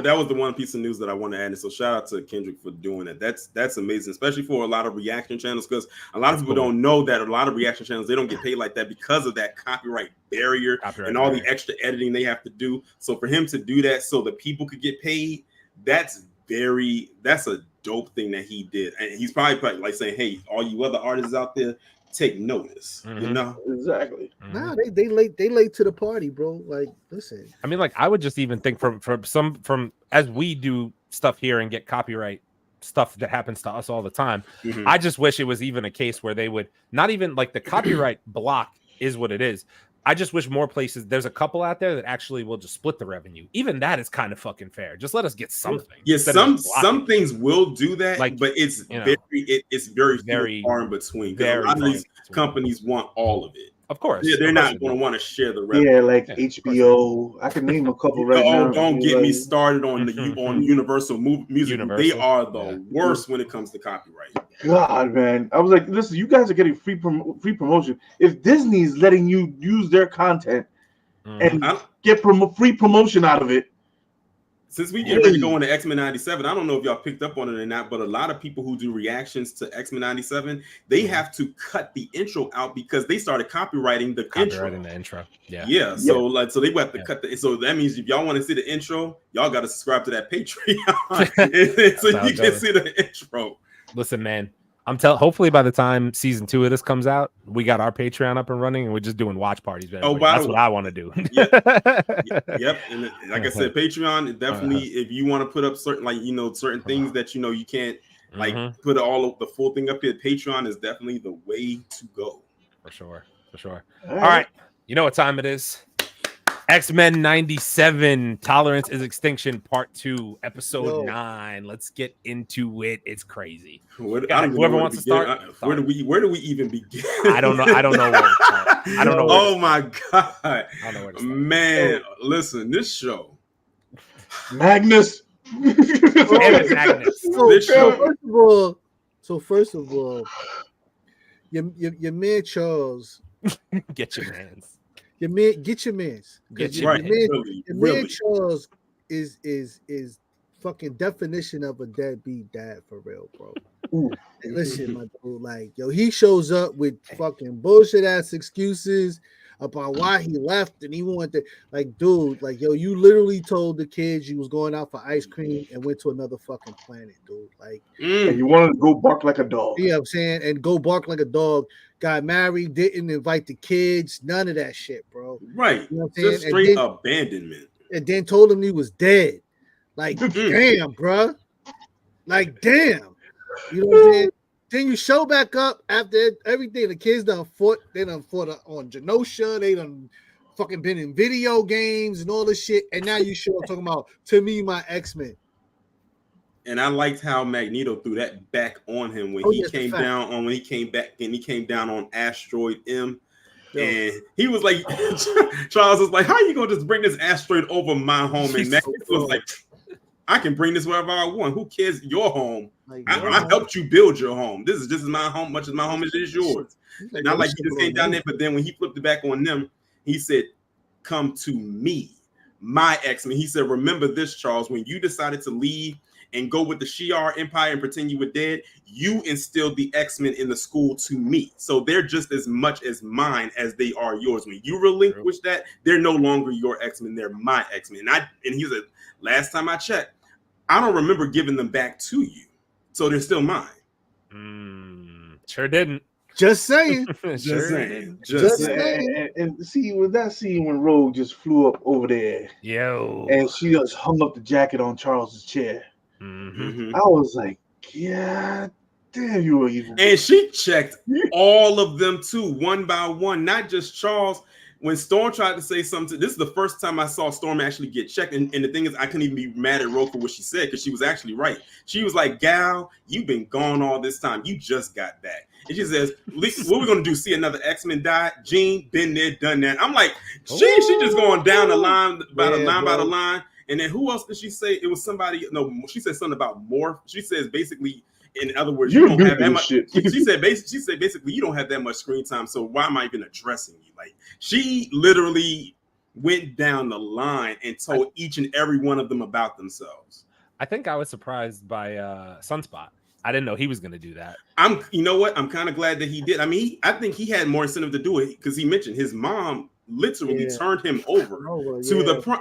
that was the one piece of news that I want to add. And so shout out to Kendrick for doing it. That's amazing, especially for a lot of reaction channels, because a lot of people don't know that a lot of reaction channels, they don't get paid like that because of that copyright barrier and all the extra editing they have to do. So for him to do that so the people could get paid, that's a dope thing that he did. And he's probably like saying, hey, all you other artists out there, take notice. You know? Exactly. Nah, they late to the party, bro. Like, listen. I mean, like, I would just even think from as we do stuff here and get copyright stuff that happens to us all the time. I just wish it was even a case where they would not even like the copyright block is what it is. I just wish more places. There's a couple out there that actually will just split the revenue. Even that is kind of fucking fair. Just let us get something. Yeah, some things will do that, like, but it's very far in between. A lot of these companies want all of it. Of course, they're not going to want to share the revenue. Yeah, like HBO. I can name a couple right now. Don't get me started on on Universal Music. They are the worst when it comes to copyright. God, man, I was like, listen, you guys are getting free promotion. If Disney's letting you use their content and get free promotion out of it. Since we get ready to go into X-Men 97, I don't know if y'all picked up on it or not, but a lot of people who do reactions to X-Men 97, they have to cut the intro out because they started copyrighting the intro. Yeah. So they have to cut so that means if y'all want to see the intro, y'all got to subscribe to that Patreon so you can see the intro. Listen, man, hopefully by the time season 2 of this comes out, we got our Patreon up and running and we're just doing watch parties. That's what I want to do. Yep. And like I said, Patreon definitely, if you want to put up certain, certain things that, you can't put all of the full thing up here, Patreon is definitely the way to go. For sure. All right. You know what time it is? X-Men 97, Tolerance is Extinction, Part 2, Episode 9. Let's get into it. It's crazy. Whoever wants to start. Where do we even begin? I don't know where to start. Oh my God. I don't know where to start. Man, listen, this show. Magnus. Magnus. First of all, your man Charles. Get your hands. Get your man's. Your man Charles is fucking definition of a deadbeat dad for real, bro. And listen, my dude, like, he shows up with fucking bullshit ass excuses about why he left and he wanted to, dude, you literally told the kids you was going out for ice cream and went to another fucking planet, dude. And you wanted to go bark like a dog. You know what I'm saying? And go bark like a dog. Got married, didn't invite the kids, none of that shit, bro. Right. You know what I'm saying? Just straight abandonment. And then told him he was dead. Damn, bro. Damn. You know what I'm saying? Then you show back up after everything. The kids done fought on Genosha. They done fucking been in video games and all this shit. And now you show up talking about, to me, my X-Men. And I liked how Magneto threw that back on him when he came down on Asteroid M. Yeah. And he was like, Charles was like, how are you gonna just bring this asteroid over my home? And Magneto was like, I can bring this wherever I want. Who cares? Your home. I helped you build your home. This is my home, much as my home is yours. Not like he just came down there, but then when he flipped it back on them, he said, come to me, my X-Men. He said, remember this, Charles, when you decided to leave and go with the Shi'ar Empire and pretend you were dead, you instilled the X-Men in the school to me. So they're just as much as mine as they are yours. When you relinquish that, they're no longer your X-Men, they're my X-Men. And he said, last time I checked, I don't remember giving them back to you. So they're still mine. Sure didn't. Just saying. Just saying. And see, with that scene when Rogue just flew up over there. And she just hung up the jacket on Charles's chair. I was like, yeah, damn, you were evil. And she checked all of them too, one by one, not just Charles. when Storm tried to say something, this is the first time I saw Storm actually get checked. And the thing is, I couldn't even be mad at Ro for what she said because she was actually right. She was like, Gal, you've been gone all this time. You just got back. And she says, what are we going to do? See another X-Men die? Jean, been there, done that. I'm like, she just going down the line by the line. And then who else did she say? It was somebody. No, she said something about morph. She says basically, in other words, you don't have that much. Shit. She said basically, you don't have that much screen time. So why am I even addressing you? Like, she literally went down the line and told each and every one of them about themselves. I think I was surprised by Sunspot. I didn't know he was going to do that. You know what? I'm kind of glad that he did. I mean, I think he had more incentive to do it because he mentioned his mom literally turned him over to the.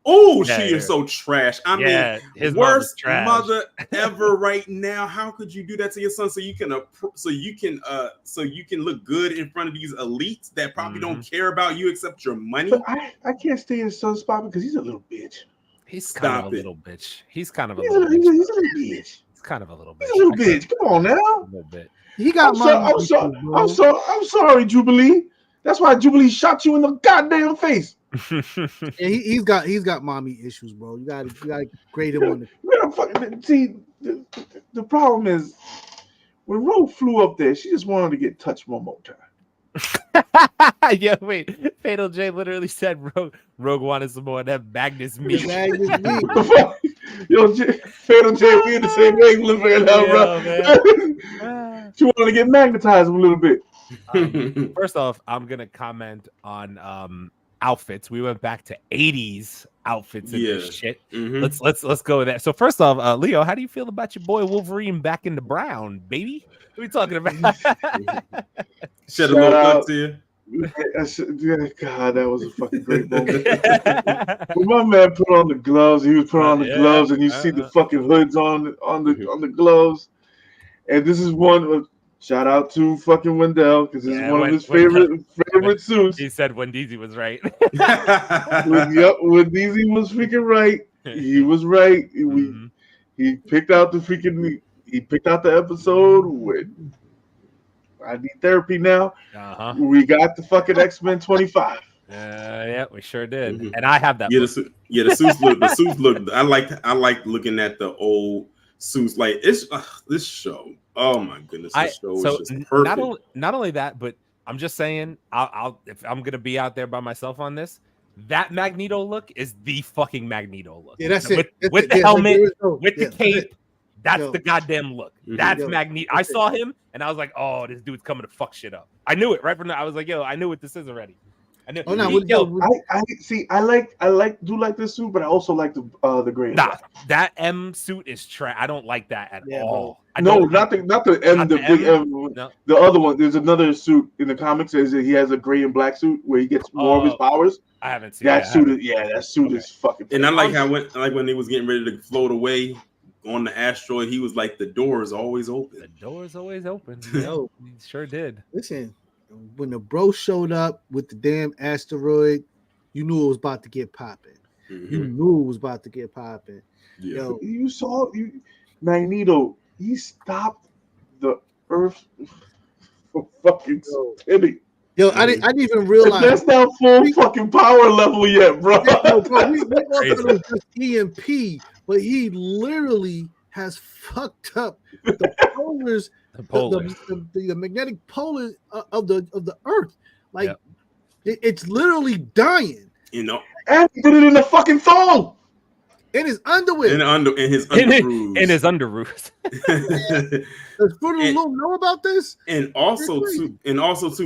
Oh, she is so trash. I mean, his worst mother ever right now. How could you do that to your son so you can look good in front of these elites that probably don't care about you except your money? But I can't stay in his son's spot because he's a little bitch. He's kind of a little bitch. He's kind of a little bitch. He's a little bitch. He's kind of a little bitch. He's a little bitch. Come on now. A little bit. He got I'm sorry, Jubilee. That's why Jubilee shot you in the goddamn face. He's got mommy issues, bro. You gotta grade him on the. See, the problem is when Rogue flew up there, she just wanted to get touched one more time. Yeah, wait. Fatal J literally said Rogue wanted some more of that Magnus meat. Yo, Fatal J, we in the same wavelength right now, bro. She wanted to get magnetized a little bit. First off, I'm gonna comment on outfits. We went back to 80s outfits and this shit. Let's go with that. So first off, Leo, how do you feel about your boy Wolverine back in the brown, baby? What are we talking about? Shed a little blood to you. God, that was a fucking great moment. When my man put on the gloves, he was putting on the gloves, and you see the fucking hoods on the gloves. And this is one. Shout out to fucking Wendell because this is one of his favorite suits. He said Wendeezy was right. Wendeezy was freaking right. He was right. He picked out the episode with I need therapy now. We got the fucking X-Men 25. Yeah, we sure did. And I have that. The suits look. The suits look. I like looking at the old suits. Like it's this show. Oh my goodness, this show is just perfect. Not only that, but I'm just saying, I'll if I'm gonna be out there by myself on this, that Magneto look is the fucking Magneto look. Yeah, that's it. With the helmet, with the cape. That's the goddamn look. That's Magneto. I saw him and I was like, oh, this dude's coming to fuck shit up. I knew it right from there. I was like, yo, I knew what this is already. I knew. I do like this suit, but I also like the gray. Nah, that M suit is trash. I don't like that at all. Not the M, the big M. No. The other one. There's another suit in the comics. Says that he has a gray and black suit where he gets more of his powers. I haven't seen that suit. That suit is fucking. And I like how when they was getting ready to float away on the asteroid, he was like, the door is always open. The door is always open. Yo, he sure did. Listen, when the bro showed up with the damn asteroid, you knew it was about to get popping. You knew it was about to get popping. Yeah. Yo, you saw Magneto. He stopped the Earth from fucking spinning. Yo, I didn't even realize that's not full fucking power level yet, bro. We all thought it was just EMP, but he literally has fucked up the polars, the magnetic polar of the Earth. Like it's literally dying. You know, and he did it in the fucking thong. In his underwear. In his underoos. Does Fruit of the Loom know about this? And also too,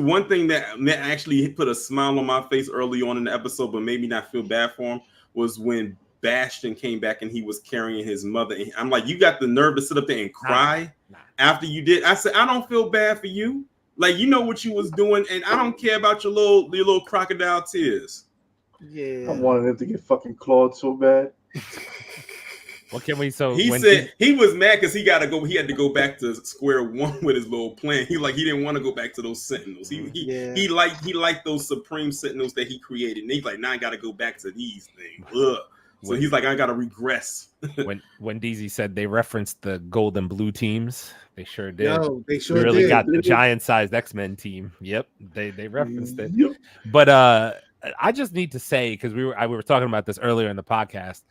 one thing that actually put a smile on my face early on in the episode, but made me not feel bad for him, was when Bastion came back and he was carrying his mother. And I'm like, you got the nerve to sit up there and cry after you did. I said, I don't feel bad for you. Like, you know what you was doing, and I don't care about your little crocodile tears. Yeah. I wanted him to get fucking clawed so bad. What can we? So he said he was mad because he had to go back to square one with his little plan. He didn't want to go back to those Sentinels. He liked those Supreme Sentinels that he created. And he's like, now I got to go back to these things. Ugh. So he's like, I gotta regress. when DZ said they referenced the gold and blue teams, they sure did. Yo, they sure we really did. got the giant-sized X-Men team. Yep, they referenced it. Yep. But I just need to say, because we were talking about this earlier in the podcast.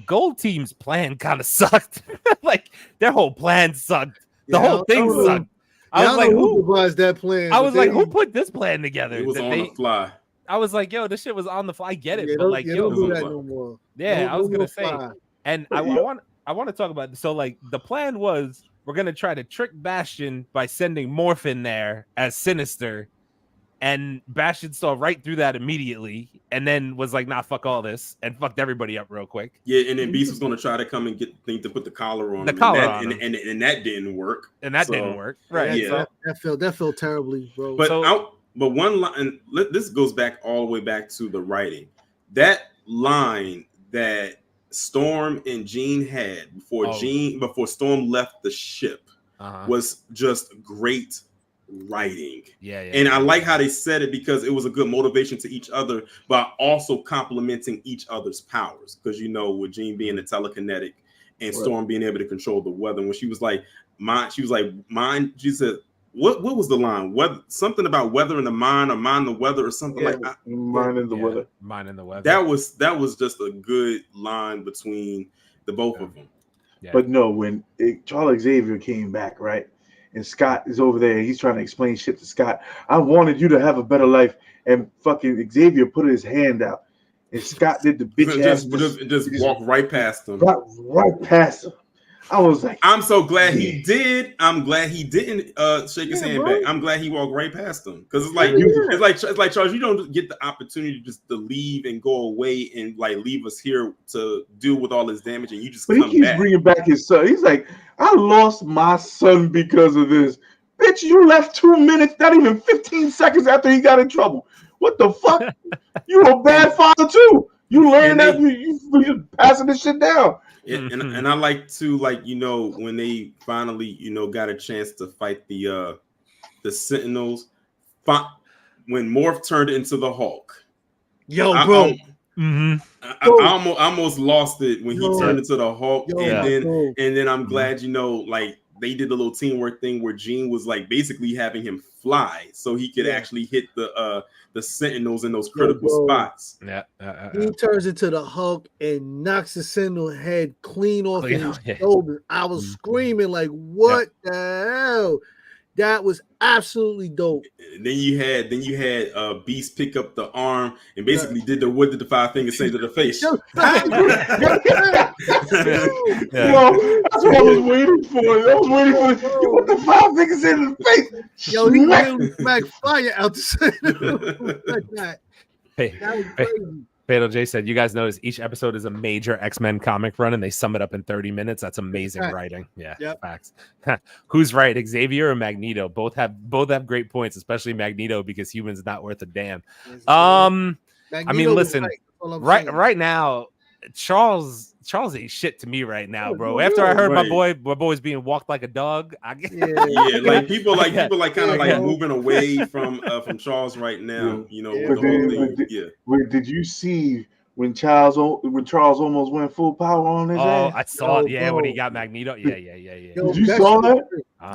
Gold team's plan kind of sucked. Like their whole plan sucked. The whole thing sucked. I was like, who devised that plan? I was like, who put this plan together? It was on the fly. I was like, yo, this shit was on the fly. I get it, Yeah, but like, yo, don't do that no more. Yeah, I was gonna say, fly. and I want to talk about. So like, the plan was we're gonna try to trick Bastion by sending Morph in there as Sinister, and Bastion saw right through that immediately, and then was like, nah, fuck all this, and fucked everybody up real quick. Yeah, and then Beast was gonna try to come and get the thing to put the collar on the him, collar and on him. And that didn't work. And that didn't work, right? Yeah, that felt terribly, bro. But one line, this goes back all the way back to the writing. That line that Storm and Jean had before Storm left the ship was just great writing. And I like how they said it because it was a good motivation to each other, but also complementing each other's powers. Because with Jean being the telekinetic and Storm being able to control the weather. When she was like, she said, What was the line? Something about weather in the mind or mind the weather or something like that. Mind in the weather. Mind in the weather. That was just a good line between the both of them. Yeah. But no, when Charles Xavier came back, right? And Scott is over there, he's trying to explain shit to Scott. I wanted you to have a better life, and fucking Xavier put his hand out, and Scott did the bitch ass. Just walk right past him. Right past him. I was like, I'm so glad he did. I'm glad he didn't shake his hand back. I'm glad he walked right past him because it's like Charles, you don't get the opportunity just to leave and go away and like leave us here to deal with all this damage, and you just. But he keeps bringing back his son. He's like, I lost my son because of this. Bitch, you left 2 minutes, not even 15 seconds after he got in trouble. What the fuck? You a bad father too. You learn that you're passing this shit down. And I like to when they finally got a chance to fight the Sentinels, when Morph turned into the Hulk. Bro. I almost lost it when he turned into the Hulk, and then I'm glad they did a little teamwork thing where Jean was like basically having him fly so he could actually hit the Sentinels in those critical spots. He turns into the Hulk and knocks the Sentinel head clean off his shoulder. I was screaming like, what the hell? That was absolutely dope. And then you had Beast pick up the arm and basically did the 5 fingers say to the face. That's what I was waiting for. What the 5 fingers say to the face? Yo, he really smacked fire out the Sentinel like that. That was crazy. Fatal J said, you guys notice each episode is a major X-Men comic run and they sum it up in 30 minutes. That's amazing writing. Yeah, facts. Who's right, Xavier or Magneto? Both have great points, especially Magneto because humans not worth a damn. I mean, listen, right now, Charles ain't shit to me right now, bro. After I heard my boy's being walked like a dog, like people kind of moving away from Charles right now. With the whole thing. Did you see when Charles almost went full power on his ass? I saw it. Yeah, when he got Magneto. Yeah. Did you saw that?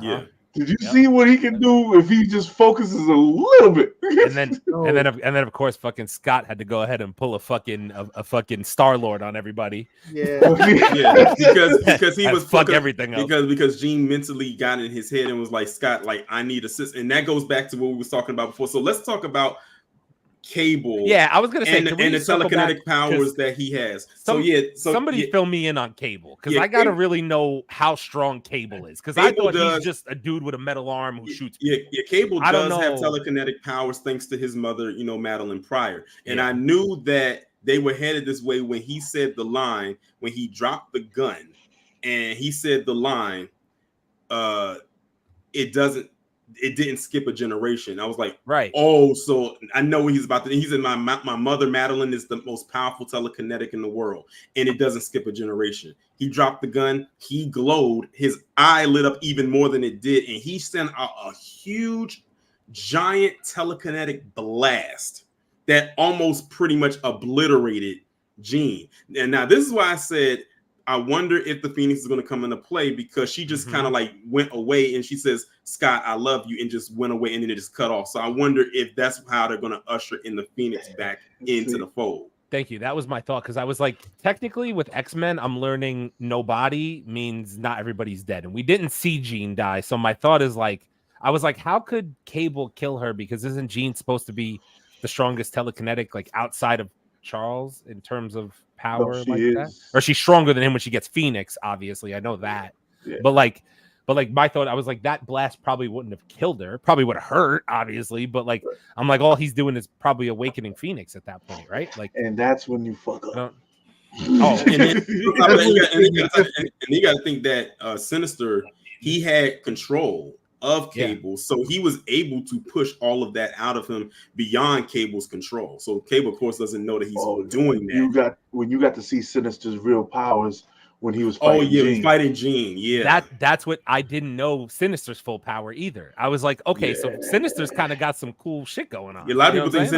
Yeah. Did you see what he can do if he just focuses a little bit? and then of course fucking Scott had to go ahead and pull a fucking Star-Lord on everybody. Yeah. because he was fuck everything up. Because Jean mentally got in his head and was like, Scott, like I need assist. And that goes back to what we was talking about before. So let's talk about Cable. Yeah, I was gonna say, and the telekinetic powers that he has. Somebody fill me in on Cable because I gotta really know how strong Cable is because I thought he's just a dude with a metal arm who shoots. Cable does have telekinetic powers thanks to his mother, Madeline Pryor, and I knew that they were headed this way when he said the line when he dropped the gun, and he said the line, it didn't skip a generation. I was like, right. Oh, so I know what he's about to do. He said, my mother, Madeline, is the most powerful telekinetic in the world, and it doesn't skip a generation. He dropped the gun. He glowed. His eye lit up even more than it did, and he sent out a huge, giant telekinetic blast that almost pretty much obliterated Jean. And now this is why I said I wonder if the Phoenix is going to come into play, because she just kind of like went away and she says, Scott, I love you, and just went away, and then it just cut off. So I wonder if that's how they're going to usher in the Phoenix back into the fold. Thank you. That was my thought, because I was like, technically with X-Men, I'm learning nobody means not everybody's dead. And we didn't see Jean die. So my thought is like, I was like, how could Cable kill her? Because isn't Jean supposed to be the strongest telekinetic, like outside of Charles in terms of power that? Or she's stronger than him when she gets Phoenix, obviously. I know that. Yeah. But like my thought, I was like, that blast probably wouldn't have killed her. Probably would have hurt, obviously. But like, I'm like, all he's doing is probably awakening Phoenix at that point, right? Like, and that's when you fuck up. Oh, and then you got to think that Sinister, he had control of Cable, so he was able to push all of that out of him beyond Cable's control. So Cable, of course, doesn't know that he's doing that. When you got to see Sinister's real powers when he was fighting Jean. Fighting Jean. Yeah, that's what I didn't know. Sinister's full power either. I was like, okay, so Sinister's kind of got some cool shit going on. Yeah, a lot of people think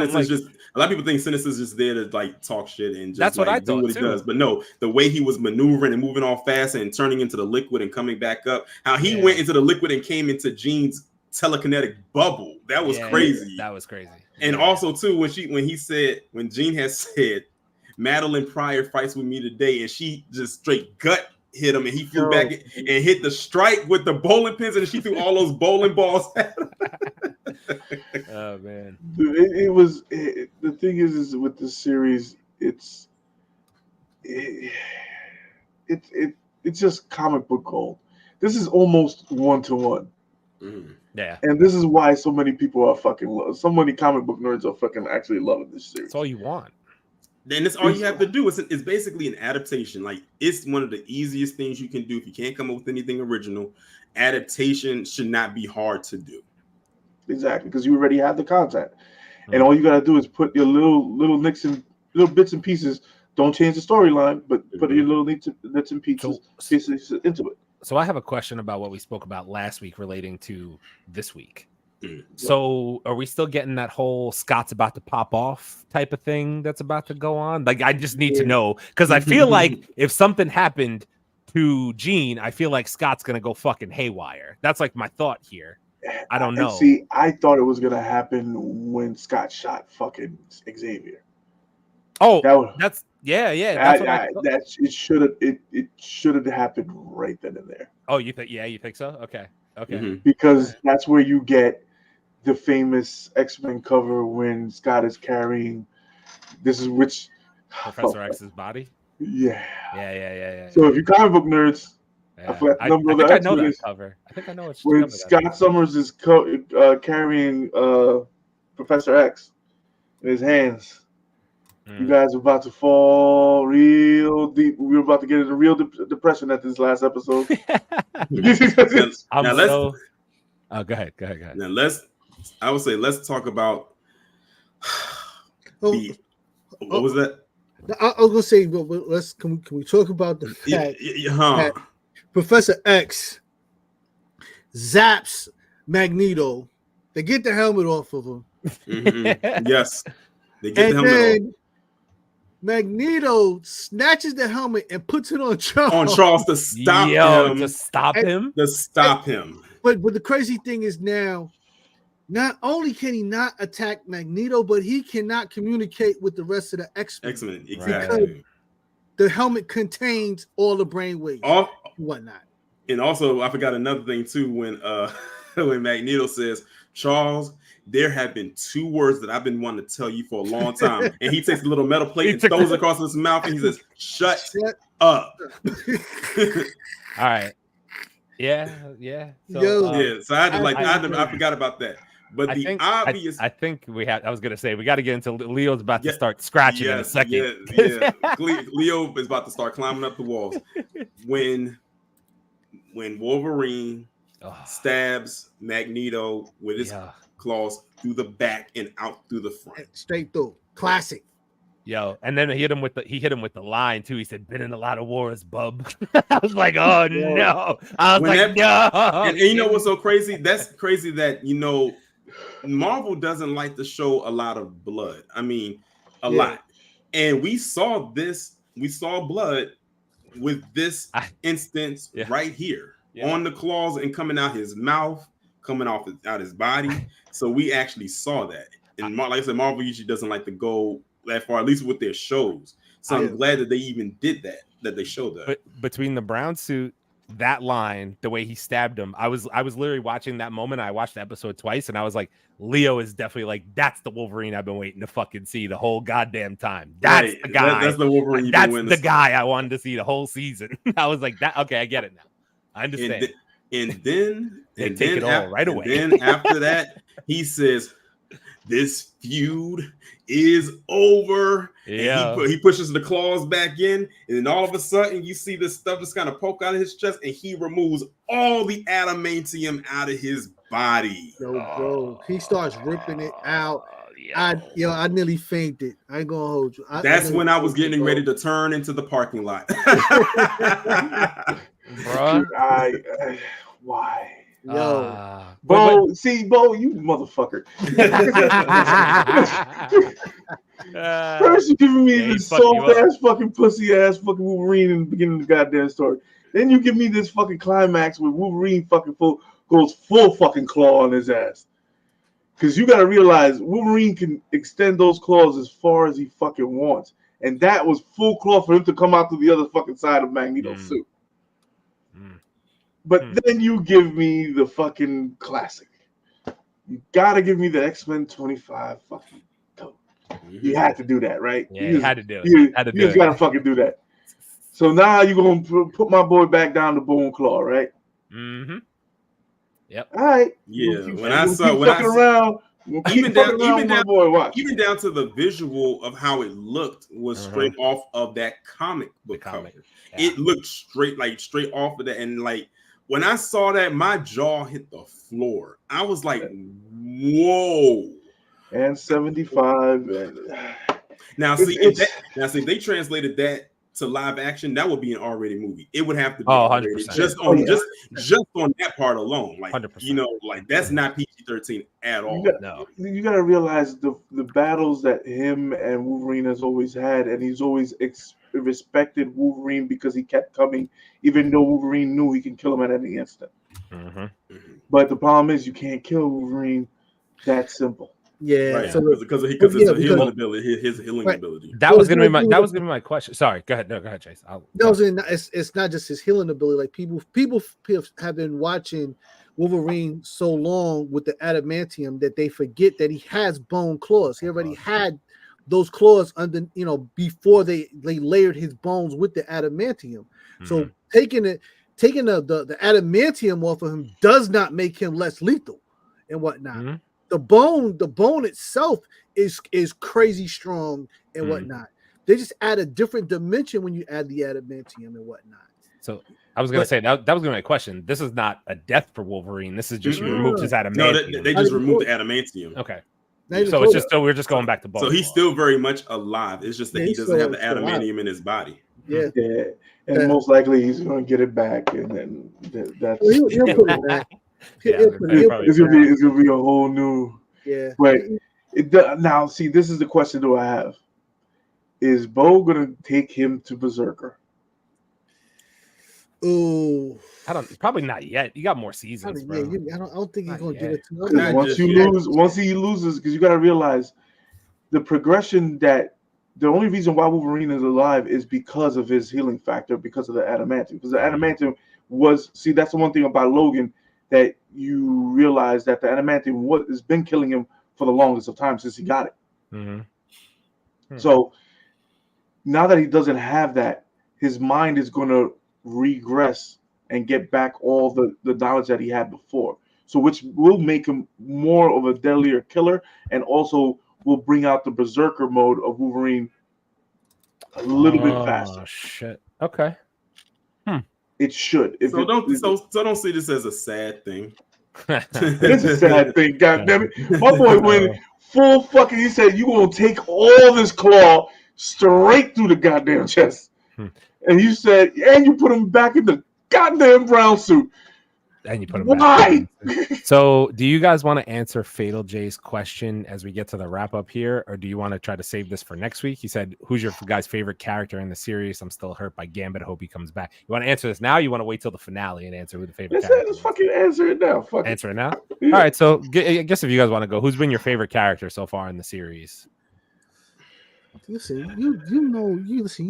Sinister's just there to like talk shit and just that's what I do thought what he does. But no, the way he was maneuvering and moving all fast and turning into the liquid and coming back up, how he went into the liquid and came into Jean's telekinetic bubble. That was crazy. That was crazy. And also too, when Jean had said, Madeline Pryor fights with me today, and she just straight gut hit him, and he flew back and hit the strike with the bowling pins, and she threw all those bowling balls at him. Oh man, the thing is with this series, it's just comic book gold. This is almost 1-to-1. Yeah, and this is why so many people are so many comic book nerds are fucking actually loving this series. That's all you want. Then that's all you have to do. It's basically an adaptation. Like, it's one of the easiest things you can do if you can't come up with anything original. Adaptation should not be hard to do. Exactly, because you already have the content, and all you gotta do is put your little bits and pieces. Don't change the storyline, but put your little bits and pieces into it. So I have a question about what we spoke about last week relating to this week. So are we still getting that whole Scott's about to pop off type of thing that's about to go on? Like, I just need to know, because I feel like if something happened to Jean, I feel like Scott's gonna go fucking haywire. That's like my thought here. I don't know. See, I thought it was gonna happen when Scott shot fucking Xavier. Oh, that's it should have happened right then and there. Oh, you think? Yeah, you think so? Okay. Because that's where you get the famous X-Men cover when Scott is carrying Professor X's body. Yeah. So if you comic book nerds, I think I know that cover. I think I know it's when Scott Summers is carrying Professor X in his hands. You guys are about to fall real deep. We were about to get into real depression at this last episode. Go ahead. Now let's talk about what was that? I was gonna say, can we talk about the fact that Professor X zaps Magneto? They get the helmet off of him. Yes, they get the helmet off. Magneto snatches the helmet and puts it on Charles. On Charles to stop him. To stop him. But the crazy thing is now, not only can he not attack Magneto, but he cannot communicate with the rest of the X-Men. Exactly. Because the helmet contains all the brainwaves and whatnot. And also, I forgot another thing too when Magneto says, Charles, there have been 2 words that I've been wanting to tell you for a long time. And he takes a little metal plate and throws it across his mouth and he says, shut up. All right. Yeah. So I forgot about that. But I think we have. I was gonna say we got to get into Leo's about to start scratching in a second. Leo is about to start climbing up the walls when Wolverine stabs Magneto with his claws through the back and out through the front, straight through. Classic. Yo, and then he hit him with the line too. He said, "Been in a lot of wars, bub." I was like, "Oh no!" I was no. And you know what's so crazy? That's crazy that Marvel doesn't like to show a lot of blood. I mean, a lot. And we saw blood with this instance right here on the claws and coming out his mouth, coming out his body. So we actually saw that. And like I said, Marvel usually doesn't like to go that far, at least with their shows. So I'm glad that they even did that they showed that. But between the brown suit, that line, the way he stabbed him, I was literally watching that moment. I watched the episode twice, and I was like, Leo is definitely like, that's the Wolverine I've been waiting to fucking see the whole goddamn time. That's the guy. That's the Wolverine. That's the guy I wanted to see the whole season. I was like, that. Okay, I get it now. I understand. And then they take it all right away. Then after that, he says, "This feud is over." Yeah. And he pushes the claws back in, and then all of a sudden, you see this stuff just kind of poke out of his chest, and he removes all the adamantium out of his body. Yo, bro, he starts ripping it out. I nearly fainted. I ain't gonna hold you. That's when I was getting ready to turn into the parking lot. Bro, why? Yo, Bo, you motherfucker. First, you giving me this soft ass fucking pussy ass fucking Wolverine in the beginning of the goddamn story. Then you give me this fucking climax where Wolverine fucking goes full fucking claw on his ass. Because you got to realize Wolverine can extend those claws as far as he fucking wants. And that was full claw for him to come out to the other fucking side of Magneto's suit. But then you give me the fucking classic. You got to give me the X-Men 25 fucking coat. You had to do that, right? Yeah, you had to do it. You just got to fucking do that. So now you're going to put my boy back down to Bone Claw, right? Mm-hmm. Yep. All right. Yeah. Even down to the visual of how it looked was straight off of that comic book cover. Yeah. It looked straight off of that, and like when I saw that, my jaw hit the floor. I was like, "Whoa!" And 75. Now, if they translated that to live action, that would be an R-rated movie. It would have to be 100%. just on that part alone. Like 100%. Like that's not PG-13 at all. You got to realize the battles that him and Wolverine has always had, and he's always respected Wolverine because he kept coming, even though Wolverine knew he can kill him at any instant. But the problem is you can't kill Wolverine that simple. Yeah, right. So because it's a healing ability, his healing ability. That was gonna be my question. Sorry, go ahead, Chase. It's not just his healing ability. Like people have been watching Wolverine so long with the adamantium that they forget that he has bone claws. He already had those claws under, before they layered his bones with the adamantium. So taking the adamantium off of him does not make him less lethal and whatnot. The bone itself is crazy strong and whatnot. They just add a different dimension when you add the adamantium and whatnot. So I was gonna say that was gonna be my question. This is not a death for Wolverine. This is just removed his adamantium. No, they just removed the adamantium. Okay. So it's just we're just going back to bone. So he's still very much alive. It's just that he doesn't have the adamantium in his body. Yeah. And most likely he's gonna get it back, and then that's he'll put it back. It's gonna be a whole new. Yeah. But now, see, this is the question do I have: is Bo gonna take him to Berserker? Ooh, probably not yet. You got more seasons, bro. I don't think he's gonna get it. Once he loses, because you got to realize the progression that. The only reason why Wolverine is alive is because of his healing factor, because of the adamantium. Because the adamantium that's the one thing about Logan that you realize that the adamantium has been killing him for the longest of time since he got it. So now that he doesn't have that, his mind is going to regress and get back all the knowledge that he had before. So which will make him more of a deadlier killer, and also will bring out the Berserker mode of Wolverine a little bit faster. Oh shit. Okay. It should. So don't see this as a sad thing. It's a sad thing. God damn it. My boy went full fucking. He said, "You gonna take all this claw straight through the goddamn chest," and you said, "And you put him back in the goddamn brown suit." And you put him Why? back. So, do you guys want to answer Fatal J's question as we get to the wrap up here, or do you want to try to save this for next week? He said, "Who's your guys' favorite character in the series? I'm still hurt by Gambit. Hope he comes back." You want to answer this now? Or you want to wait till the finale and answer who the favorite character? Let's fucking answer it now. Answer it now. All right. So, I guess if you guys want to go, who's been your favorite character so far in the series? Listen, you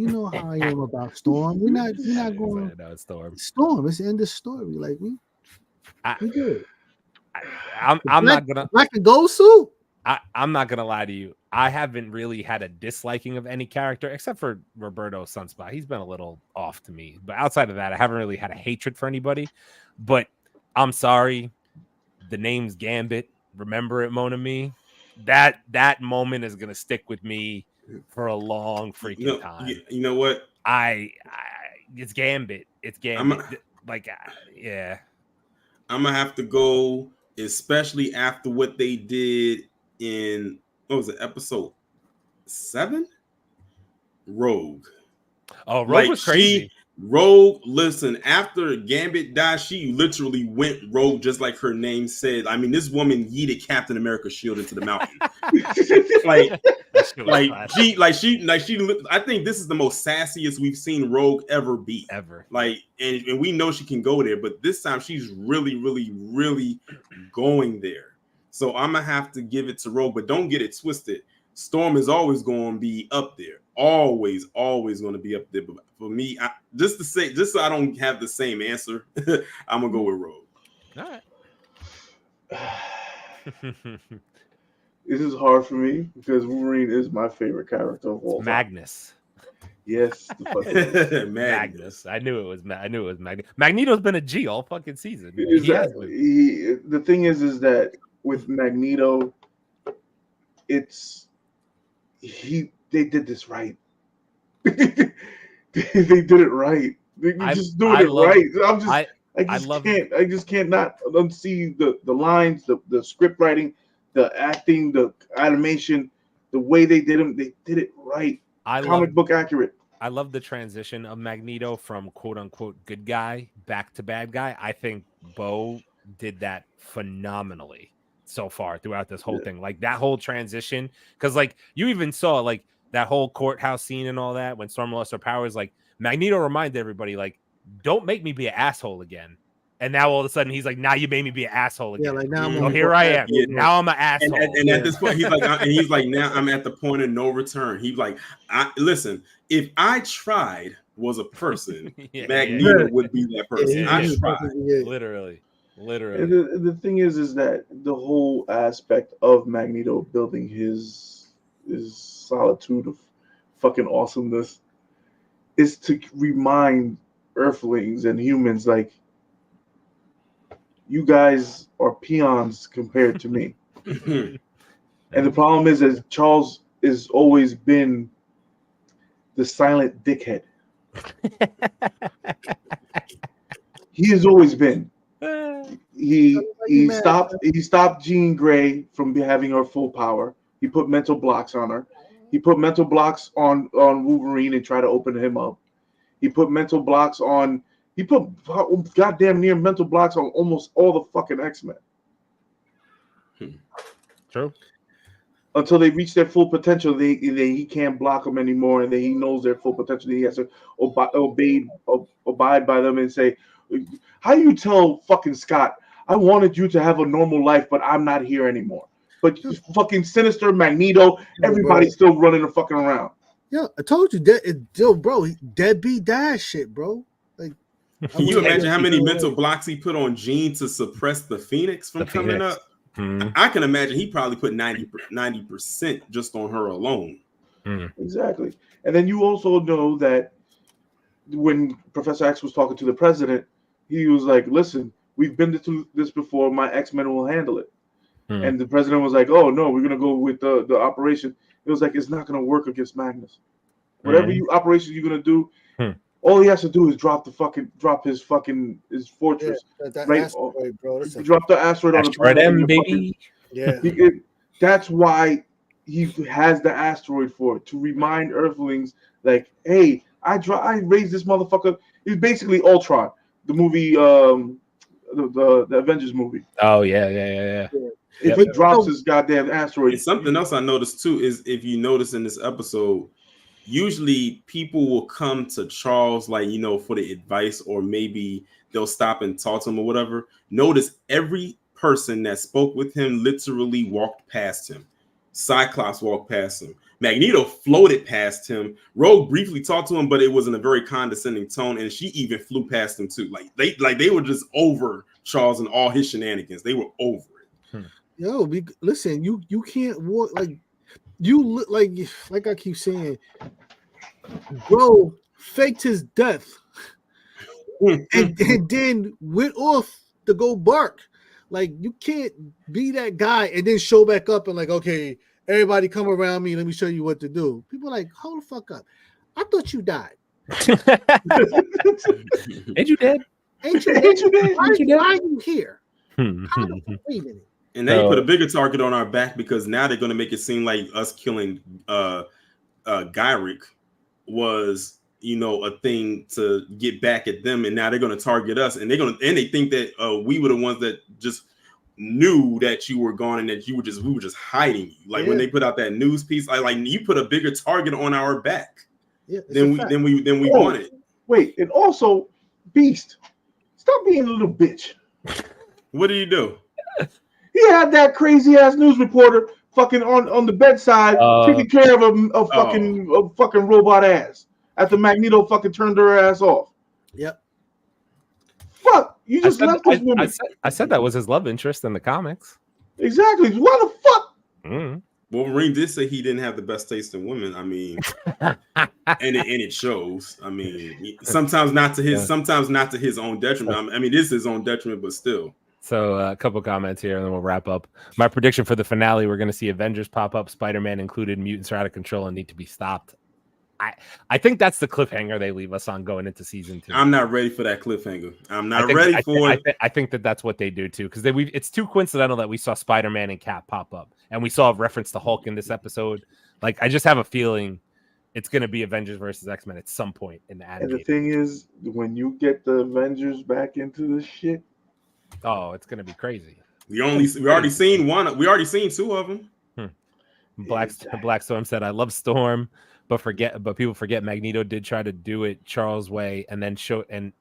know how I am about Storm. We're not going. No, it's Storm. Storm. It's the end of the story. Like we good. I'm not gonna black and gold suit. I'm not gonna lie to you. I haven't really had a disliking of any character except for Roberto Sunspot. He's been a little off to me, but outside of that, I haven't really had a hatred for anybody. But I'm sorry, the name's Gambit. Remember it, Mon Ami. That moment is gonna stick with me for a long freaking time. You know what? It's Gambit. It's Gambit. Yeah. I'm gonna have to go, especially after what they did in episode 7? Rogue. Oh, Rogue was crazy. Rogue, listen, after Gambit died, she literally went rogue, just like her name said. I mean, this woman yeeted Captain America's shield into the mountain. she. I think this is the most sassiest we've seen Rogue ever be. Ever. And we know she can go there, but this time she's really, really, really going there. So I'm gonna have to give it to Rogue, but don't get it twisted. Storm is always going to be up there. Always going to be up there. But for me, just so I don't have the same answer, I'm gonna go with Rogue. All right. This is hard for me because Wolverine is my favorite character of all time. Magnus. Yes, Magnus. I knew it was Magnus. Magneto's been a G all fucking season. The thing is that with Magneto, they did this right. They did it right. They just doing it right. I just can't not unsee the lines, the script writing, the acting, the animation, the way they did them. They did it right. Comic book accurate. I love the transition of Magneto from quote unquote good guy back to bad guy. I think Bo did that phenomenally so far throughout this whole thing. Like that whole transition, because like you even saw like that whole courthouse scene and all that when Storm lost her powers. Like Magneto reminded everybody, like, don't make me be an asshole again. And now all of a sudden he's like, now you made me be an asshole again. Yeah, like now here I am. Yeah, now I'm an asshole. And at this point, he's like, now I'm at the point of no return. He's like, listen, if I tried was a person, Magneto would be that person. I tried. Literally. And the thing is that the whole aspect of Magneto building his solitude of fucking awesomeness is to remind Earthlings and humans, like, you guys are peons compared to me. And the problem is that Charles has always been the silent dickhead. He has always been. He stopped Jean Grey from having her full power. He put mental blocks on her. He put mental blocks on Wolverine and tried to open him up. He put mental blocks on. He put goddamn near mental blocks on almost all the fucking X-Men. True. Until they reach their full potential, he can't block them anymore, and then he knows their full potential. He has to abide by them and say, "How do you tell fucking Scott, I wanted you to have a normal life, but I'm not here anymore." But fucking Sinister, Magneto, everybody's still running and fucking around. Yeah, I told you that, bro. Deadbeat dad shit, bro. Like, can you imagine how many mental blocks he put on Jean to suppress the Phoenix from coming up? I can imagine he probably put 90% just on her alone. Exactly. And then you also know that when Professor X was talking to the president, he was like, "Listen, we've been through this before. My X-Men will handle it." And the president was like, "Oh no, we're gonna go with the operation." It was like, it's not gonna work against Magnus. Whatever operation you're gonna do, all he has to do is drop his fortress. That right? asteroid, bro. Drop the asteroid on the planet. Baby. That's why he has the asteroid for it, to remind Earthlings, like, hey, I raised this motherfucker. It's basically Ultron, the movie the Avengers movie. Oh yeah. If he drops his goddamn asteroid. And something else I noticed too is if you notice in this episode, usually people will come to Charles like, you know, for the advice, or maybe they'll stop and talk to him or whatever. Notice every person that spoke with him literally walked past him. Cyclops walked past him. Magneto floated past him. Rogue briefly talked to him, but it was in a very condescending tone, and she even flew past him too. Like they were just over Charles and all his shenanigans. They were over it. Yo, listen, you can't walk like you look like I keep saying, bro faked his death and then went off to go bark. Like, you can't be that guy and then show back up and like, okay, everybody come around me. Let me show you what to do. People are like, hold the fuck up. I thought you died. Ain't you dead? Ain't you dead? Why are you here? Wait a minute. And they put a bigger target on our back because now they're going to make it seem like us killing Gyrick was, you know, a thing to get back at them, and now they're going to target us, and they think that we were the ones that just knew that you were gone and that we were just hiding you. Like when they put out that news piece, like you put a bigger target on our back than we wanted. Wait, and also Beast, stop being a little bitch. What did he do? He had that crazy ass news reporter fucking on the bedside taking care of a fucking robot ass after Magneto fucking turned her ass off. Yep. Fuck, you just left this woman. I said that was his love interest in the comics. Exactly. Why the fuck? Wolverine did say he didn't have the best taste in women. I mean, and it shows. I mean, sometimes not to his own detriment. I mean, this is his own detriment, but still. So a couple comments here, and then we'll wrap up. My prediction for the finale: we're going to see Avengers pop up, Spider-Man included. Mutants are out of control and need to be stopped. I think that's the cliffhanger they leave us on going into season 2. I'm not ready for that cliffhanger. I'm not ready for it. I think that's what they do too, because it's too coincidental that we saw Spider-Man and Cap pop up, and we saw a reference to Hulk in this episode. Like, I just have a feeling it's going to be Avengers versus X-Men at some point in the animated. And the thing is, when you get the Avengers back into this shit, oh, it's going to be crazy. We already seen one. We already seen 2 of them. Black Storm said, "I love Storm." But people forget Magneto did try to do it Charles' way, and then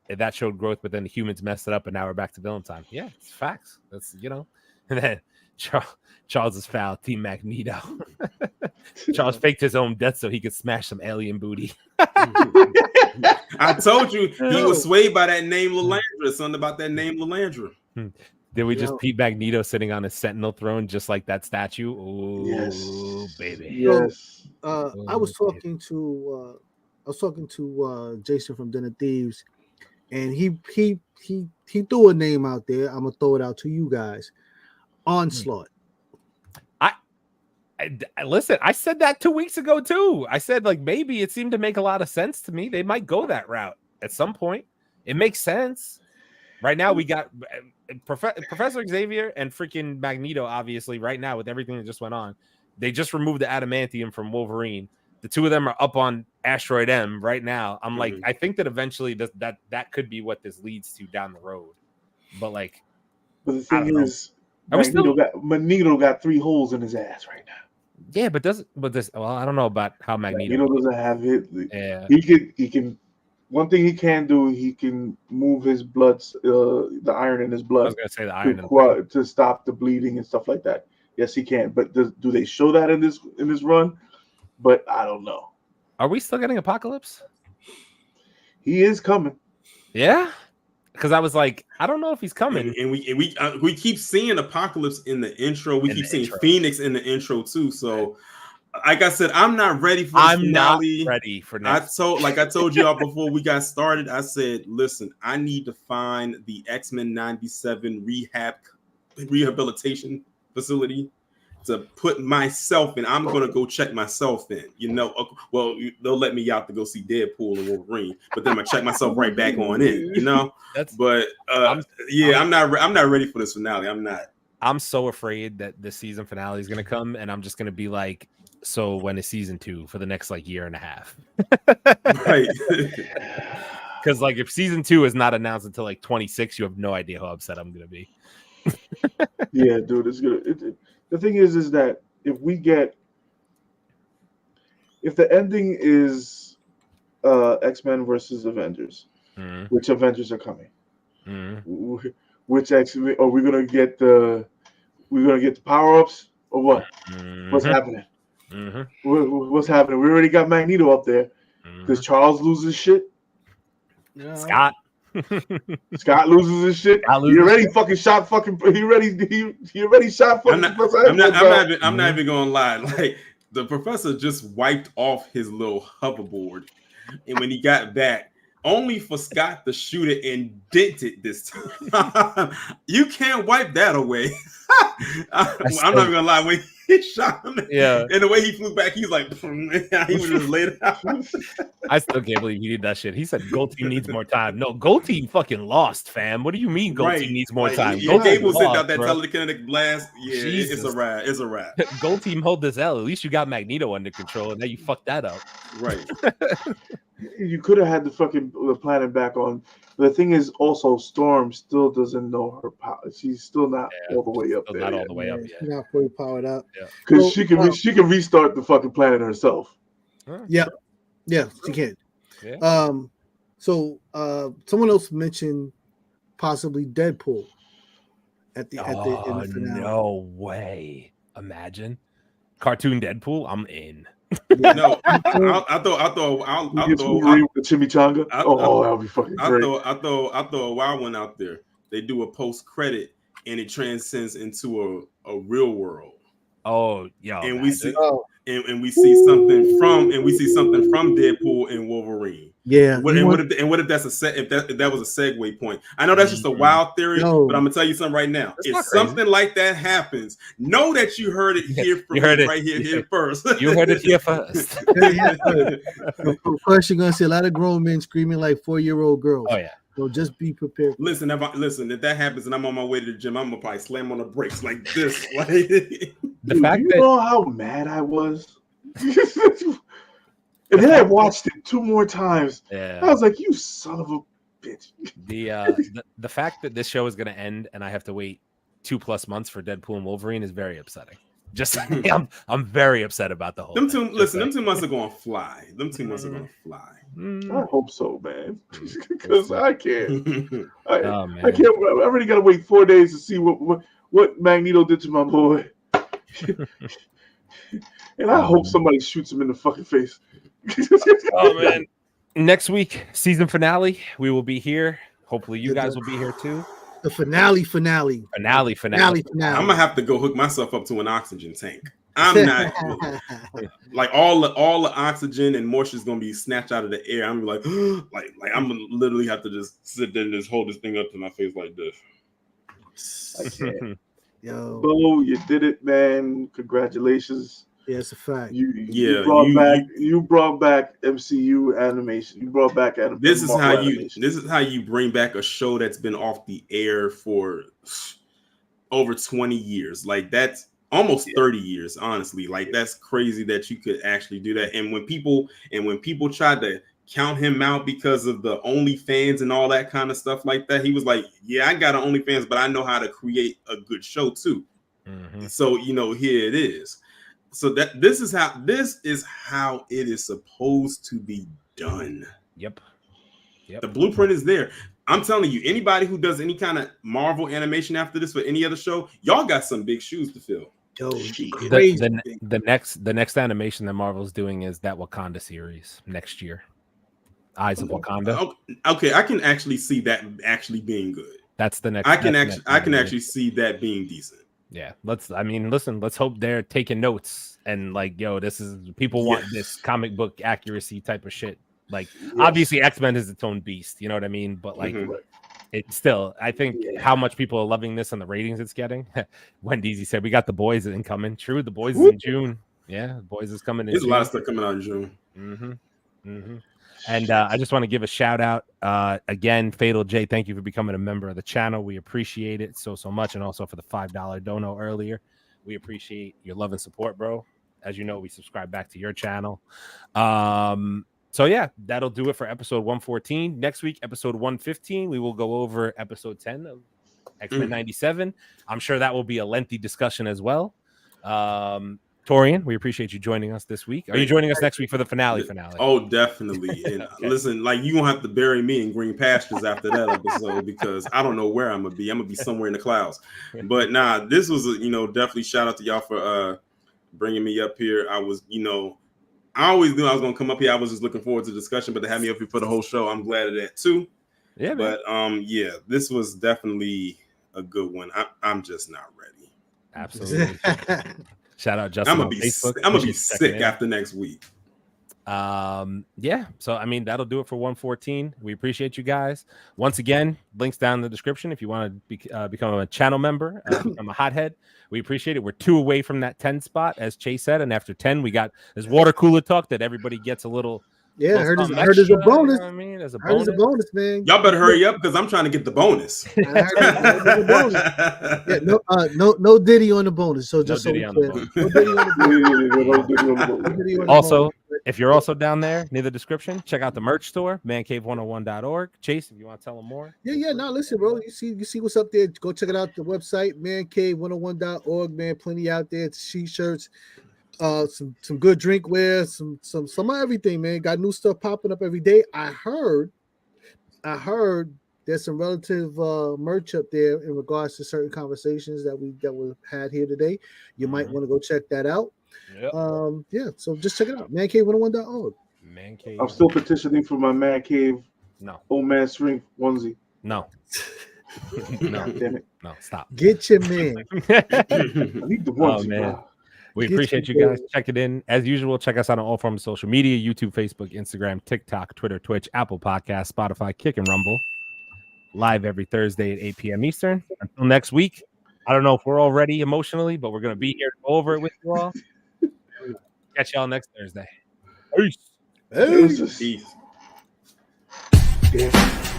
that showed growth. But then the humans messed it up, and now we're back to villain time. Yeah, it's facts. That's, you know. And then Charles is foul. Team Magneto. Charles faked his own death so he could smash some alien booty. I told you he was swayed by that name Lilandra. Something about that name Lilandra. Did we just peep Magneto sitting on a Sentinel throne just like that statue? Oh, yes, baby. Yes. I was talking to Jason from Den of Thieves, and he threw a name out there. I'm gonna throw it out to you guys. Onslaught. I listen. I said that 2 weeks ago too. I said, like, maybe it seemed to make a lot of sense to me. They might go that route at some point. It makes sense. Right now, we got Professor Xavier and freaking Magneto, obviously, right now, with everything that just went on. They just removed the adamantium from Wolverine. The 2 of them are up on Asteroid M right now. I'm like, I think that eventually that could be what this leads to down the road. But the thing is, Magneto got 3 holes in his ass right now. Yeah, but I don't know about how Magneto doesn't have it. Yeah, he can. One thing he can do, he can move his blood, the iron in his blood. I was gonna say the iron to stop the bleeding and stuff like that. Yes, he can. But do they show that in this run? But I don't know. Are we still getting Apocalypse? He is coming. Yeah, because I was like, I don't know if he's coming. And we keep seeing Apocalypse in the intro. We keep seeing Phoenix in the intro too. So. Like I said, I'm not ready for this finale. Not ready for next. I told y'all before we got started. I said, listen, I need to find the X-Men 97 rehabilitation facility to put myself in. I'm gonna go check myself in. You know, well, they'll let me out to go see Deadpool and Wolverine, but then I check myself right back on in. You know, I'm not ready for this finale. I'm not. I'm so afraid that the season finale is gonna come, and I'm just gonna be like, so when is season 2 for the next year and a half? Right. Because like if season 2 is not announced until like 26, you have no idea how upset I'm gonna be. Yeah, dude, it's good. The thing is that if the ending is X-Men versus Avengers, which Avengers are coming? Which X-Men are we gonna get the power-ups or what? What's happening? What's happening? We already got Magneto up there. Does Charles lose his shit? No. Scott loses his shit. He already fucking shot fucking. He already shot fucking. I'm not even gonna lie. Like the professor just wiped off his little hoverboard, and when he got back, only for Scott to shoot it and dent it this time. You can't wipe that away. I'm not gonna lie. When he shot him, and the way he flew back, he's like, he was just laid out. I still can't believe he did that shit. He said Gold Team needs more time. No, Gold Team fucking lost, fam. What do you mean Gold Team needs more time? Gold Team will send out that telekinetic blast. Yeah, Jesus. It's a wrap. Gold Team hold this L. At least you got Magneto under control, and now you fucked that up. Right. You could have had the planet back on. The thing is, also Storm still doesn't know her power. She's still not all the way up there. Not all the way up yet. She's not fully powered up. Because she can restart the fucking planet herself. Yeah, she can. Yeah. So someone else mentioned possibly Deadpool at the end of the finale. No way! Imagine cartoon Deadpool. I'm in. No, I thought the chimichanga. That would be fucking great. I throw a wild one out there. They do a post credit and it transcends into a real world. Oh, yeah. And we see something from Deadpool and Wolverine. Yeah. What if that's a set? If that was a segue point? I know that's just a wild theory, but I'm gonna tell you something right now. If something like that happens, know that you heard it here here first. You heard it here first. First, you're gonna see a lot of grown men screaming like 4-year-old girls. Oh yeah. So just be prepared. Listen, if that happens and I'm on my way to the gym, I'm gonna probably slam on the brakes like this. The fact that you know how mad I was. And then I watched it 2 more times. Yeah. I was like, "You son of a bitch." The fact that this show is going to end and I have to wait 2+ months for Deadpool and Wolverine is very upsetting. Just I'm very upset about the whole. Them 2 months are going to fly. I hope so, man. Because I can't. I can't. I already got to wait 4 days to see what Magneto did to my boy. And I hope somebody shoots him in the fucking face. Oh man! Next week, season finale. We will be here. Hopefully, you guys will be here too. The finale. I'm gonna have to go hook myself up to an oxygen tank. I'm not like all the oxygen and moisture is gonna be snatched out of the air. I'm like I'm gonna literally have to just sit there and just hold this thing up to my face like this. I can't. Yo, Bo, you did it, man! Congratulations. Yeah, it's a fact. You brought back MCU animation. You brought back animation. This is how you bring back a show that's been off the air for over 20 years. Like that's almost 30 years, honestly. Like that's crazy that you could actually do that. And when people tried to count him out because of the OnlyFans and all that kind of stuff like that, he was like, "Yeah, I got an OnlyFans, but I know how to create a good show too." Mm-hmm. So here it is. So this is how it is supposed to be done. Yep. The blueprint is there. I'm telling you, anybody who does any kind of Marvel animation after this for any other show, y'all got some big shoes to fill. Yo, the next animation that Marvel's doing is that Wakanda series next year. Eyes of Wakanda. Okay, I can actually see that actually being good. That's the next. I can actually see that being decent. Yeah, let's hope they're taking notes and like, this is people want this comic book accuracy type of shit. Like, obviously X-Men is its own beast, you know what I mean? But like, it's still, I think how much people are loving this and the ratings it's getting. When Deezy said we got The Boys incoming. True, The Boys is in June. Yeah, The Boys is coming in There's June. A lot of stuff coming out in June. And I just want to give a shout out again, Fatal J. Thank you for becoming a member of the channel. We appreciate it so much, and also for the $5 dono earlier. We appreciate your love and support, bro. As you know, we subscribe back to your channel. So yeah, that'll do it for episode 114. Next week, episode 115, we will go over episode 10 of X-Men 97. I'm sure that will be a lengthy discussion as well. Torian, we appreciate you joining us this week. Are you joining us next week for the finale? Oh, definitely. And listen, like, you gonna have to bury me in green pastures after that episode, because I don't know where I'm gonna be. I'm gonna be somewhere in the clouds. But nah, this was definitely shout out to y'all for bringing me up here. I was, I always knew I was gonna come up here. I was just looking forward to the discussion, but to have me up here for the whole show, I'm glad of that too. Yeah, but yeah, this was definitely a good one. I'm just not ready. Absolutely. Shout out Justin. I'm gonna be sick after next week. Yeah. So I mean, that'll do it for 114. We appreciate you guys. Once again, links down in the description if you want to become a channel member, become a hothead. We appreciate it. We're 2 away from that 10 spot, as Chase said, and after 10, we got this water cooler talk that everybody gets a little. Yeah, I heard it's a bonus. You know what I mean, there's a bonus, man. Y'all better hurry up because I'm trying to get the bonus. Yeah, no Diddy on the bonus. So just no Diddy on the bonus. Also, if you're also down there near the description, check out the merch store, Mancave101.org. Chase, if you want to tell them more. Yeah. No, listen, bro. You see what's up there. Go check it out. The website, Mancave101.org. Man, plenty out there. It's t-shirts. Some good drinkware, some of everything, man. Got new stuff popping up every day. I heard there's some relative merch up there in regards to certain conversations that were had here today. You might want to go check that out. Yep. Yeah, so just check it out. Mancave101.org. I'm still petitioning for my Man Cave old man strength onesie. No. No, damn it. No, stop. Get your man. I need the onesie, man. bro. We appreciate you guys. Check it in. As usual, check us out on all forms of social media: YouTube, Facebook, Instagram, TikTok, Twitter, Twitch, Apple Podcasts, Spotify, Kick, and Rumble. Live every Thursday at 8 p.m. Eastern. Until next week, I don't know if we're all ready emotionally, but we're going to be here to go over it with you all. Catch y'all next Thursday. Peace. Peace. Yeah.